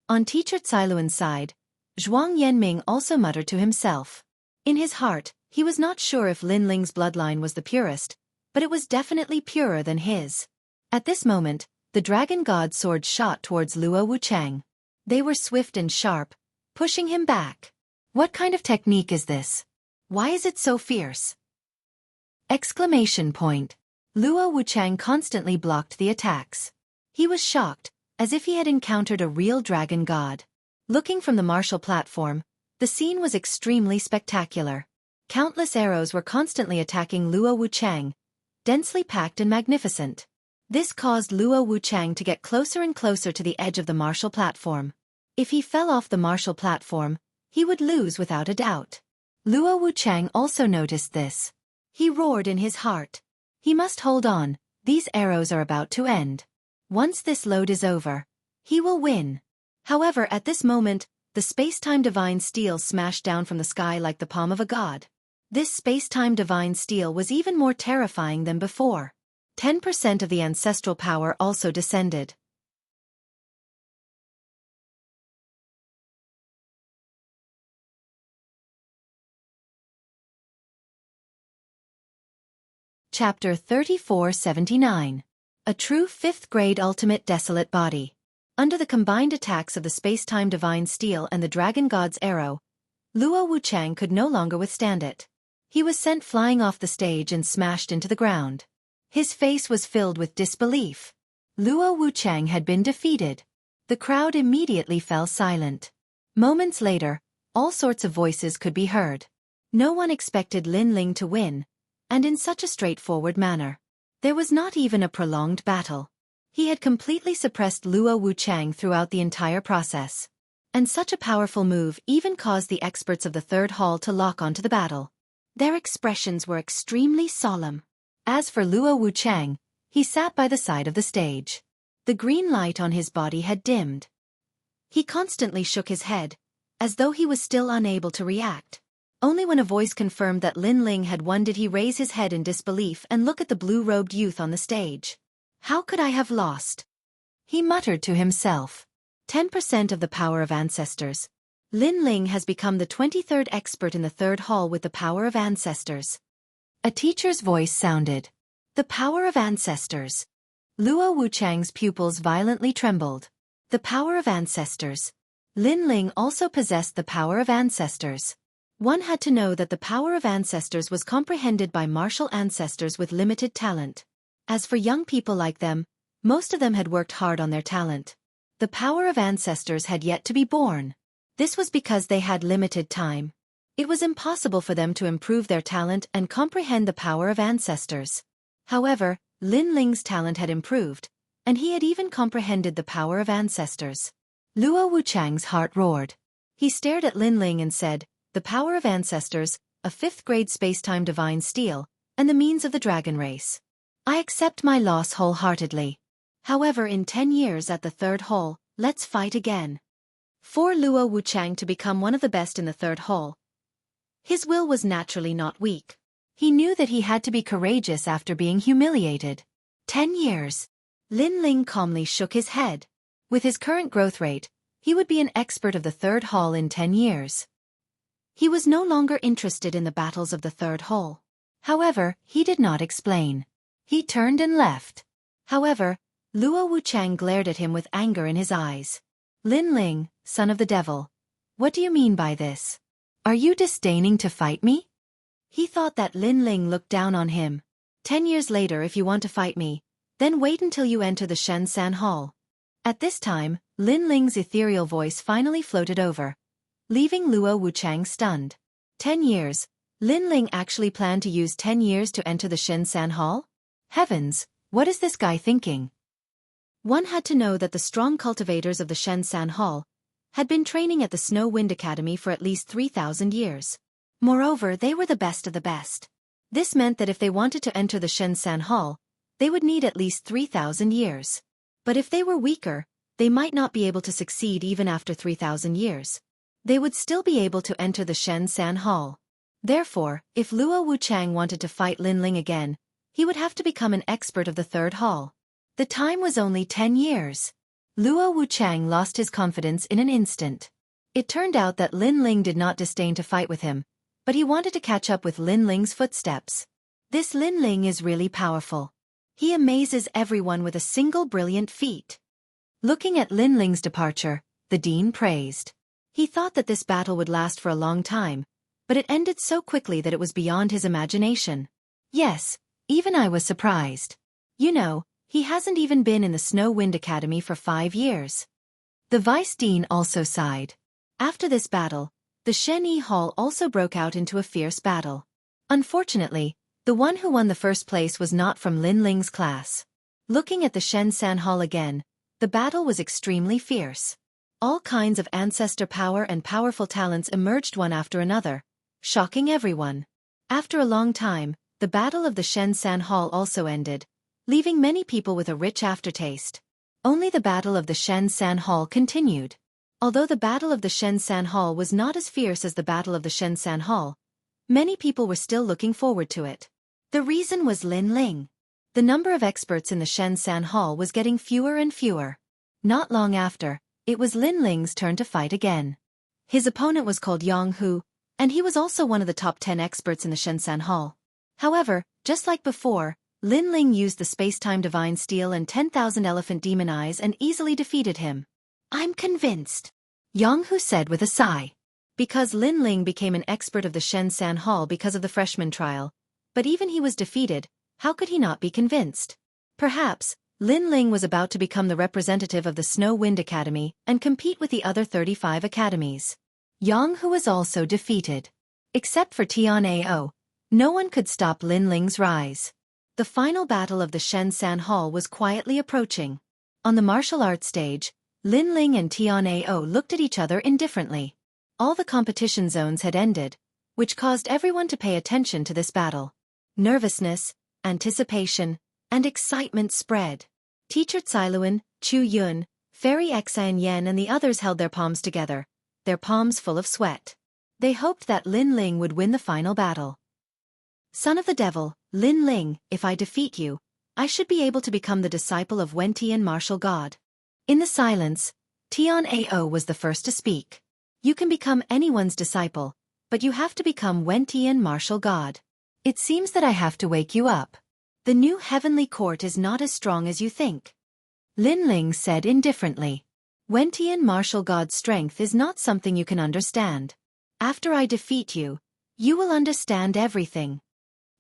On Teacher Cailuan's side, Zhuang Yanming also muttered to himself. In his heart, he was not sure if Lin Ling's bloodline was the purest, but it was definitely purer than his. At this moment, the dragon god's sword shot towards Luo Wuchang. They were swift and sharp, pushing him back. What kind of technique is this? Why is it so fierce? Exclamation point. Luo Wuchang constantly blocked the attacks. He was shocked, as if he had encountered a real dragon god. Looking from the martial platform, the scene was extremely spectacular. Countless arrows were constantly attacking Luo Wuchang, densely packed and magnificent. This caused Luo Wuchang to get closer and closer to the edge of the martial platform. If he fell off the martial platform, he would lose without a doubt. Luo Wuchang also noticed this. He roared in his heart. He must hold on, these arrows are about to end. Once this load is over, he will win. However, at this moment, the space-time divine steel smashed down from the sky like the palm of a god. This space-time divine steel was even more terrifying than before. 10% of the ancestral power also descended. Chapter 3479. A true 5th grade ultimate desolate body. Under the combined attacks of the space-time divine steel and the dragon god's arrow, Luo Wuchang could no longer withstand it. He was sent flying off the stage and smashed into the ground. His face was filled with disbelief. Luo Wuchang had been defeated. The crowd immediately fell silent. Moments later, all sorts of voices could be heard. No one expected Lin Ling to win, and in such a straightforward manner. There was not even a prolonged battle. He had completely suppressed Luo Wuchang throughout the entire process. And such a powerful move even caused the experts of the third hall to lock onto the battle. Their expressions were extremely solemn. As for Luo Wuchang, he sat by the side of the stage. The green light on his body had dimmed. He constantly shook his head, as though he was still unable to react. Only when a voice confirmed that Lin Ling had won did he raise his head in disbelief and look at the blue-robed youth on the stage. How could I have lost? He muttered to himself. 10% of the power of ancestors. Lin Ling has become the 23rd expert in the third hall with the power of ancestors. A teacher's voice sounded. The power of ancestors. Luo Wuchang's pupils violently trembled. The power of ancestors. Lin Ling also possessed the power of ancestors. One had to know that the power of ancestors was comprehended by martial ancestors with limited talent. As for young people like them, most of them had worked hard on their talent. The power of ancestors had yet to be born. This was because they had limited time. It was impossible for them to improve their talent and comprehend the power of ancestors. However, Lin Ling's talent had improved, and he had even comprehended the power of ancestors. Luo Wuchang's heart roared. He stared at Lin Ling and said, "The power of ancestors, a 5th grade space-time divine steel, and the means of the dragon race. I accept my loss wholeheartedly. However, in 10 years at the third hall, let's fight again." For Luo Wuchang to become one of the best in the third hall, his will was naturally not weak. He knew that he had to be courageous after being humiliated. 10 years. Lin Ling calmly shook his head. With his current growth rate, he would be an expert of the third hall in 10 years. He was no longer interested in the battles of the third hall. However, he did not explain. He turned and left. However, Luo Wuchang glared at him with anger in his eyes. "Lin Ling, son of the devil, what do you mean by this? Are you disdaining to fight me?" He thought that Lin Ling looked down on him. 10 years later, if you want to fight me, then wait until you enter the Shen San Hall. At this time, Lin Ling's ethereal voice finally floated over, leaving Luo Wuchang stunned. 10 years. Lin Ling actually planned to use 10 years to enter the Shen San Hall? Heavens, what is this guy thinking? One had to know that the strong cultivators of the Shen San Hall had been training at the Snow Wind Academy for at least 3,000 years. Moreover, they were the best of the best. This meant that if they wanted to enter the Shen San Hall, they would need at least 3,000 years. But if they were weaker, they might not be able to succeed even after 3,000 years. They would still be able to enter the Shen San Hall. Therefore, if Luo Wuchang wanted to fight Lin Ling again, he would have to become an expert of the third hall. The time was only 10 years. Luo Wuchang lost his confidence in an instant. It turned out that Lin Ling did not disdain to fight with him, but he wanted to catch up with Lin Ling's footsteps. This Lin Ling is really powerful. He amazes everyone with a single brilliant feat. Looking at Lin Ling's departure, the dean praised. He thought that this battle would last for a long time, but it ended so quickly that it was beyond his imagination. Yes, even I was surprised. You know, he hasn't even been in the Snow Wind Academy for 5 years. The vice dean also sighed. After this battle, the Shen Yi Hall also broke out into a fierce battle. Unfortunately, the one who won the first place was not from Lin Ling's class. Looking at the Shen San Hall again, the battle was extremely fierce. All kinds of ancestor power and powerful talents emerged one after another, shocking everyone. After a long time, the Battle of the Shen-San Hall also ended, leaving many people with a rich aftertaste. Only the Battle of the Shen-San Hall continued. Although the Battle of the Shen-San Hall was not as fierce as the Battle of the Shen-San Hall, many people were still looking forward to it. The reason was Lin Ling. The number of experts in the Shen-San Hall was getting fewer and fewer. Not long after, it was Lin Ling's turn to fight again. His opponent was called Yang Hu, and he was also one of the top 10 experts in the Shen-San Hall. However, just like before, Lin Ling used the space-time divine steel and 10,000 elephant demon eyes and easily defeated him. I'm convinced, Yang Hu said with a sigh. Because Lin Ling became an expert of the Shen-San Hall because of the freshman trial, but even he was defeated, how could he not be convinced? Perhaps, Lin Ling was about to become the representative of the Snow Wind Academy and compete with the other 35 academies. Yang Hu was also defeated. Except for Tian-Ao, no one could stop Lin Ling's rise. The final battle of the Shen-San Hall was quietly approaching. On the martial arts stage, Lin Ling and Tian-Ao looked at each other indifferently. All the competition zones had ended, which caused everyone to pay attention to this battle. Nervousness, anticipation, and excitement spread. Teacher Cailuan, Chu Yun, Fairy Xan Yen and the others held their palms together, their palms full of sweat. They hoped that Lin Ling would win the final battle. Son of the devil, Lin Ling, if I defeat you, I should be able to become the disciple of Wen Tian martial god. In the silence, Tian-Ao was the first to speak. You can become anyone's disciple, but you have to become Wen Tian martial god. It seems that I have to wake you up. The new heavenly court is not as strong as you think. Lin Ling said indifferently. Wen Tian martial god's strength is not something you can understand. After I defeat you, you will understand everything.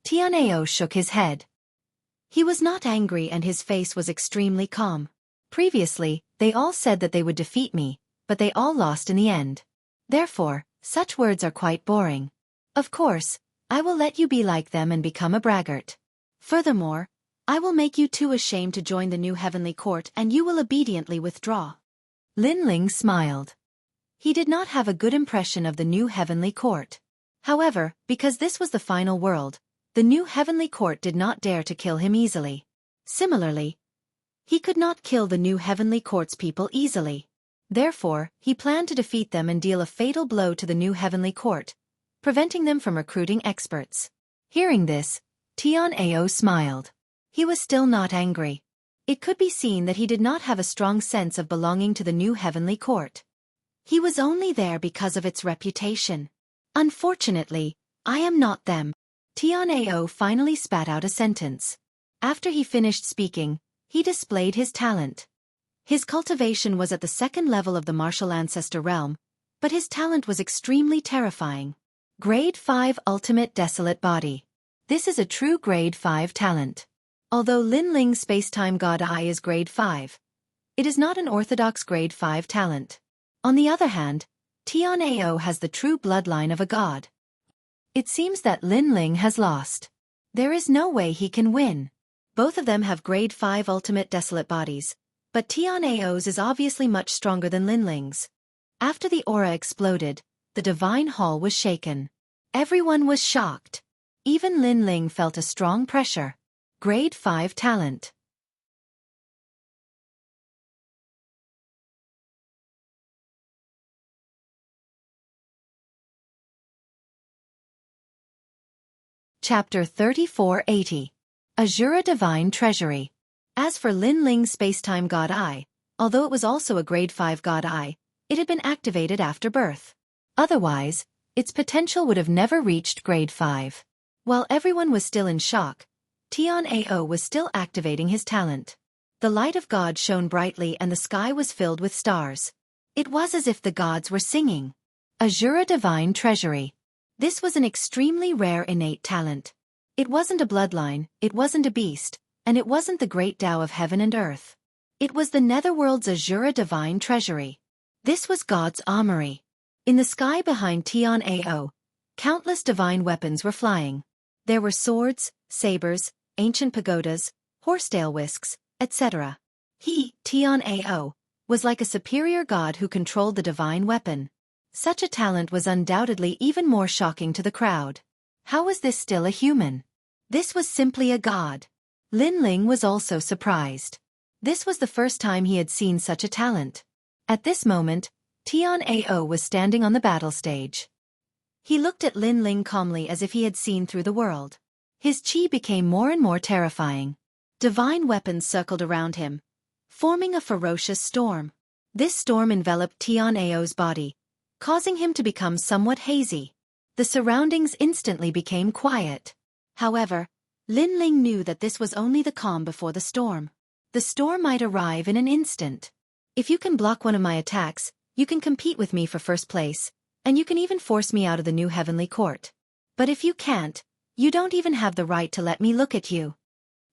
Tian-Ao shook his head. He was not angry and his face was extremely calm. Previously, they all said that they would defeat me, but they all lost in the end. Therefore, such words are quite boring. Of course, I will let you be like them and become a braggart. Furthermore, I will make you too ashamed to join the new heavenly court and you will obediently withdraw. Lin Ling smiled. He did not have a good impression of the new heavenly court. However, because this was the final world, the new heavenly court did not dare to kill him easily. Similarly, he could not kill the new heavenly court's people easily. Therefore, he planned to defeat them and deal a fatal blow to the new heavenly court, preventing them from recruiting experts. Hearing this, Tian-Ao smiled. He was still not angry. It could be seen that he did not have a strong sense of belonging to the new heavenly court. He was only there because of its reputation. Unfortunately, I am not them. Tian-Ao finally spat out a sentence. After he finished speaking, he displayed his talent. His cultivation was at the second level of the martial ancestor realm, but his talent was extremely terrifying. Grade 5 Ultimate Desolate Body. This is a true Grade 5 talent. Although Lin Ling's Space-Time God Eye is Grade 5, it is not an orthodox Grade 5 talent. On the other hand, Tian-Ao has the true bloodline of a god. It seems that Lin Ling has lost. There is no way he can win. Both of them have Grade 5 Ultimate Desolate Bodies, but Tian-Ao's is obviously much stronger than Lin Ling's. After the aura exploded, the divine hall was shaken. Everyone was shocked. Even Lin Ling felt a strong pressure. Grade 5 talent. Chapter 3480. Azura Divine Treasury. As for Lin Ling's Space-Time God Eye, although it was also a Grade 5 God Eye, it had been activated after birth. Otherwise, its potential would have never reached Grade 5. While everyone was still in shock, Tian-Ao was still activating his talent. The light of God shone brightly and the sky was filled with stars. It was as if the gods were singing. Azura Divine Treasury. This was an extremely rare innate talent. It wasn't a bloodline, it wasn't a beast, and it wasn't the great Tao of heaven and earth. It was the Netherworld's Azura Divine Treasury. This was God's armory. In the sky behind Tian-Ao, countless divine weapons were flying. There were swords, sabers, ancient pagodas, horsetail whisks, etc. He, Tian-Ao, was like a superior god who controlled the divine weapon. Such a talent was undoubtedly even more shocking to the crowd. How was this still a human? This was simply a god. Lin Ling was also surprised. This was the first time he had seen such a talent. At this moment, Tian Ao was standing on the battle stage. He looked at Lin Ling calmly as if he had seen through the world. His chi became more and more terrifying. Divine weapons circled around him, forming a ferocious storm. This storm enveloped Tian Ao's body, causing him to become somewhat hazy. The surroundings instantly became quiet. However, Lin Ling knew that this was only the calm before the storm. The storm might arrive in an instant. If you can block one of my attacks, you can compete with me for first place, and you can even force me out of the new heavenly court. But if you can't, you don't even have the right to let me look at you.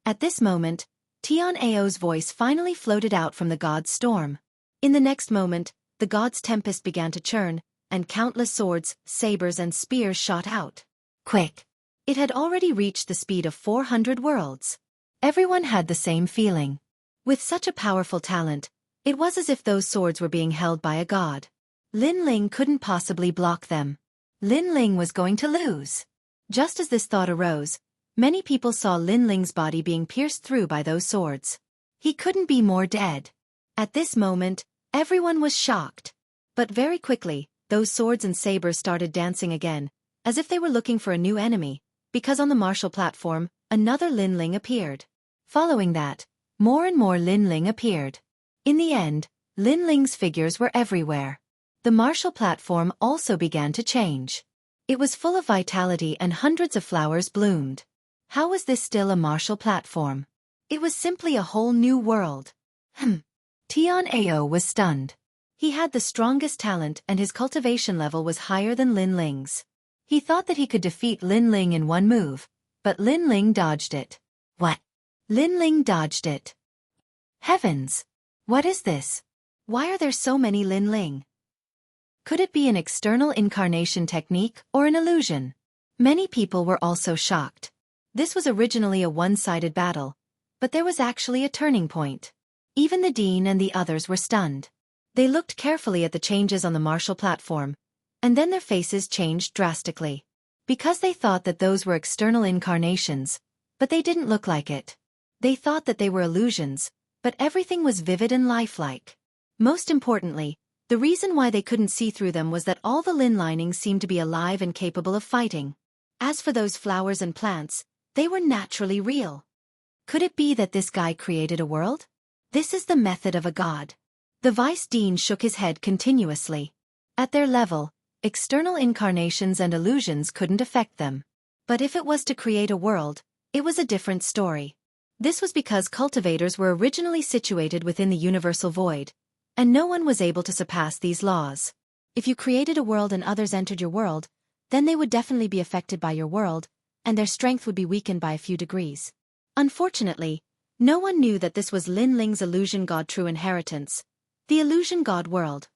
At this moment, Tian Ao's voice finally floated out from the god's storm. In the next moment, the god's tempest began to churn, and countless swords, sabers and spears shot out. Quick! It had already reached the speed of 400 worlds. Everyone had the same feeling. With such a powerful talent, it was as if those swords were being held by a god. Lin Ling couldn't possibly block them. Lin Ling was going to lose. Just as this thought arose, many people saw Lin Ling's body being pierced through by those swords. He couldn't be more dead. At this moment, everyone was shocked. But very quickly, those swords and sabers started dancing again, as if they were looking for a new enemy, because on the martial platform, another Lin Ling appeared. Following that, more and more Lin Ling appeared. In the end, Lin Ling's figures were everywhere. The martial platform also began to change. It was full of vitality and hundreds of flowers bloomed. How was this still a martial platform? It was simply a whole new world. Tian Ao was stunned. He had the strongest talent and his cultivation level was higher than Lin Ling's. He thought that he could defeat Lin Ling in one move, but Lin Ling dodged it. What? Lin Ling dodged it. Heavens! What is this? Why are there so many Lin Ling? Could it be an external incarnation technique or an illusion? Many people were also shocked. This was originally a one-sided battle, but there was actually a turning point. Even the dean and the others were stunned. They looked carefully at the changes on the martial platform, and then their faces changed drastically. Because they thought that those were external incarnations, but they didn't look like it. They thought that they were illusions, but everything was vivid and lifelike. Most importantly, the reason why they couldn't see through them was that all the Lin linings seemed to be alive and capable of fighting. As for those flowers and plants, they were naturally real. Could it be that this guy created a world? This is the method of a god. The vice dean shook his head continuously. At their level, external incarnations and illusions couldn't affect them. But if it was to create a world, it was a different story. This was because cultivators were originally situated within the universal void, and no one was able to surpass these laws. If you created a world and others entered your world, then they would definitely be affected by your world, and their strength would be weakened by a few degrees. Unfortunately, no one knew that this was Lin Ling's illusion god true inheritance, the illusion god world.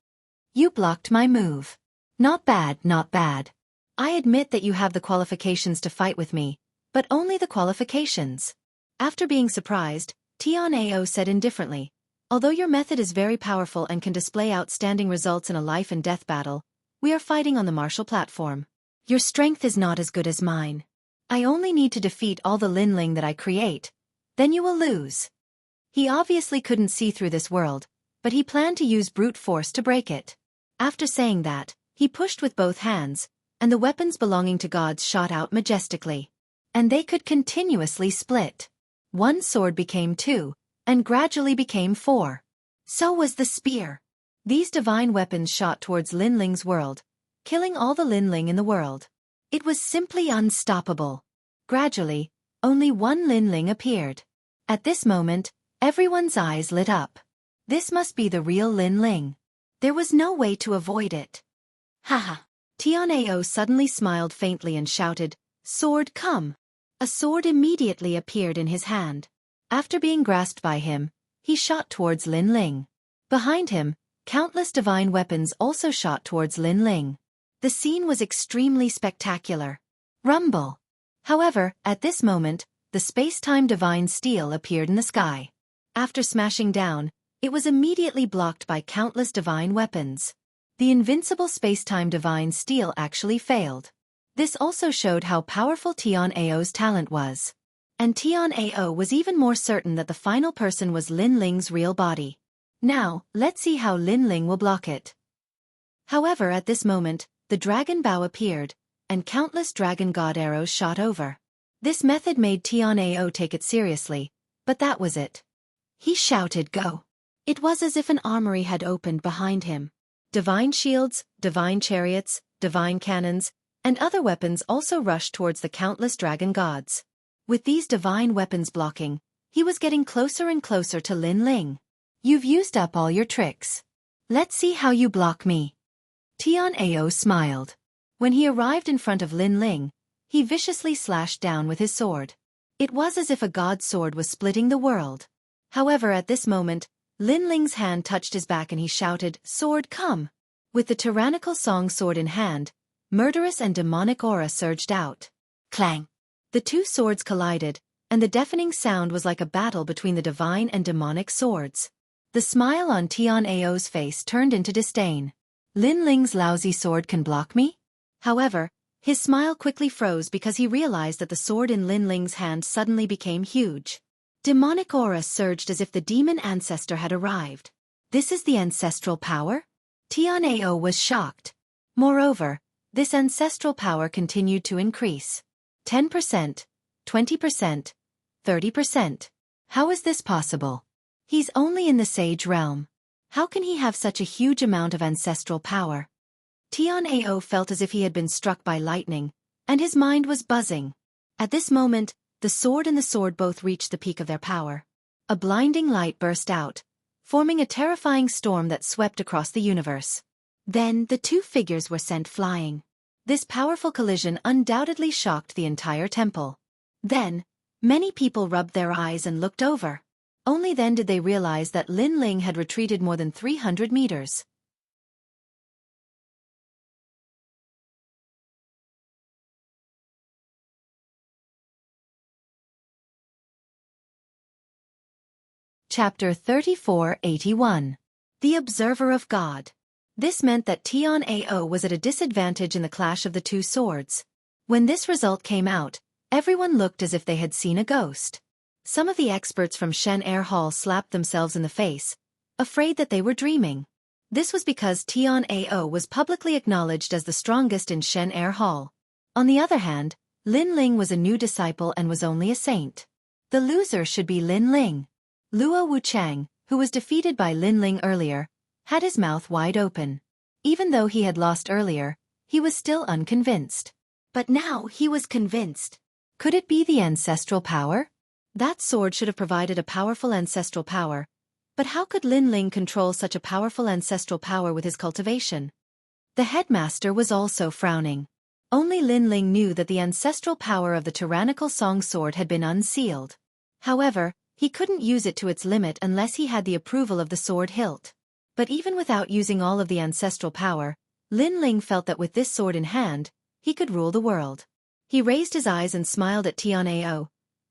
You blocked my move. Not bad, not bad. I admit that you have the qualifications to fight with me, but only the qualifications. After being surprised, Tian Ao said indifferently, although your method is very powerful and can display outstanding results in a life and death battle, we are fighting on the martial platform. Your strength is not as good as mine. I only need to defeat all the Lin Ling that I create, then you will lose. He obviously couldn't see through this world, but he planned to use brute force to break it. After saying that, he pushed with both hands, and the weapons belonging to gods shot out majestically. And they could continuously split. One sword became two, and gradually became four. So was the spear. These divine weapons shot towards Lin Ling's world, killing all the Lin Ling in the world. It was simply unstoppable. Gradually, only one Lin Ling appeared. At this moment, everyone's eyes lit up. This must be the real Lin Ling. There was no way to avoid it. Haha! Tian Ao suddenly smiled faintly and shouted, "Sword, come!" A sword immediately appeared in his hand. After being grasped by him, he shot towards Lin Ling. Behind him, countless divine weapons also shot towards Lin Ling. The scene was extremely spectacular. Rumble! However, at this moment, the space-time divine steel appeared in the sky. After smashing down, It was immediately blocked by countless divine weapons. The invincible space-time divine steel actually failed. This also showed how powerful Tian Ao's talent was. And Tian Ao was even more certain that the final person was Lin Ling's real body. Now, let's see how Lin Ling will block it. However, at this moment, the dragon bow appeared, and countless dragon god arrows shot over. This method made Tian Ao take it seriously, but that was it. He shouted, "Go!" It was as if an armory had opened behind him. Divine shields, divine chariots, divine cannons, and other weapons also rushed towards the countless dragon gods. With these divine weapons blocking, he was getting closer and closer to Lin Ling. "You've used up all your tricks. Let's see how you block me." Tian Ao smiled. When he arrived in front of Lin Ling, he viciously slashed down with his sword. It was as if a god's sword was splitting the world. However, at this moment, Lin Ling's hand touched his back and he shouted, "Sword, come!" With the tyrannical song sword in hand, murderous and demonic aura surged out. Clang! The two swords collided, and the deafening sound was like a battle between the divine and demonic swords. The smile on Tian Ao's face turned into disdain. Lin Ling's lousy sword can block me? However, his smile quickly froze because he realized that the sword in Lin Ling's hand suddenly became huge. Demonic aura surged as if the demon ancestor had arrived. This is the ancestral power? Tian Ao was shocked. Moreover, this ancestral power continued to increase. 10%, 20%, 30%. How is this possible? He's only in the sage realm. How can he have such a huge amount of ancestral power? Tian Ao felt as if he had been struck by lightning, and his mind was buzzing. At this moment, the sword and the sword both reached the peak of their power. A blinding light burst out, forming a terrifying storm that swept across the universe. Then, the two figures were sent flying. This powerful collision undoubtedly shocked the entire temple. Then, many people rubbed their eyes and looked over. Only then did they realize that Lin Ling had retreated more than 300 meters. Chapter 3481. The Observer of God. This meant that Tian Ao was at a disadvantage in the clash of the two swords. When this result came out, everyone looked as if they had seen a ghost. Some of the experts from Shen Air Hall slapped themselves in the face, afraid that they were dreaming. This was because Tian Ao was publicly acknowledged as the strongest in Shen Air Hall. On the other hand, Lin Ling was a new disciple and was only a saint. The loser should be Lin Ling. Luo Wuchang, who was defeated by Lin Ling earlier, had his mouth wide open. Even though he had lost earlier, he was still unconvinced. But now he was convinced. Could it be the ancestral power? That sword should have provided a powerful ancestral power. But how could Lin Ling control such a powerful ancestral power with his cultivation? The headmaster was also frowning. Only Lin Ling knew that the ancestral power of the tyrannical song sword had been unsealed. However, he couldn't use it to its limit unless he had the approval of the sword hilt. But even without using all of the ancestral power, Lin Ling felt that with this sword in hand, he could rule the world. He raised his eyes and smiled at Tian Ao.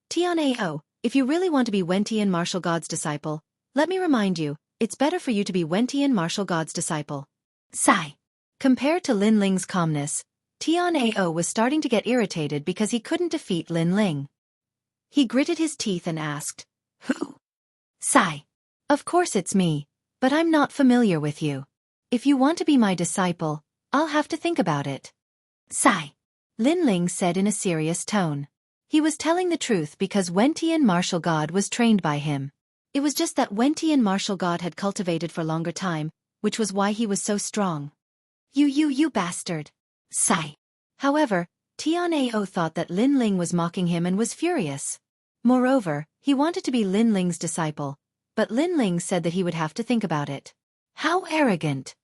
Tian Ao, if you really want to be Wentian martial god's disciple, let me remind you, it's better for you to be Wentian martial god's disciple. Sigh. Compared to Lin Ling's calmness, Tian Ao was starting to get irritated because he couldn't defeat Lin Ling. He gritted his teeth and asked, "Who?" Sigh. Of course it's me, but I'm not familiar with you. If you want to be my disciple, I'll have to think about it. Sigh. Lin Ling said in a serious tone. He was telling the truth because Wentian martial god was trained by him. It was just that Wentian martial god had cultivated for longer time, which was why he was so strong. You bastard. Sigh. However, Tian Ao thought that Lin Ling was mocking him and was furious. Moreover, he wanted to be Lin Ling's disciple, but Lin Ling said that he would have to think about it. How arrogant.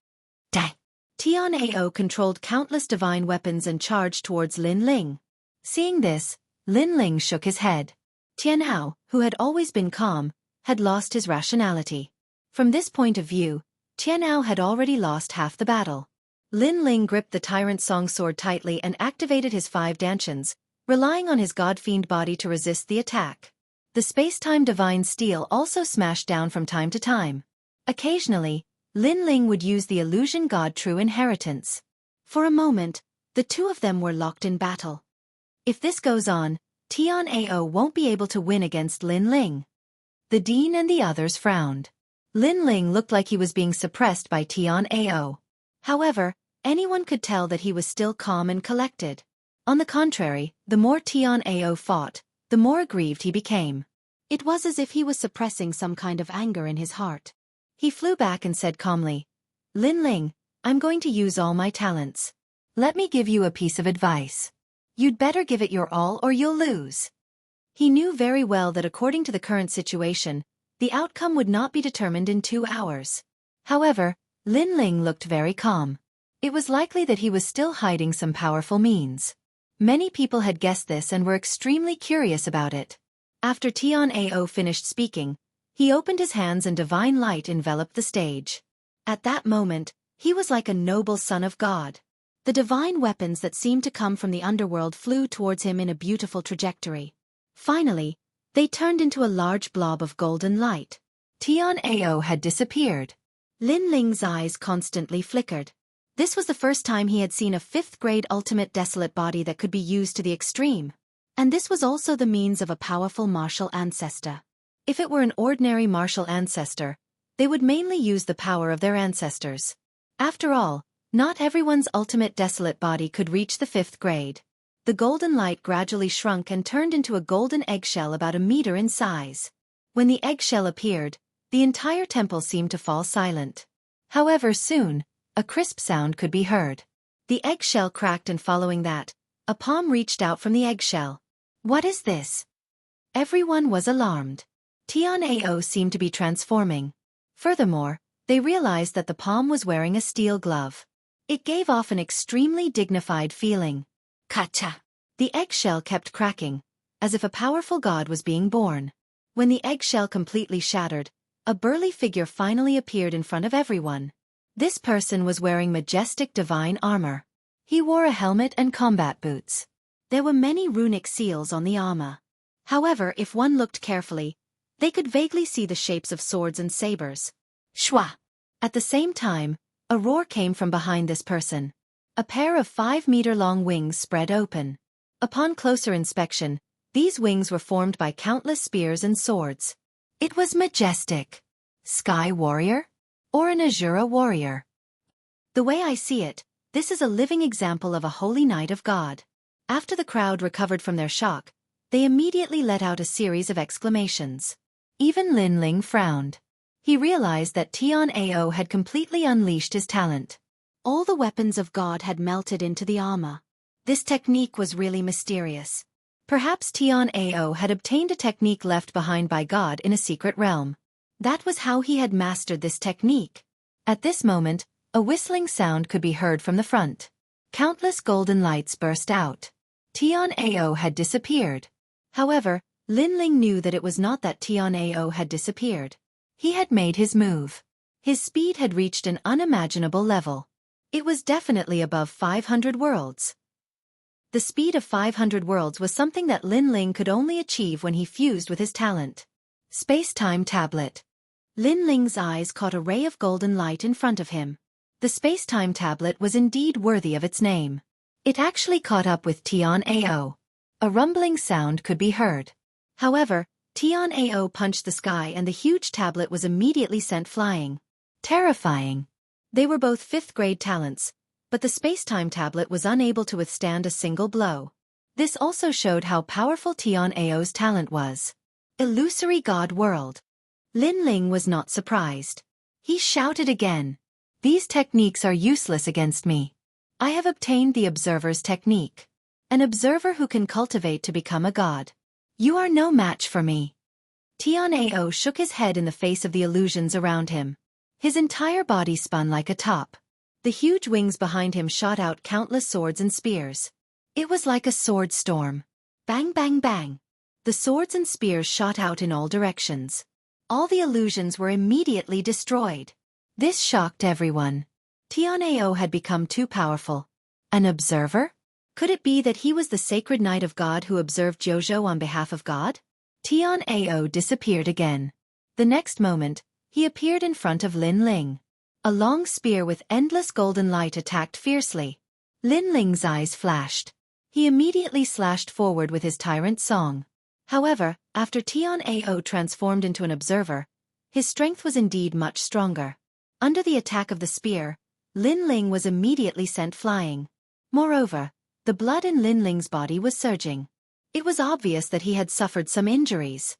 Dang. Tian Ao controlled countless divine weapons and charged towards Lin Ling. Seeing this, Lin Ling shook his head. Tian Ao, who had always been calm, had lost his rationality. From this point of view, Tian Ao had already lost half the battle. Lin Ling gripped the tyrant song sword tightly and activated his 5 dantians, relying on his god-fiend body to resist the attack. The space-time divine steel also smashed down from time to time. Occasionally, Lin Ling would use the illusion god True Inheritance. For a moment, the two of them were locked in battle. If this goes on, Tian Ao won't be able to win against Lin Ling. The dean and the others frowned. Lin Ling looked like he was being suppressed by Tian Ao. However, anyone could tell that he was still calm and collected. On the contrary, the more Tian Ao fought, the more aggrieved he became. It was as if he was suppressing some kind of anger in his heart. He flew back and said calmly, "Lin Ling, I'm going to use all my talents. Let me give you a piece of advice. You'd better give it your all or you'll lose." He knew very well that according to the current situation, the outcome would not be determined in 2 hours. However, Lin Ling looked very calm. It was likely that he was still hiding some powerful means. Many people had guessed this and were extremely curious about it. After Tian Ao finished speaking, he opened his hands and divine light enveloped the stage. At that moment, he was like a noble son of God. The divine weapons that seemed to come from the underworld flew towards him in a beautiful trajectory. Finally, they turned into a large blob of golden light. Tian Ao had disappeared. Lin Ling's eyes constantly flickered. This was the first time he had seen a 5th-grade ultimate desolate body that could be used to the extreme. And this was also the means of a powerful martial ancestor. If it were an ordinary martial ancestor, they would mainly use the power of their ancestors. After all, not everyone's ultimate desolate body could reach the 5th grade. The golden light gradually shrunk and turned into a golden eggshell about a meter in size. When the eggshell appeared, the entire temple seemed to fall silent. However, soon, a crisp sound could be heard. The eggshell cracked and following that, a palm reached out from the eggshell. "What is this?" Everyone was alarmed. Tian Ao seemed to be transforming. Furthermore, they realized that the palm was wearing a steel glove. It gave off an extremely dignified feeling. Kacha! The eggshell kept cracking, as if a powerful god was being born. When the eggshell completely shattered, a burly figure finally appeared in front of everyone. This person was wearing majestic divine armor. He wore a helmet and combat boots. There were many runic seals on the armor. However, if one looked carefully, they could vaguely see the shapes of swords and sabers. Shwa! At the same time, a roar came from behind this person. A pair of 5-meter-long wings spread open. Upon closer inspection, these wings were formed by countless spears and swords. It was majestic. Sky warrior? Or an Azura warrior? The way I see it, this is a living example of a holy knight of God. After the crowd recovered from their shock, they immediately let out a series of exclamations. Even Lin Ling frowned. He realized that Tian Ao had completely unleashed his talent. All the weapons of God had melted into the armor. This technique was really mysterious. Perhaps Tian Ao had obtained a technique left behind by God in a secret realm. That was how he had mastered this technique. At this moment, a whistling sound could be heard from the front. Countless golden lights burst out. Tian Ao had disappeared. However, Lin Ling knew that it was not that Tian Ao had disappeared. He had made his move. His speed had reached an unimaginable level. It was definitely above 500 worlds. The speed of 500 worlds was something that Lin Ling could only achieve when he fused with his talent. Space-time tablet. Lin Ling's eyes caught a ray of golden light in front of him. The space-time tablet was indeed worthy of its name. It actually caught up with Tian Ao. A rumbling sound could be heard. However, Tian Ao punched the sky and the huge tablet was immediately sent flying. Terrifying. They were both 5th-grade talents, but the space-time tablet was unable to withstand a single blow. This also showed how powerful Tian Ao's talent was. Illusory God World. Lin Ling was not surprised. He shouted again. "These techniques are useless against me. I have obtained the Observer's technique. An observer who can cultivate to become a god. You are no match for me." Tian Ao shook his head in the face of the illusions around him. His entire body spun like a top. The huge wings behind him shot out countless swords and spears. It was like a sword storm. Bang, bang, bang. The swords and spears shot out in all directions. All the illusions were immediately destroyed. This shocked everyone. Tian Ao had become too powerful. An observer? Could it be that he was the sacred knight of God who observed Jojo on behalf of God? Tian Ao disappeared again. The next moment, he appeared in front of Lin Ling. A long spear with endless golden light attacked fiercely. Lin Ling's eyes flashed. He immediately slashed forward with his tyrant song. However, after Tian-Ao transformed into an observer, his strength was indeed much stronger. Under the attack of the spear, Lin Ling was immediately sent flying. Moreover, the blood in Lin Ling's body was surging. It was obvious that he had suffered some injuries.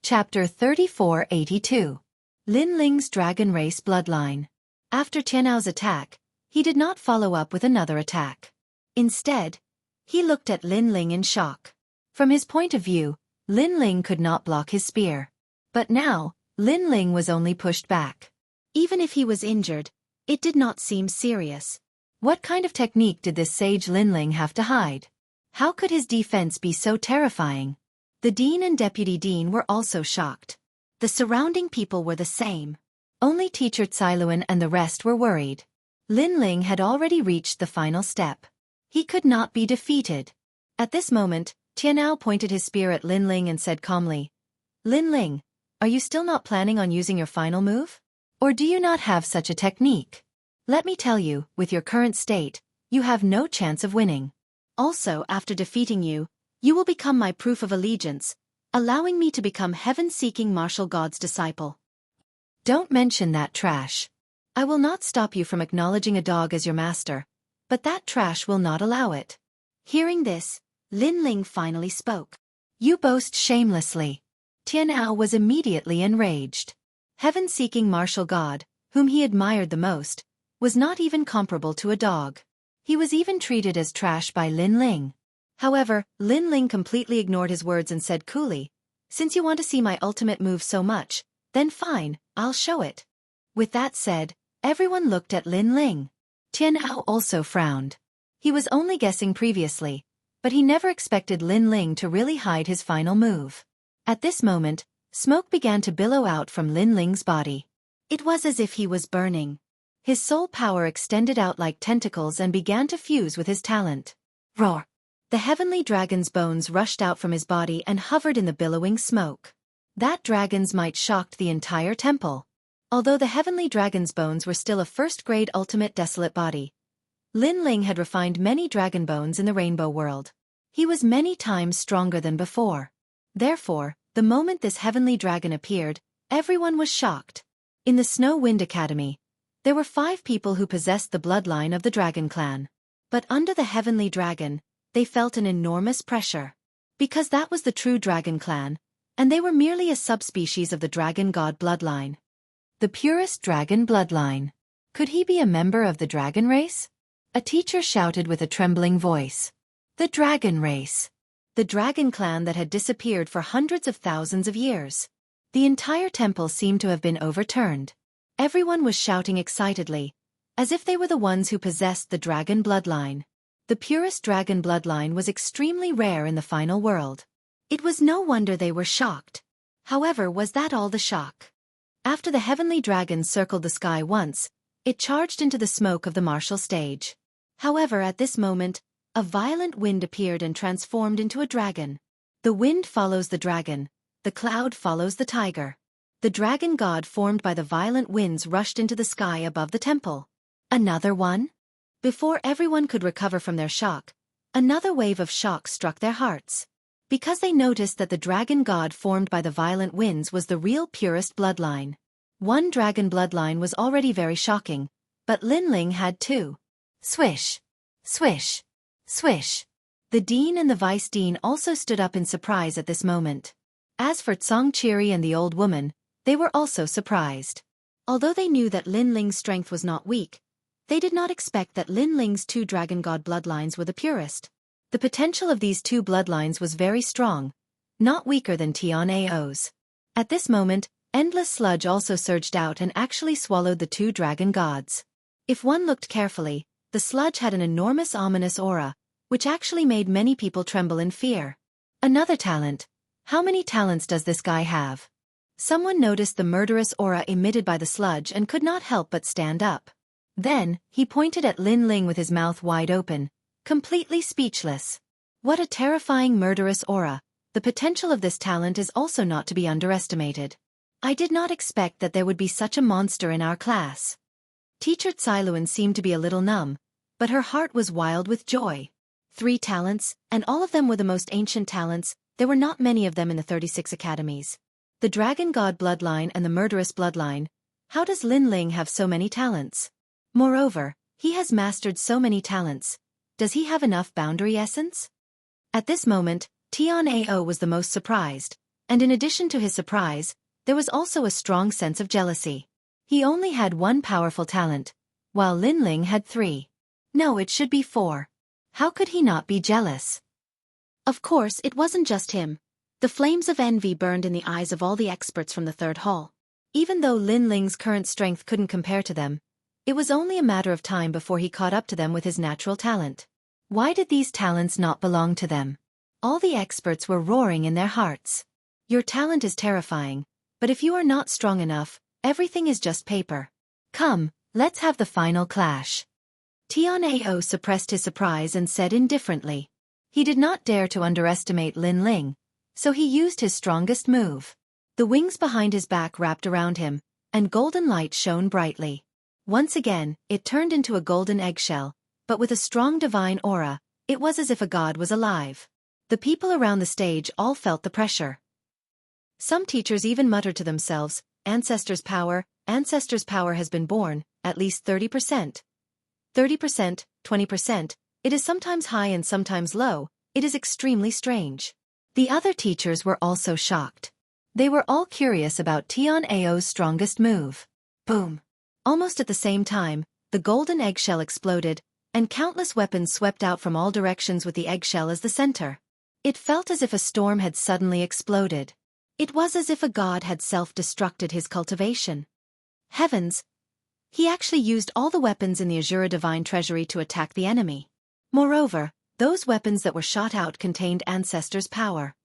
Chapter 3482. Lin Ling's Dragon Race Bloodline. After Tianao's attack, he did not follow up with another attack. Instead, he looked at Lin Ling in shock. From his point of view, Lin Ling could not block his spear. But now, Lin Ling was only pushed back. Even if he was injured, it did not seem serious. What kind of technique did this sage Lin Ling have to hide? How could his defense be so terrifying? The dean and deputy dean were also shocked. The surrounding people were the same. Only teacher Cailuan and the rest were worried. Lin Ling had already reached the final step. He could not be defeated. At this moment, Tianao pointed his spear at Lin Ling and said calmly, "Lin Ling, are you still not planning on using your final move? Or do you not have such a technique? Let me tell you, with your current state, you have no chance of winning. Also, after defeating you, you will become my proof of allegiance, allowing me to become heaven-seeking martial god's disciple. Don't mention that trash. I will not stop you from acknowledging a dog as your master, but that trash will not allow it." Hearing this, Lin Ling finally spoke. "You boast shamelessly." Tianao was immediately enraged. Heaven-seeking martial god, whom he admired the most, was not even comparable to a dog. He was even treated as trash by Lin Ling. However, Lin Ling completely ignored his words and said coolly, "Since you want to see my ultimate move so much, then fine, I'll show it." With that said, everyone looked at Lin Ling. Tianao also frowned. He was only guessing previously, but he never expected Lin Ling to really hide his final move. At this moment, smoke began to billow out from Lin Ling's body. It was as if he was burning. His soul power extended out like tentacles and began to fuse with his talent. Roar! The heavenly dragon's bones rushed out from his body and hovered in the billowing smoke. That dragon's might shocked the entire temple. Although the heavenly dragon's bones were still a first-grade ultimate desolate body, Lin Ling had refined many dragon bones in the rainbow world. He was many times stronger than before. Therefore, the moment this heavenly dragon appeared, everyone was shocked. In the Snow Wind Academy, there were 5 people who possessed the bloodline of the dragon clan. But under the heavenly dragon, they felt an enormous pressure. Because that was the true dragon clan, and they were merely a subspecies of the dragon god bloodline. The purest dragon bloodline. Could he be a member of the dragon race? A teacher shouted with a trembling voice. The dragon race. The dragon clan that had disappeared for hundreds of thousands of years. The entire temple seemed to have been overturned. Everyone was shouting excitedly, as if they were the ones who possessed the dragon bloodline. The purest dragon bloodline was extremely rare in the final world. It was no wonder they were shocked. However, was that all the shock? After the heavenly dragon circled the sky once, it charged into the smoke of the martial stage. However, at this moment, a violent wind appeared and transformed into a dragon. The wind follows the dragon, the cloud follows the tiger. The dragon god formed by the violent winds rushed into the sky above the temple. Another one? Before everyone could recover from their shock, another wave of shock struck their hearts. Because they noticed that the dragon god formed by the violent winds was the real purest bloodline. One dragon bloodline was already very shocking, but Lin Ling had 2. Swish! Swish! Swish! The dean and the vice dean also stood up in surprise at this moment. As for Xueqi and the old woman, they were also surprised. Although they knew that Lin Ling's strength was not weak, they did not expect that Lin Ling's 2 dragon god bloodlines were the purest. The potential of these 2 bloodlines was very strong, not weaker than Tian-Ao's. At this moment, endless sludge also surged out and actually swallowed the 2 dragon gods. If one looked carefully, the sludge had an enormous ominous aura, which actually made many people tremble in fear. Another talent. How many talents does this guy have? Someone noticed the murderous aura emitted by the sludge and could not help but stand up. Then, he pointed at Lin Ling with his mouth wide open, completely speechless. What a terrifying murderous aura. The potential of this talent is also not to be underestimated. I did not expect that there would be such a monster in our class. Teacher Cailuan seemed to be a little numb, but her heart was wild with joy. 3 talents, and all of them were the most ancient talents. There were not many of them in the 36 academies. The Dragon God bloodline and the Murderous bloodline. How does Lin Ling have so many talents? Moreover, he has mastered so many talents. Does he have enough boundary essence? At this moment, Tian Ao was the most surprised, and in addition to his surprise, there was also a strong sense of jealousy. He only had 1 powerful talent, while Lin Ling had 3. No, it should be 4. How could he not be jealous? Of course, it wasn't just him. The flames of envy burned in the eyes of all the experts from the 3rd hall. Even though Lin Ling's current strength couldn't compare to them, it was only a matter of time before he caught up to them with his natural talent. Why did these talents not belong to them? All the experts were roaring in their hearts. Your talent is terrifying, but if you are not strong enough, everything is just paper. Come, let's have the final clash. Tian Ao suppressed his surprise and said indifferently. He did not dare to underestimate Lin Ling, so he used his strongest move. The wings behind his back wrapped around him, and golden light shone brightly. Once again, it turned into a golden eggshell, but with a strong divine aura. It was as if a god was alive. The people around the stage all felt the pressure. Some teachers even muttered to themselves, Ancestors' power has been born, at least 30%. 30%, 20%, it is sometimes high and sometimes low, it is extremely strange. The other teachers were also shocked. They were all curious about Tian Ao's strongest move. Boom! Almost at the same time, the golden eggshell exploded, and countless weapons swept out from all directions with the eggshell as the center. It felt as if a storm had suddenly exploded. It was as if a god had self-destructed his cultivation. Heavens! He actually used all the weapons in the Azura Divine Treasury to attack the enemy. Moreover, those weapons that were shot out contained Ancestors' power.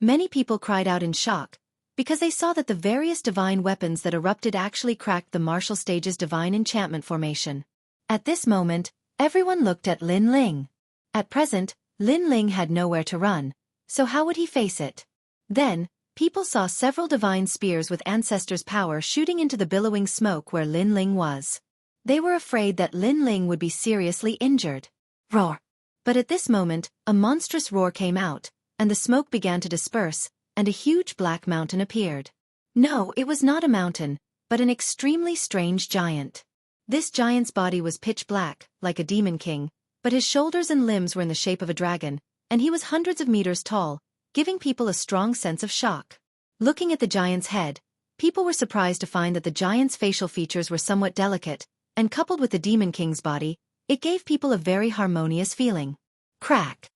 Many people cried out in shock, because they saw that the various divine weapons that erupted actually cracked the martial stage's divine enchantment formation. At this moment, everyone looked at Lin Ling. At present, Lin Ling had nowhere to run, so how would he face it? Then, people saw several divine spears with Ancestors' power shooting into the billowing smoke where Lin Ling was. They were afraid that Lin Ling would be seriously injured. Roar! But at this moment, a monstrous roar came out, and the smoke began to disperse, and a huge black mountain appeared. No, it was not a mountain, but an extremely strange giant. This giant's body was pitch black, like a demon king, but his shoulders and limbs were in the shape of a dragon, and he was hundreds of meters tall, giving people a strong sense of shock. Looking at the giant's head, people were surprised to find that the giant's facial features were somewhat delicate, and coupled with the demon king's body, it gave people a very harmonious feeling. Crack!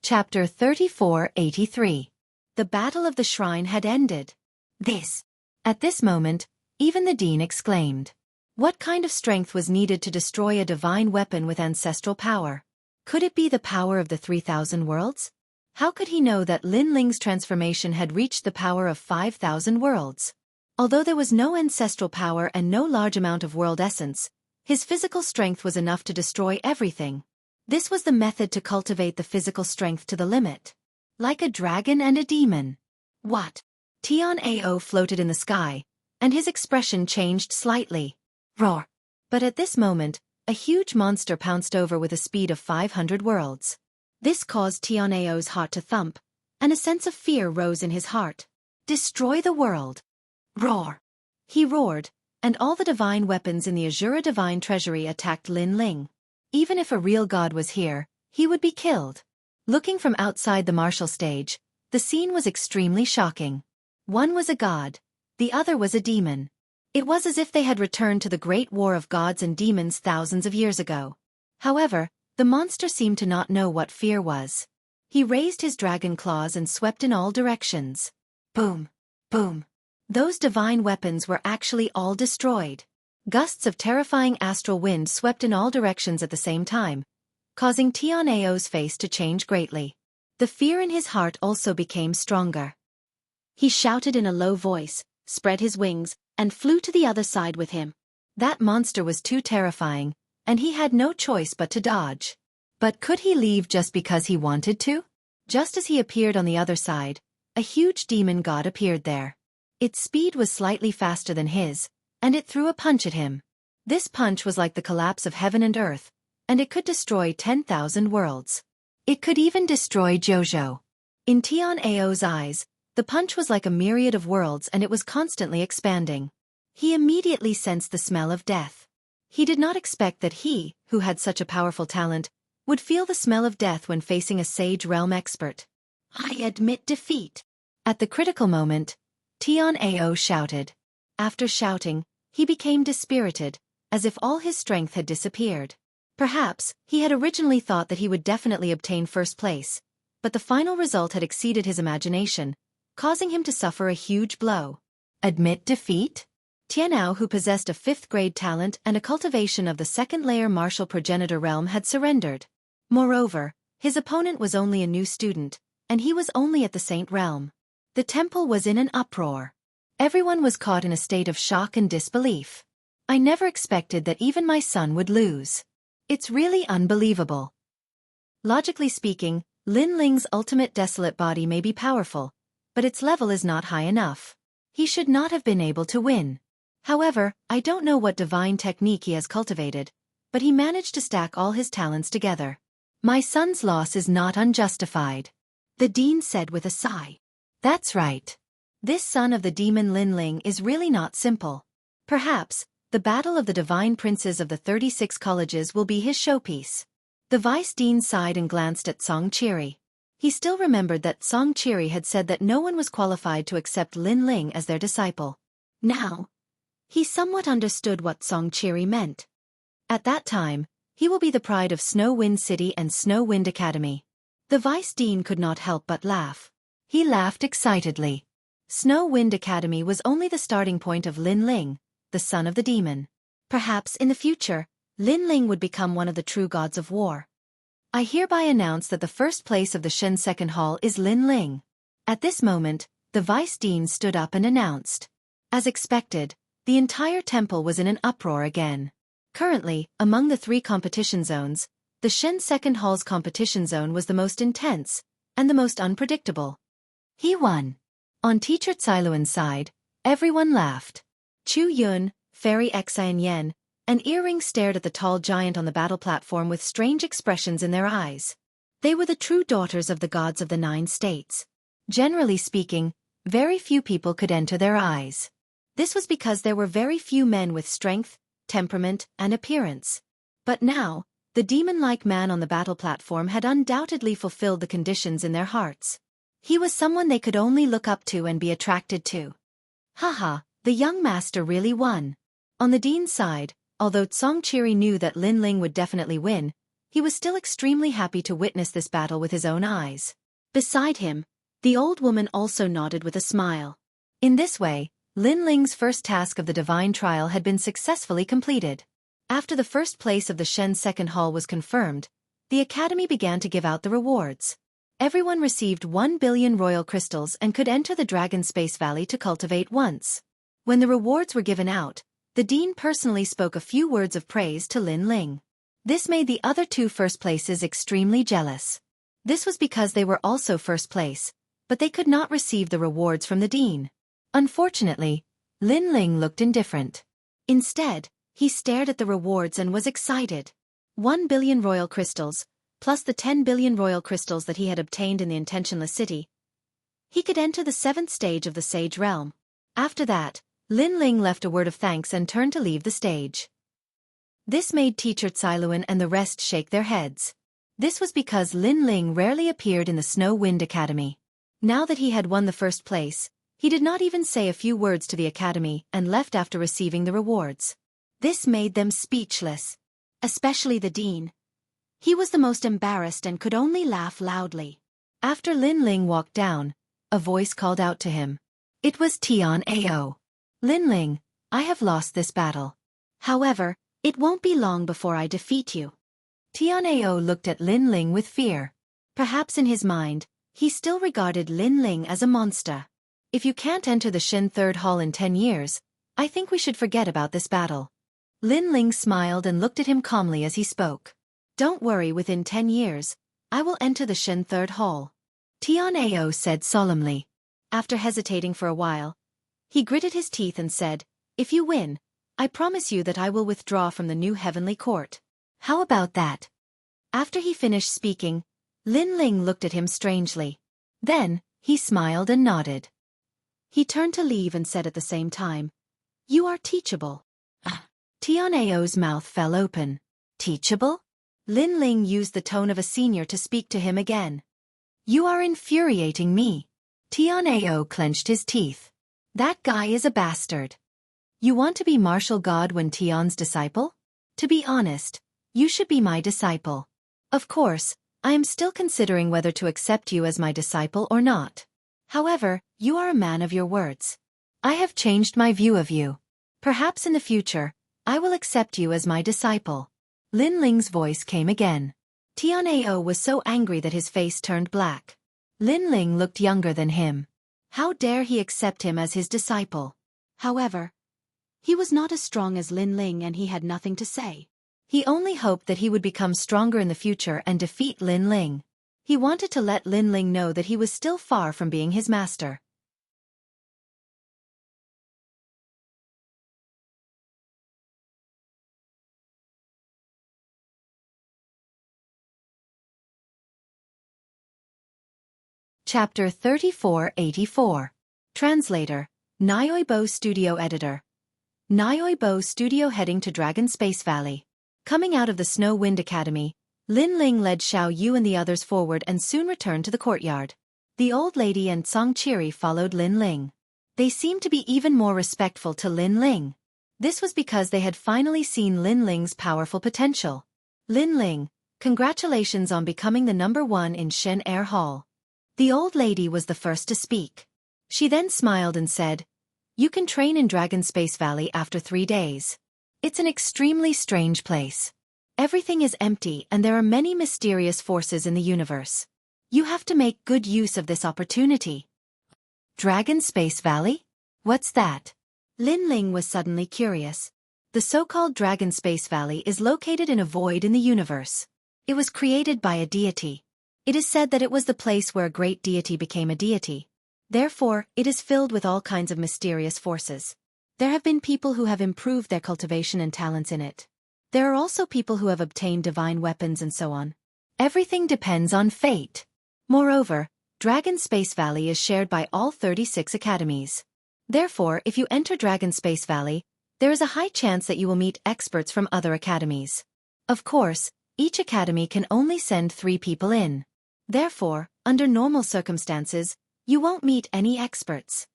Chapter 3483. The Battle of the Shrine had ended. At this moment, even the dean exclaimed. What kind of strength was needed to destroy a divine weapon with ancestral power? Could it be the power of the 3,000 worlds? How could he know that Lin Ling's transformation had reached the power of 5,000 worlds? Although there was no ancestral power and no large amount of world essence, his physical strength was enough to destroy everything. This was the method to cultivate the physical strength to the limit. Like a dragon and a demon. What? Tian Ao floated in the sky, and his expression changed slightly. Roar! But at this moment, a huge monster pounced over with a speed of 500 worlds. This caused Tian Ao's heart to thump, and a sense of fear rose in his heart. Destroy the world! Roar! He roared, and all the divine weapons in the Azura Divine Treasury attacked Lin Ling. Even if a real god was here, he would be killed. Looking from outside the martial stage, the scene was extremely shocking. One was a god, the other was a demon. It was as if they had returned to the great war of gods and demons thousands of years ago. However, the monster seemed to not know what fear was. He raised his dragon claws and swept in all directions. Boom! Boom! Those divine weapons were actually all destroyed. Gusts of terrifying astral wind swept in all directions at the same time, causing Tian Ao's face to change greatly. The fear in his heart also became stronger. He shouted in a low voice, spread his wings, and flew to the other side with him. That monster was too terrifying, and he had no choice but to dodge. But could he leave just because he wanted to? Just as he appeared on the other side, a huge demon god appeared there. Its speed was slightly faster than his, and it threw a punch at him. This punch was like the collapse of heaven and earth, and it could destroy 10,000 worlds. It could even destroy Jojo. In Tian Ao's eyes, the punch was like a myriad of worlds and it was constantly expanding. He immediately sensed the smell of death. He did not expect that he, who had such a powerful talent, would feel the smell of death when facing a Sage Realm expert. I admit defeat. At the critical moment, Tian Ao shouted. After shouting, he became dispirited, as if all his strength had disappeared. Perhaps, he had originally thought that he would definitely obtain first place, but the final result had exceeded his imagination, causing him to suffer a huge blow. Admit defeat? Tian Ao, who possessed a 5th-grade talent and a cultivation of the 2nd-layer martial progenitor realm, had surrendered. Moreover, his opponent was only a new student, and he was only at the Saint realm. The temple was in an uproar. Everyone was caught in a state of shock and disbelief. I never expected that even my son would lose. It's really unbelievable. Logically speaking, Lin Ling's ultimate desolate body may be powerful, but its level is not high enough. He should not have been able to win. However, I don't know what divine technique he has cultivated, but he managed to stack all his talents together. My son's loss is not unjustified, the dean said with a sigh. That's right. This son of the demon Lin Ling is really not simple. Perhaps, the battle of the divine princes of the 36 colleges will be his showpiece. The vice dean sighed and glanced at Xueqi. He still remembered that Xueqi had said that no one was qualified to accept Lin Ling as their disciple. Now, he somewhat understood what Xueqi meant. At that time, he will be the pride of Snow Wind City and Snow Wind Academy. The vice dean could not help but laugh. He laughed excitedly. Snow Wind Academy was only the starting point of Lin Ling, the son of the demon. Perhaps in the future, Lin Ling would become one of the true gods of war. I hereby announce that the first place of the Shen Second Hall is Lin Ling. At this moment, the vice dean stood up and announced. As expected, the entire temple was in an uproar again. Currently, among the 3 competition zones, the Shen Second Hall's competition zone was the most intense, and the most unpredictable. He won. On Teacher Cailuan's side, everyone laughed. Chu Yun, Fairy Xian Yen, and Earring stared at the tall giant on the battle platform with strange expressions in their eyes. They were the true daughters of the gods of the 9 states. Generally speaking, very few people could enter their eyes. This was because there were very few men with strength, temperament, and appearance. But now, the demon-like man on the battle platform had undoubtedly fulfilled the conditions in their hearts. He was someone they could only look up to and be attracted to. Haha, the young master really won. On the dean's side, although Xueqi knew that Lin Ling would definitely win, he was still extremely happy to witness this battle with his own eyes. Beside him, the old woman also nodded with a smile. In this way, Lin Ling's first task of the divine trial had been successfully completed. After the first place of the Shen Second Hall was confirmed, the academy began to give out the rewards. Everyone received 1 billion royal crystals and could enter the Dragon Space Valley to cultivate once. When the rewards were given out, the dean personally spoke a few words of praise to Lin Ling. This made the other 2 first places extremely jealous. This was because they were also first place, but they could not receive the rewards from the dean. Unfortunately, Lin Ling looked indifferent. Instead, he stared at the rewards and was excited. 1 billion royal crystals, plus the 10 billion royal crystals that he had obtained in the Intentionless City. He could enter the 7th stage of the Sage Realm. After that, Lin Ling left a word of thanks and turned to leave the stage. This made Teacher Cailuan and the rest shake their heads. This was because Lin Ling rarely appeared in the Snow Wind Academy. Now that he had won the first place, he did not even say a few words to the academy and left after receiving the rewards. This made them speechless. Especially the dean. He was the most embarrassed and could only laugh loudly. After Lin Ling walked down, a voice called out to him. It was Tian Ao. Lin Ling, I have lost this battle. However, it won't be long before I defeat you. Tianao looked at Lin Ling with fear. Perhaps in his mind, he still regarded Lin Ling as a monster. If you can't enter the Shin Third Hall in 10 years, I think we should forget about this battle. Lin Ling smiled and looked at him calmly as he spoke. Don't worry, within 10 years, I will enter the Shin Third Hall. Tianao said solemnly. After hesitating for a while, he gritted his teeth and said, if you win, I promise you that I will withdraw from the new heavenly court. How about that? After he finished speaking, Lin Ling looked at him strangely. Then, he smiled and nodded. He turned to leave and said at the same time, you are teachable. Tianao's mouth fell open. Teachable? Lin Ling used the tone of a senior to speak to him again. You are infuriating me. Tianao clenched his teeth. That guy is a bastard. You want to be martial god when Tian's disciple? To be honest, you should be my disciple. Of course, I am still considering whether to accept you as my disciple or not. However, you are a man of your words. I have changed my view of you. Perhaps in the future, I will accept you as my disciple. Lin Ling's voice came again. Tianao was so angry that his face turned black. Lin Ling looked younger than him. How dare he accept him as his disciple? However, he was not as strong as Lin Ling and he had nothing to say. He only hoped that he would become stronger in the future and defeat Lin Ling. He wanted to let Lin Ling know that he was still far from being his master. Chapter 3484. Translator, Nyoibo Studio Editor. Nyoibo Studio heading to Dragon Space Valley. Coming out of the Snow Wind Academy, Lin Ling led Xiao Yu and the others forward and soon returned to the courtyard. The old lady and Song Chiri followed Lin Ling. They seemed to be even more respectful to Lin Ling. This was because they had finally seen Lin Ling's powerful potential. Lin Ling, congratulations on becoming the #1 in Shen Air Hall. The old lady was the first to speak. She then smiled and said, you can train in Dragon Space Valley after 3 days. It's an extremely strange place. Everything is empty and there are many mysterious forces in the universe. You have to make good use of this opportunity. Dragon Space Valley? What's that? Lin Ling was suddenly curious. The so-called Dragon Space Valley is located in a void in the universe. It was created by a deity. It is said that it was the place where a great deity became a deity. Therefore, it is filled with all kinds of mysterious forces. There have been people who have improved their cultivation and talents in it. There are also people who have obtained divine weapons and so on. Everything depends on fate. Moreover, Dragon Space Valley is shared by all 36 academies. Therefore, if you enter Dragon Space Valley, there is a high chance that you will meet experts from other academies. Of course, each academy can only send 3 people in. Therefore, under normal circumstances, you won't meet any experts.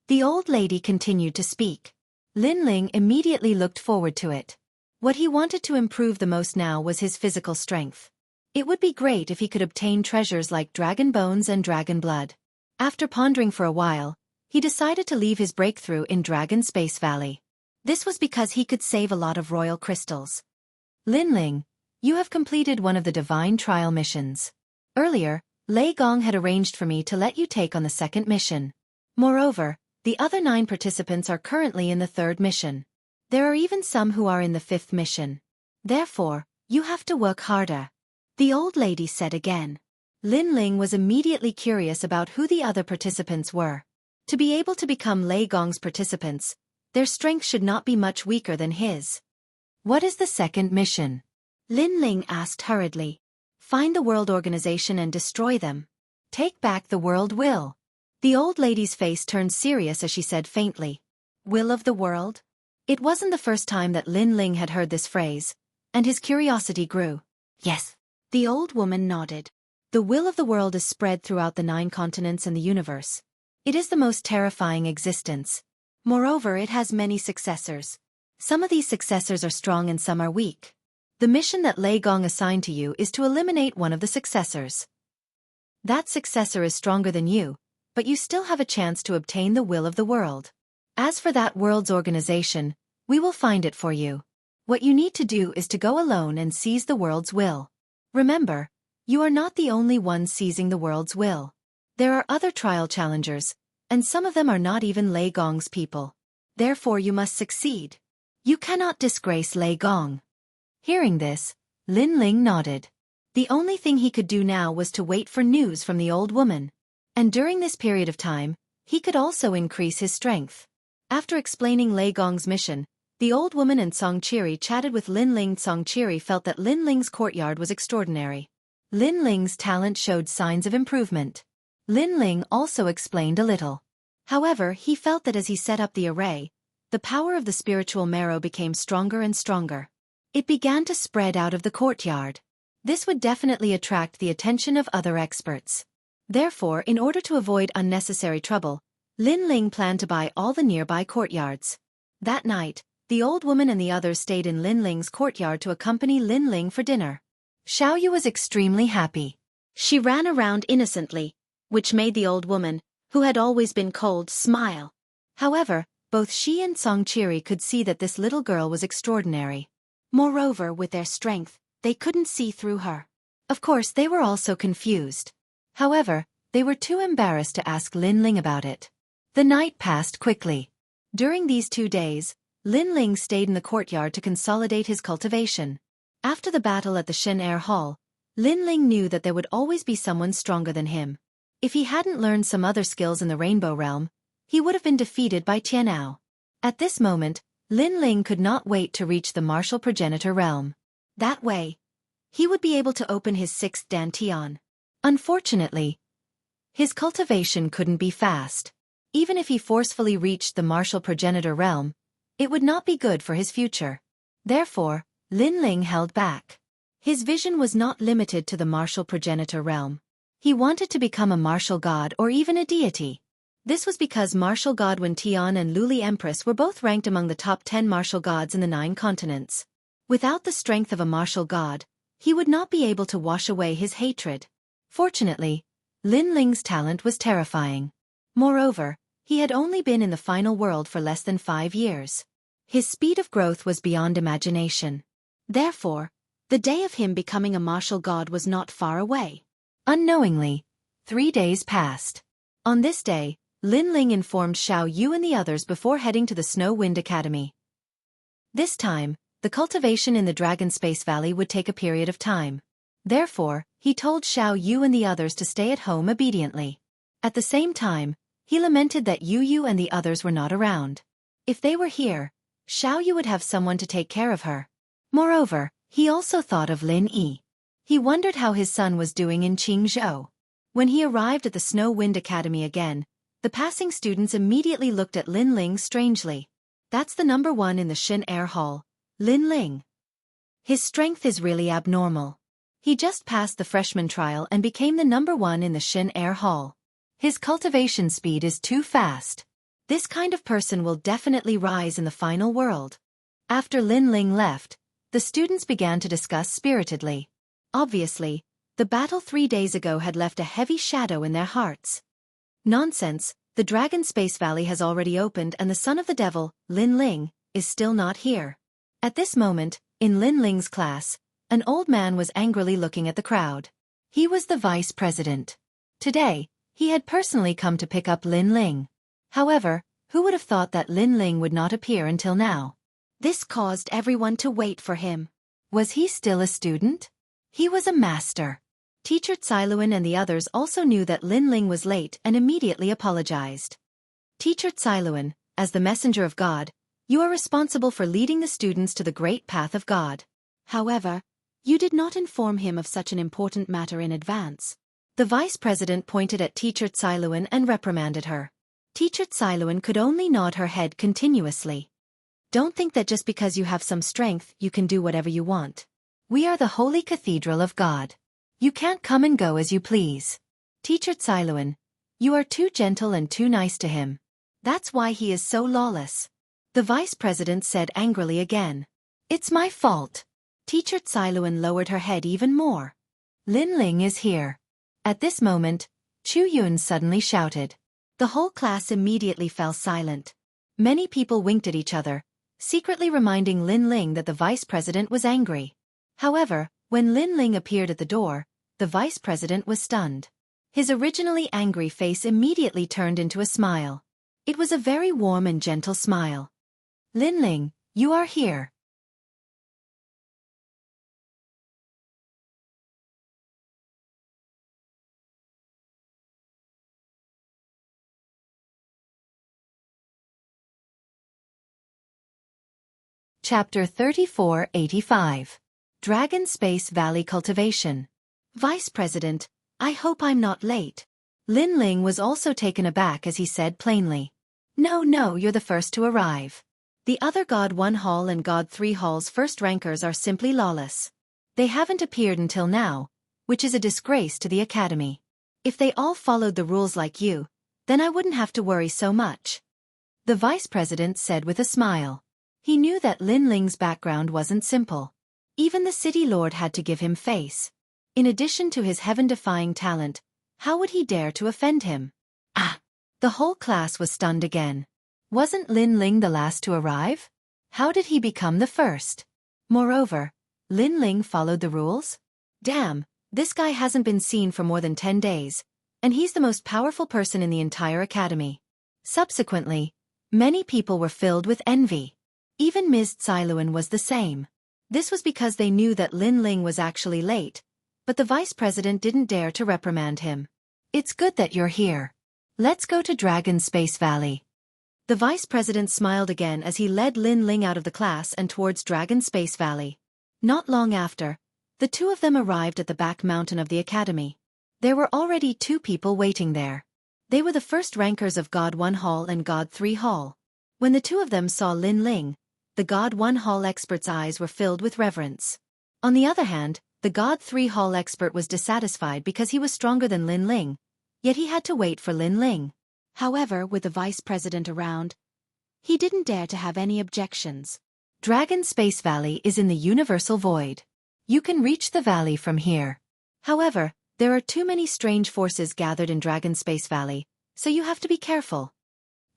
The old lady continued to speak. Lin Ling immediately looked forward to it. What he wanted to improve the most now was his physical strength. It would be great if he could obtain treasures like dragon bones and dragon blood. After pondering for a while, he decided to leave his breakthrough in Dragon Space Valley. This was because he could save a lot of royal crystals. Lin Ling, you have completed one of the divine trial missions. Earlier, Lei Gong had arranged for me to let you take on the 2nd mission. Moreover, the other 9 participants are currently in the 3rd mission. There are even some who are in the 5th mission. Therefore, you have to work harder. The old lady said again. Lin Ling was immediately curious about who the other participants were. To be able to become Lei Gong's participants, their strength should not be much weaker than his. What is the 2nd mission? Lin Ling asked hurriedly. Find the world organization and destroy them. Take back the world will. The old lady's face turned serious as she said faintly. Will of the world? It wasn't the first time that Lin Ling had heard this phrase, and his curiosity grew. Yes. The old woman nodded. The will of the world is spread throughout the 9 continents and the universe. It is the most terrifying existence. Moreover, it has many successors. Some of these successors are strong and some are weak. The mission that Lei Gong assigned to you is to eliminate one of the successors. That successor is stronger than you, but you still have a chance to obtain the will of the world. As for that world's organization, we will find it for you. What you need to do is to go alone and seize the world's will. Remember, you are not the only one seizing the world's will. There are other trial challengers, and some of them are not even Lei Gong's people. Therefore you must succeed. You cannot disgrace Lei Gong. Hearing this, Lin Ling nodded. The only thing he could do now was to wait for news from the old woman. And during this period of time, he could also increase his strength. After explaining Lei Gong's mission, the old woman and Song Qiri chatted with Lin Ling. Song Qiri felt that Lin Ling's courtyard was extraordinary. Lin Ling's talent showed signs of improvement. Lin Ling also explained a little. However, he felt that as he set up the array, the power of the spiritual marrow became stronger and stronger. It began to spread out of the courtyard. This would definitely attract the attention of other experts. Therefore, in order to avoid unnecessary trouble, Lin Ling planned to buy all the nearby courtyards. That night, the old woman and the others stayed in Lin Ling's courtyard to accompany Lin Ling for dinner. Xiaoyu was extremely happy. She ran around innocently, which made the old woman, who had always been cold, smile. However, both she and Song Qiri could see that this little girl was extraordinary. Moreover, with their strength, they couldn't see through her. Of course, they were also confused. However, they were too embarrassed to ask Lin Ling about it. The night passed quickly. During these 2 days, Lin Ling stayed in the courtyard to consolidate his cultivation. After the battle at the Shen Air Hall, Lin Ling knew that there would always be someone stronger than him. If he hadn't learned some other skills in the Rainbow Realm, he would have been defeated by Tianao. At this moment, Lin Ling could not wait to reach the martial progenitor realm. That way, he would be able to open his 6th Dantian. Unfortunately, his cultivation couldn't be fast. Even if he forcefully reached the martial progenitor realm, it would not be good for his future. Therefore, Lin Ling held back. His vision was not limited to the martial progenitor realm. He wanted to become a martial god or even a deity. This was because martial god Wen Tian and Luli Empress were both ranked among the top 10 martial gods in the 9 continents. Without the strength of a martial god, he would not be able to wash away his hatred. Fortunately, Lin Ling's talent was terrifying. Moreover, he had only been in the final world for less than 5 years. His speed of growth was beyond imagination. Therefore, the day of him becoming a martial god was not far away. Unknowingly, 3 days passed. On this day, Lin Ling informed Xiaoyu and the others before heading to the Snow Wind Academy. This time, the cultivation in the Dragon Space Valley would take a period of time. Therefore, he told Xiaoyu and the others to stay at home obediently. At the same time, he lamented that Yu and the others were not around. If they were here, Xiaoyu would have someone to take care of her. Moreover, he also thought of Lin Yi. He wondered how his son was doing in Qingzhou. When he arrived at the Snow Wind Academy again, the passing students immediately looked at Lin Ling strangely. That's the number 1 in the Shen Air Hall, Lin Ling. His strength is really abnormal. He just passed the freshman trial and became the number 1 in the Shen Air Hall. His cultivation speed is too fast. This kind of person will definitely rise in the final world. After Lin Ling left, the students began to discuss spiritedly. Obviously, the battle 3 days ago had left a heavy shadow in their hearts. Nonsense, the Dragon Space Valley has already opened and the son of the devil, Lin Ling, is still not here. At this moment, in Lin Ling's class, an old man was angrily looking at the crowd. He was the vice president. Today, he had personally come to pick up Lin Ling. However, who would have thought that Lin Ling would not appear until now? This caused everyone to wait for him. Was he still a student? He was a master. Teacher Cailuan and the others also knew that Lin Ling was late and immediately apologized. Teacher Cailuan, as the messenger of God, you are responsible for leading the students to the great path of God. However, you did not inform him of such an important matter in advance. The vice president pointed at Teacher Cailuan and reprimanded her. Teacher Cailuan could only nod her head continuously. Don't think that just because you have some strength you can do whatever you want. We are the holy cathedral of God. You can't come and go as you please. Teacher Cailuan, you are too gentle and too nice to him. That's why he is so lawless. The vice president said angrily again. It's my fault. Teacher Cailuan lowered her head even more. Lin Ling is here. At this moment, Chu Yun suddenly shouted. The whole class immediately fell silent. Many people winked at each other, secretly reminding Lin Ling that the vice president was angry. However, when Lin Ling appeared at the door, the vice president was stunned. His originally angry face immediately turned into a smile. It was a very warm and gentle smile. Lin Ling, you are here. Chapter 3485. Dragon Space Valley Cultivation. Vice President, I hope I'm not late. Lin Ling was also taken aback as he said plainly. No, you're the first to arrive. The other God 1 Hall and God 3 Hall's first rankers are simply lawless. They haven't appeared until now, which is a disgrace to the Academy. If they all followed the rules like you, then I wouldn't have to worry so much. The Vice President said with a smile. He knew that Lin Ling's background wasn't simple. Even the City Lord had to give him face. In addition to his heaven-defying talent, how would he dare to offend him? The whole class was stunned again. Wasn't Lin Ling the last to arrive? How did he become the first? Moreover, Lin Ling followed the rules? Damn, this guy hasn't been seen for more than 10 days, and he's the most powerful person in the entire academy. Subsequently, many people were filled with envy. Even Ms. Cailuan was the same. This was because they knew that Lin Ling was actually late, but the vice president didn't dare to reprimand him. It's good that you're here. Let's go to Dragon Space Valley. The vice president smiled again as he led Lin Ling out of the class and towards Dragon Space Valley. Not long after, the two of them arrived at the back mountain of the academy. There were already 2 people waiting there. They were the first rankers of God 1 Hall and God 3 Hall. When the two of them saw Lin Ling, the God 1 Hall expert's eyes were filled with reverence. On the other hand, the God 3 Hall expert was dissatisfied because he was stronger than Lin Ling, yet he had to wait for Lin Ling. However, with the vice president around, he didn't dare to have any objections. Dragon Space Valley is in the Universal Void. You can reach the valley from here. However, there are too many strange forces gathered in Dragon Space Valley, so you have to be careful.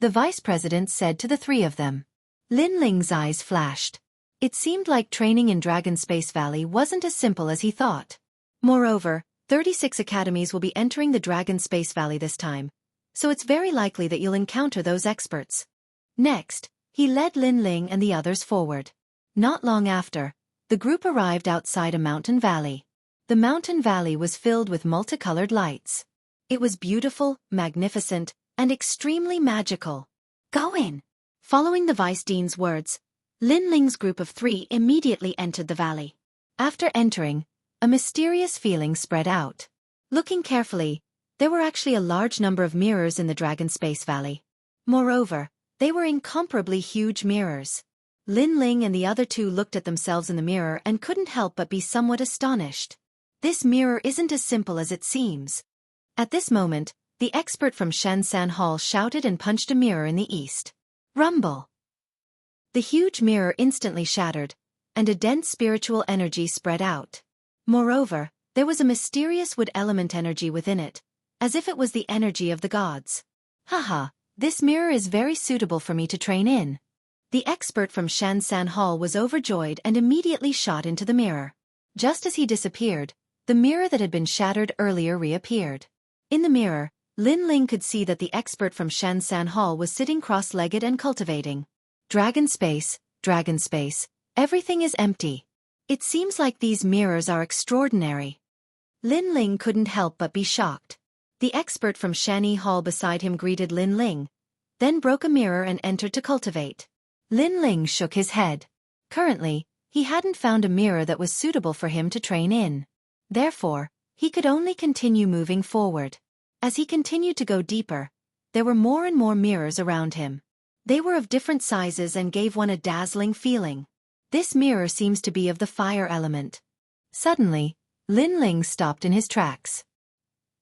The vice president said to the 3 of them. Lin Ling's eyes flashed. It seemed like training in Dragon Space Valley wasn't as simple as he thought. Moreover, 36 academies will be entering the Dragon Space Valley this time, so it's very likely that you'll encounter those experts. Next, he led Lin Ling and the others forward. Not long after, the group arrived outside a mountain valley. The mountain valley was filled with multicolored lights. It was beautiful, magnificent, and extremely magical. Go in. Following the Vice Dean's words, Lin Ling's group of 3 immediately entered the valley. After entering, a mysterious feeling spread out. Looking carefully, there were actually a large number of mirrors in the Dragon Space Valley. Moreover, they were incomparably huge mirrors. Lin Ling and the other 2 looked at themselves in the mirror and couldn't help but be somewhat astonished. This mirror isn't as simple as it seems. At this moment, the expert from Shansan Hall shouted and punched a mirror in the east. Rumble! The huge mirror instantly shattered, and a dense spiritual energy spread out. Moreover, there was a mysterious wood element energy within it, as if it was the energy of the gods. Haha, this mirror is very suitable for me to train in. The expert from Shansan Hall was overjoyed and immediately shot into the mirror. Just as he disappeared, the mirror that had been shattered earlier reappeared. In the mirror, Lin Ling could see that the expert from Shansan Hall was sitting cross-legged and cultivating. Dragon space, everything is empty. It seems like these mirrors are extraordinary. Lin Ling couldn't help but be shocked. The expert from Shani Hall beside him greeted Lin Ling, then broke a mirror and entered to cultivate. Lin Ling shook his head. Currently, he hadn't found a mirror that was suitable for him to train in. Therefore, he could only continue moving forward. As he continued to go deeper, there were more and more mirrors around him. They were of different sizes and gave one a dazzling feeling. This mirror seems to be of the fire element. Suddenly, Lin Ling stopped in his tracks.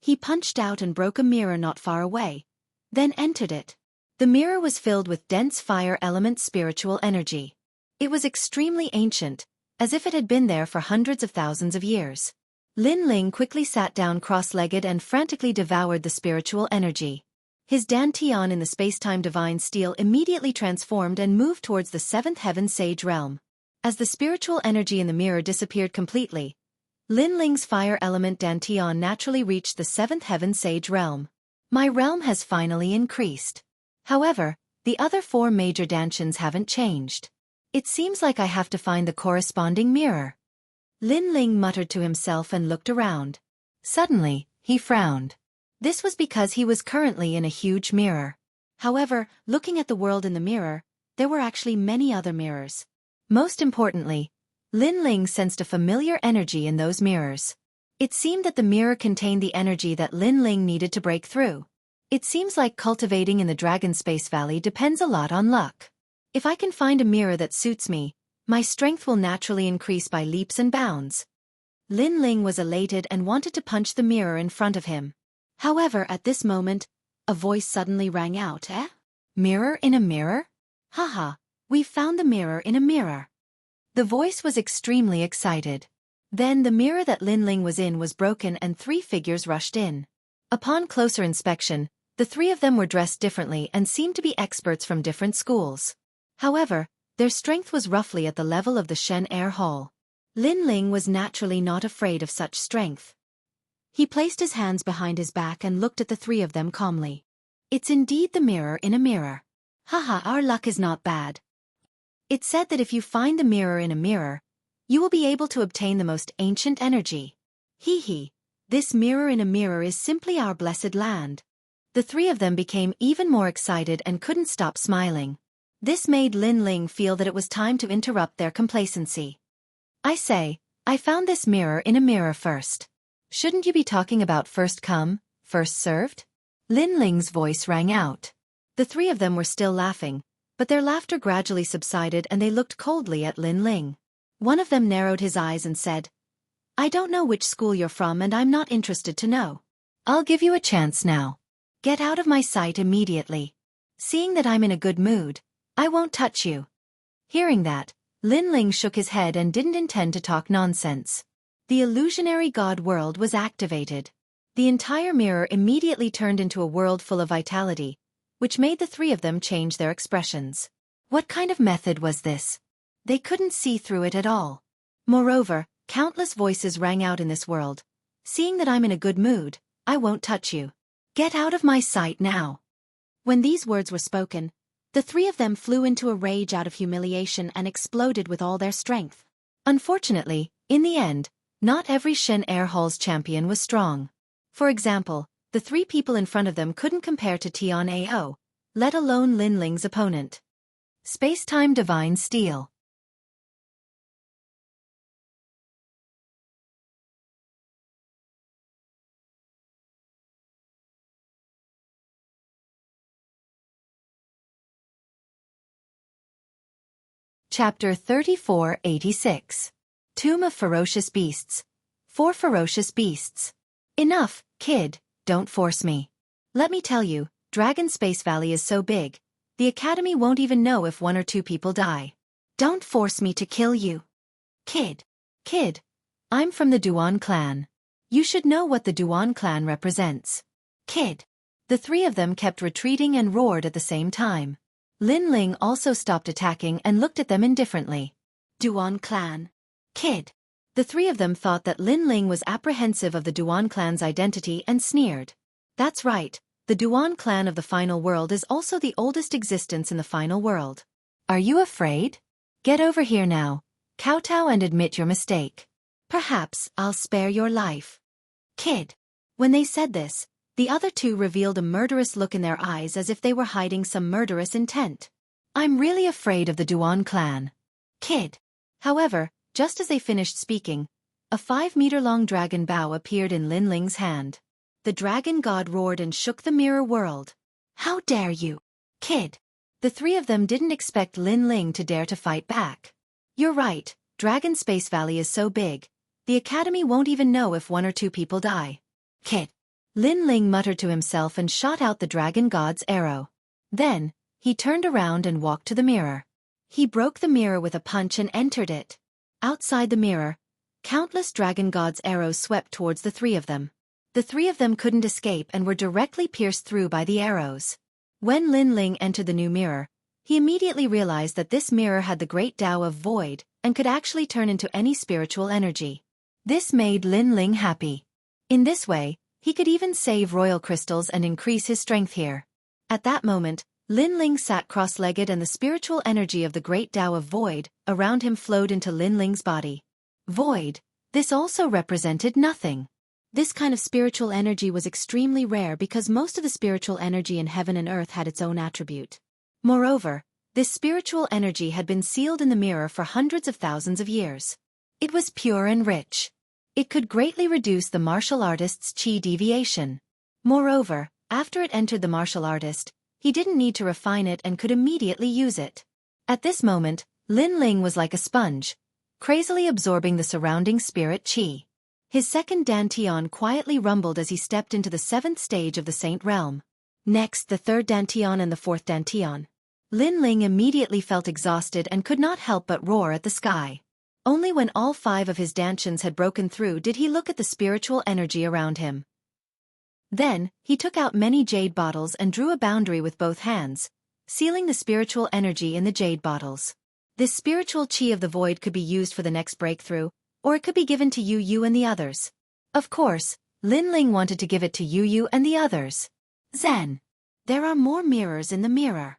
He punched out and broke a mirror not far away, then entered it. The mirror was filled with dense fire element spiritual energy. It was extremely ancient, as if it had been there for hundreds of thousands of years. Lin Ling quickly sat down cross-legged and frantically devoured the spiritual energy. His dantian in the space-time divine steel immediately transformed and moved towards the seventh heaven sage realm. As the spiritual energy in the mirror disappeared completely, Lin Ling's fire element dantian naturally reached the seventh heaven sage realm. My realm has finally increased. However, the other 4 major dantians haven't changed. It seems like I have to find the corresponding mirror. Lin Ling muttered to himself and looked around. Suddenly, he frowned. This was because he was currently in a huge mirror. However, looking at the world in the mirror, there were actually many other mirrors. Most importantly, Lin Ling sensed a familiar energy in those mirrors. It seemed that the mirror contained the energy that Lin Ling needed to break through. It seems like cultivating in the Dragon Space Valley depends a lot on luck. If I can find a mirror that suits me, my strength will naturally increase by leaps and bounds. Lin Ling was elated and wanted to punch the mirror in front of him. However, at this moment, a voice suddenly rang out. Mirror in a mirror? Haha, we found the mirror in a mirror. The voice was extremely excited. Then the mirror that Lin Ling was in was broken and 3 figures rushed in. Upon closer inspection, the 3 of them were dressed differently and seemed to be experts from different schools. However, their strength was roughly at the level of the Shen Air Hall. Lin Ling was naturally not afraid of such strength. He placed his hands behind his back and looked at the 3 of them calmly. It's indeed the mirror in a mirror. Haha, our luck is not bad. It said that if you find the mirror in a mirror, you will be able to obtain the most ancient energy. Hee hee, this mirror in a mirror is simply our blessed land. The 3 of them became even more excited and couldn't stop smiling. This made Lin Ling feel that it was time to interrupt their complacency. I say, I found this mirror in a mirror first. Shouldn't you be talking about first come, first served? Lin Ling's voice rang out. The 3 of them were still laughing, but their laughter gradually subsided and they looked coldly at Lin Ling. One of them narrowed his eyes and said, I don't know which school you're from and I'm not interested to know. I'll give you a chance now. Get out of my sight immediately. Seeing that I'm in a good mood, I won't touch you. Hearing that, Lin Ling shook his head and didn't intend to talk nonsense. The illusionary god world was activated. The entire mirror immediately turned into a world full of vitality, which made the 3 of them change their expressions. What kind of method was this? They couldn't see through it at all. Moreover, countless voices rang out in this world. Seeing that I'm in a good mood, I won't touch you. Get out of my sight now. When these words were spoken, the 3 of them flew into a rage out of humiliation and exploded with all their strength. Unfortunately, in the end, not every Shen Air Hall's champion was strong. For example, the 3 people in front of them couldn't compare to Tian Ao, let alone Lin Ling's opponent. Space-time Divine Steel. Chapter 3486. Tomb of Ferocious Beasts. 4 ferocious beasts. Enough, kid, don't force me. Let me tell you, Dragon Space Valley is so big, the Academy won't even know if 1 or 2 people die. Don't force me to kill you. Kid, I'm from the Duan clan. You should know what the Duan clan represents. Kid. The 3 of them kept retreating and roared at the same time. Lin Ling also stopped attacking and looked at them indifferently. Duan clan. Kid. The 3 of them thought that Lin Ling was apprehensive of the Duan clan's identity and sneered. That's right, the Duan clan of the final world is also the oldest existence in the final world. Are you afraid? Get over here now, kowtow and admit your mistake. Perhaps I'll spare your life. Kid. When they said this, the other 2 revealed a murderous look in their eyes as if they were hiding some murderous intent. I'm really afraid of the Duan clan. Kid. However, just as they finished speaking, a 5-meter-long dragon bow appeared in Lin Ling's hand. The dragon god roared and shook the mirror world. How dare you? Kid. The 3 of them didn't expect Lin Ling to dare to fight back. You're right, Dragon Space Valley is so big, the Academy won't even know if 1 or 2 people die. Kid. Lin Ling muttered to himself and shot out the dragon god's arrow. Then, he turned around and walked to the mirror. He broke the mirror with a punch and entered it. Outside the mirror, countless dragon god's arrows swept towards the 3 of them. The three of them couldn't escape and were directly pierced through by the arrows. When Lin Ling entered the new mirror, he immediately realized that this mirror had the great Tao of void and could actually turn into any spiritual energy. This made Lin Ling happy. In this way, he could even save royal crystals and increase his strength here. At that moment, Lin Ling sat cross-legged and the spiritual energy of the great Tao of void around him flowed into Lin Ling's body. Void. This also represented nothing. This kind of spiritual energy was extremely rare because most of the spiritual energy in heaven and earth had its own attribute. Moreover, this spiritual energy had been sealed in the mirror for hundreds of thousands of years. It was pure and rich. It could greatly reduce the martial artist's chi deviation. Moreover, after it entered the martial artist, he didn't need to refine it and could immediately use it. At this moment, Lin Ling was like a sponge, crazily absorbing the surrounding spirit chi. His second dantian quietly rumbled as he stepped into the 7th stage of the Saint Realm. Next, the 3rd dantian and the 4th dantian. Lin Ling immediately felt exhausted and could not help but roar at the sky. Only when all 5 of his dantians had broken through did he look at the spiritual energy around him. Then, he took out many jade bottles and drew a boundary with both hands, sealing the spiritual energy in the jade bottles. This spiritual chi of the void could be used for the next breakthrough, or it could be given to Yu and the others. Of course, Lin Ling wanted to give it to Yu and the others. Zen. There are more mirrors in the mirror.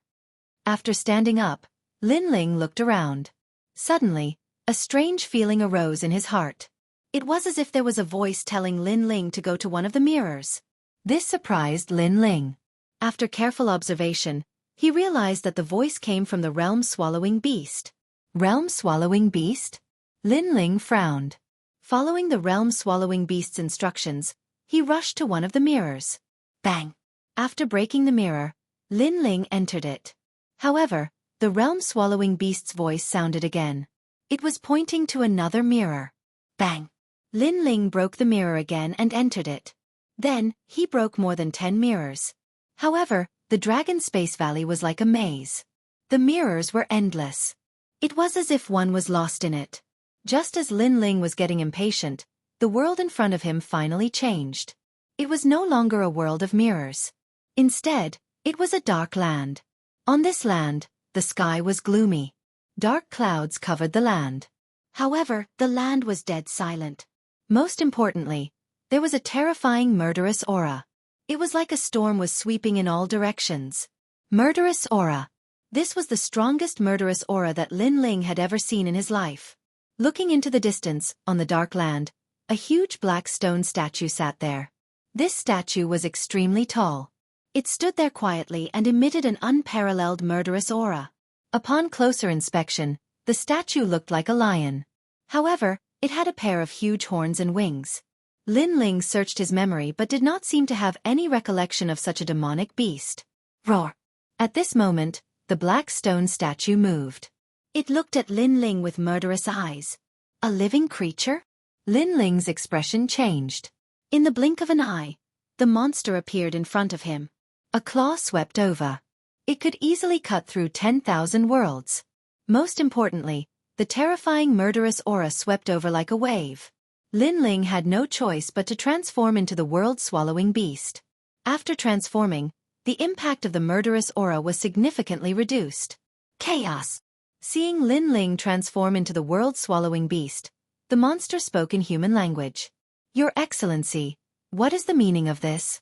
After standing up, Lin Ling looked around. Suddenly, a strange feeling arose in his heart. It was as if there was a voice telling Lin Ling to go to one of the mirrors. This surprised Lin Ling. After careful observation, he realized that the voice came from the realm-swallowing beast. Realm-swallowing beast? Lin Ling frowned. Following the realm-swallowing beast's instructions, he rushed to one of the mirrors. Bang! After breaking the mirror, Lin Ling entered it. However, the realm-swallowing beast's voice sounded again. It was pointing to another mirror. Bang! Lin Ling broke the mirror again and entered it. Then, he broke more than 10 mirrors. However, the Dragon Space Valley was like a maze. The mirrors were endless. It was as if one was lost in it. Just as Lin Ling was getting impatient, the world in front of him finally changed. It was no longer a world of mirrors. Instead, it was a dark land. On this land, the sky was gloomy. Dark clouds covered the land. However, the land was dead silent. Most importantly, there was a terrifying murderous aura. It was like a storm was sweeping in all directions. Murderous aura. This was the strongest murderous aura that Lin Ling had ever seen in his life. Looking into the distance, on the dark land, a huge black stone statue sat there. This statue was extremely tall. It stood there quietly and emitted an unparalleled murderous aura. Upon closer inspection, the statue looked like a lion. However, it had a pair of huge horns and wings. Lin Ling searched his memory but did not seem to have any recollection of such a demonic beast. Roar! At this moment, the black stone statue moved. It looked at Lin Ling with murderous eyes. A living creature? Lin Ling's expression changed. In the blink of an eye, the monster appeared in front of him. A claw swept over. It could easily cut through 10,000 worlds. Most importantly, the terrifying murderous aura swept over like a wave. Lin Ling had no choice but to transform into the world-swallowing beast. After transforming, the impact of the murderous aura was significantly reduced. Chaos! Seeing Lin Ling transform into the world-swallowing beast, the monster spoke in human language. Your Excellency, what is the meaning of this?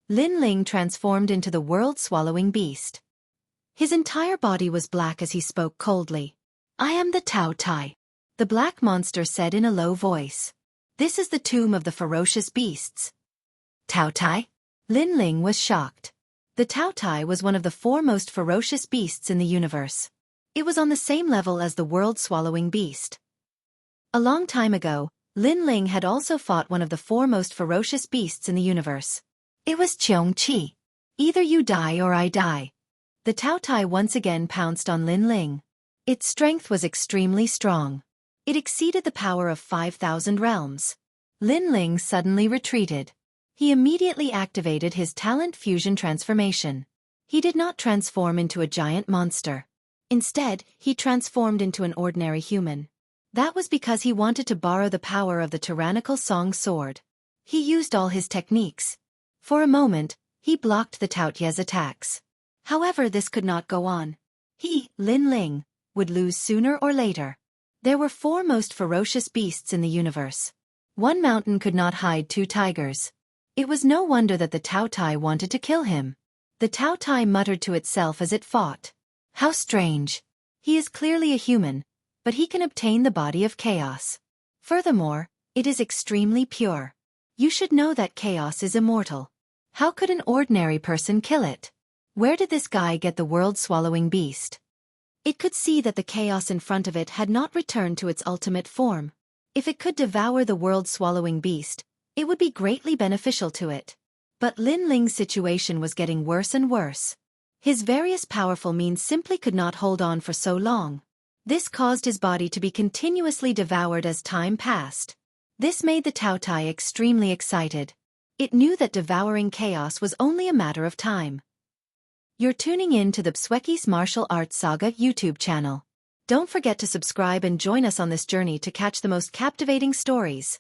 Lin Ling transformed into the world-swallowing beast. His entire body was black as he spoke coldly. I am the Tao Tai. The black monster said in a low voice. This is the tomb of the ferocious beasts. Tao Tai? Lin Ling was shocked. The Tao Tai was one of the 4 most ferocious beasts in the universe. It was on the same level as the world-swallowing beast. A long time ago, Lin Ling had also fought one of the 4 most ferocious beasts in the universe. It was Xueqi. Either you die or I die. The Tao Tai once again pounced on Lin Ling. Its strength was extremely strong. It exceeded the power of 5,000 realms. Lin Ling suddenly retreated. He immediately activated his talent fusion transformation. He did not transform into a giant monster. Instead, he transformed into an ordinary human. That was because he wanted to borrow the power of the tyrannical Song Sword. He used all his techniques. For a moment, he blocked the Taotia's attacks. However, this could not go on. He, Lin Ling, would lose sooner or later. There were 4 most ferocious beasts in the universe. One mountain could not hide 2 tigers. It was no wonder that the Taotai wanted to kill him. The Taotai muttered to itself as it fought. How strange. He is clearly a human, but he can obtain the body of chaos. Furthermore, it is extremely pure. You should know that chaos is immortal. How could an ordinary person kill it? Where did this guy get the world-swallowing beast? It could see that the chaos in front of it had not returned to its ultimate form. If it could devour the world-swallowing beast, it would be greatly beneficial to it. But Lin Ling's situation was getting worse and worse. His various powerful means simply could not hold on for so long. This caused his body to be continuously devoured as time passed. This made the Taotai extremely excited. It knew that devouring chaos was only a matter of time. You're tuning in to the Xueqi's Martial Arts Saga YouTube channel. Don't forget to subscribe and join us on this journey to catch the most captivating stories.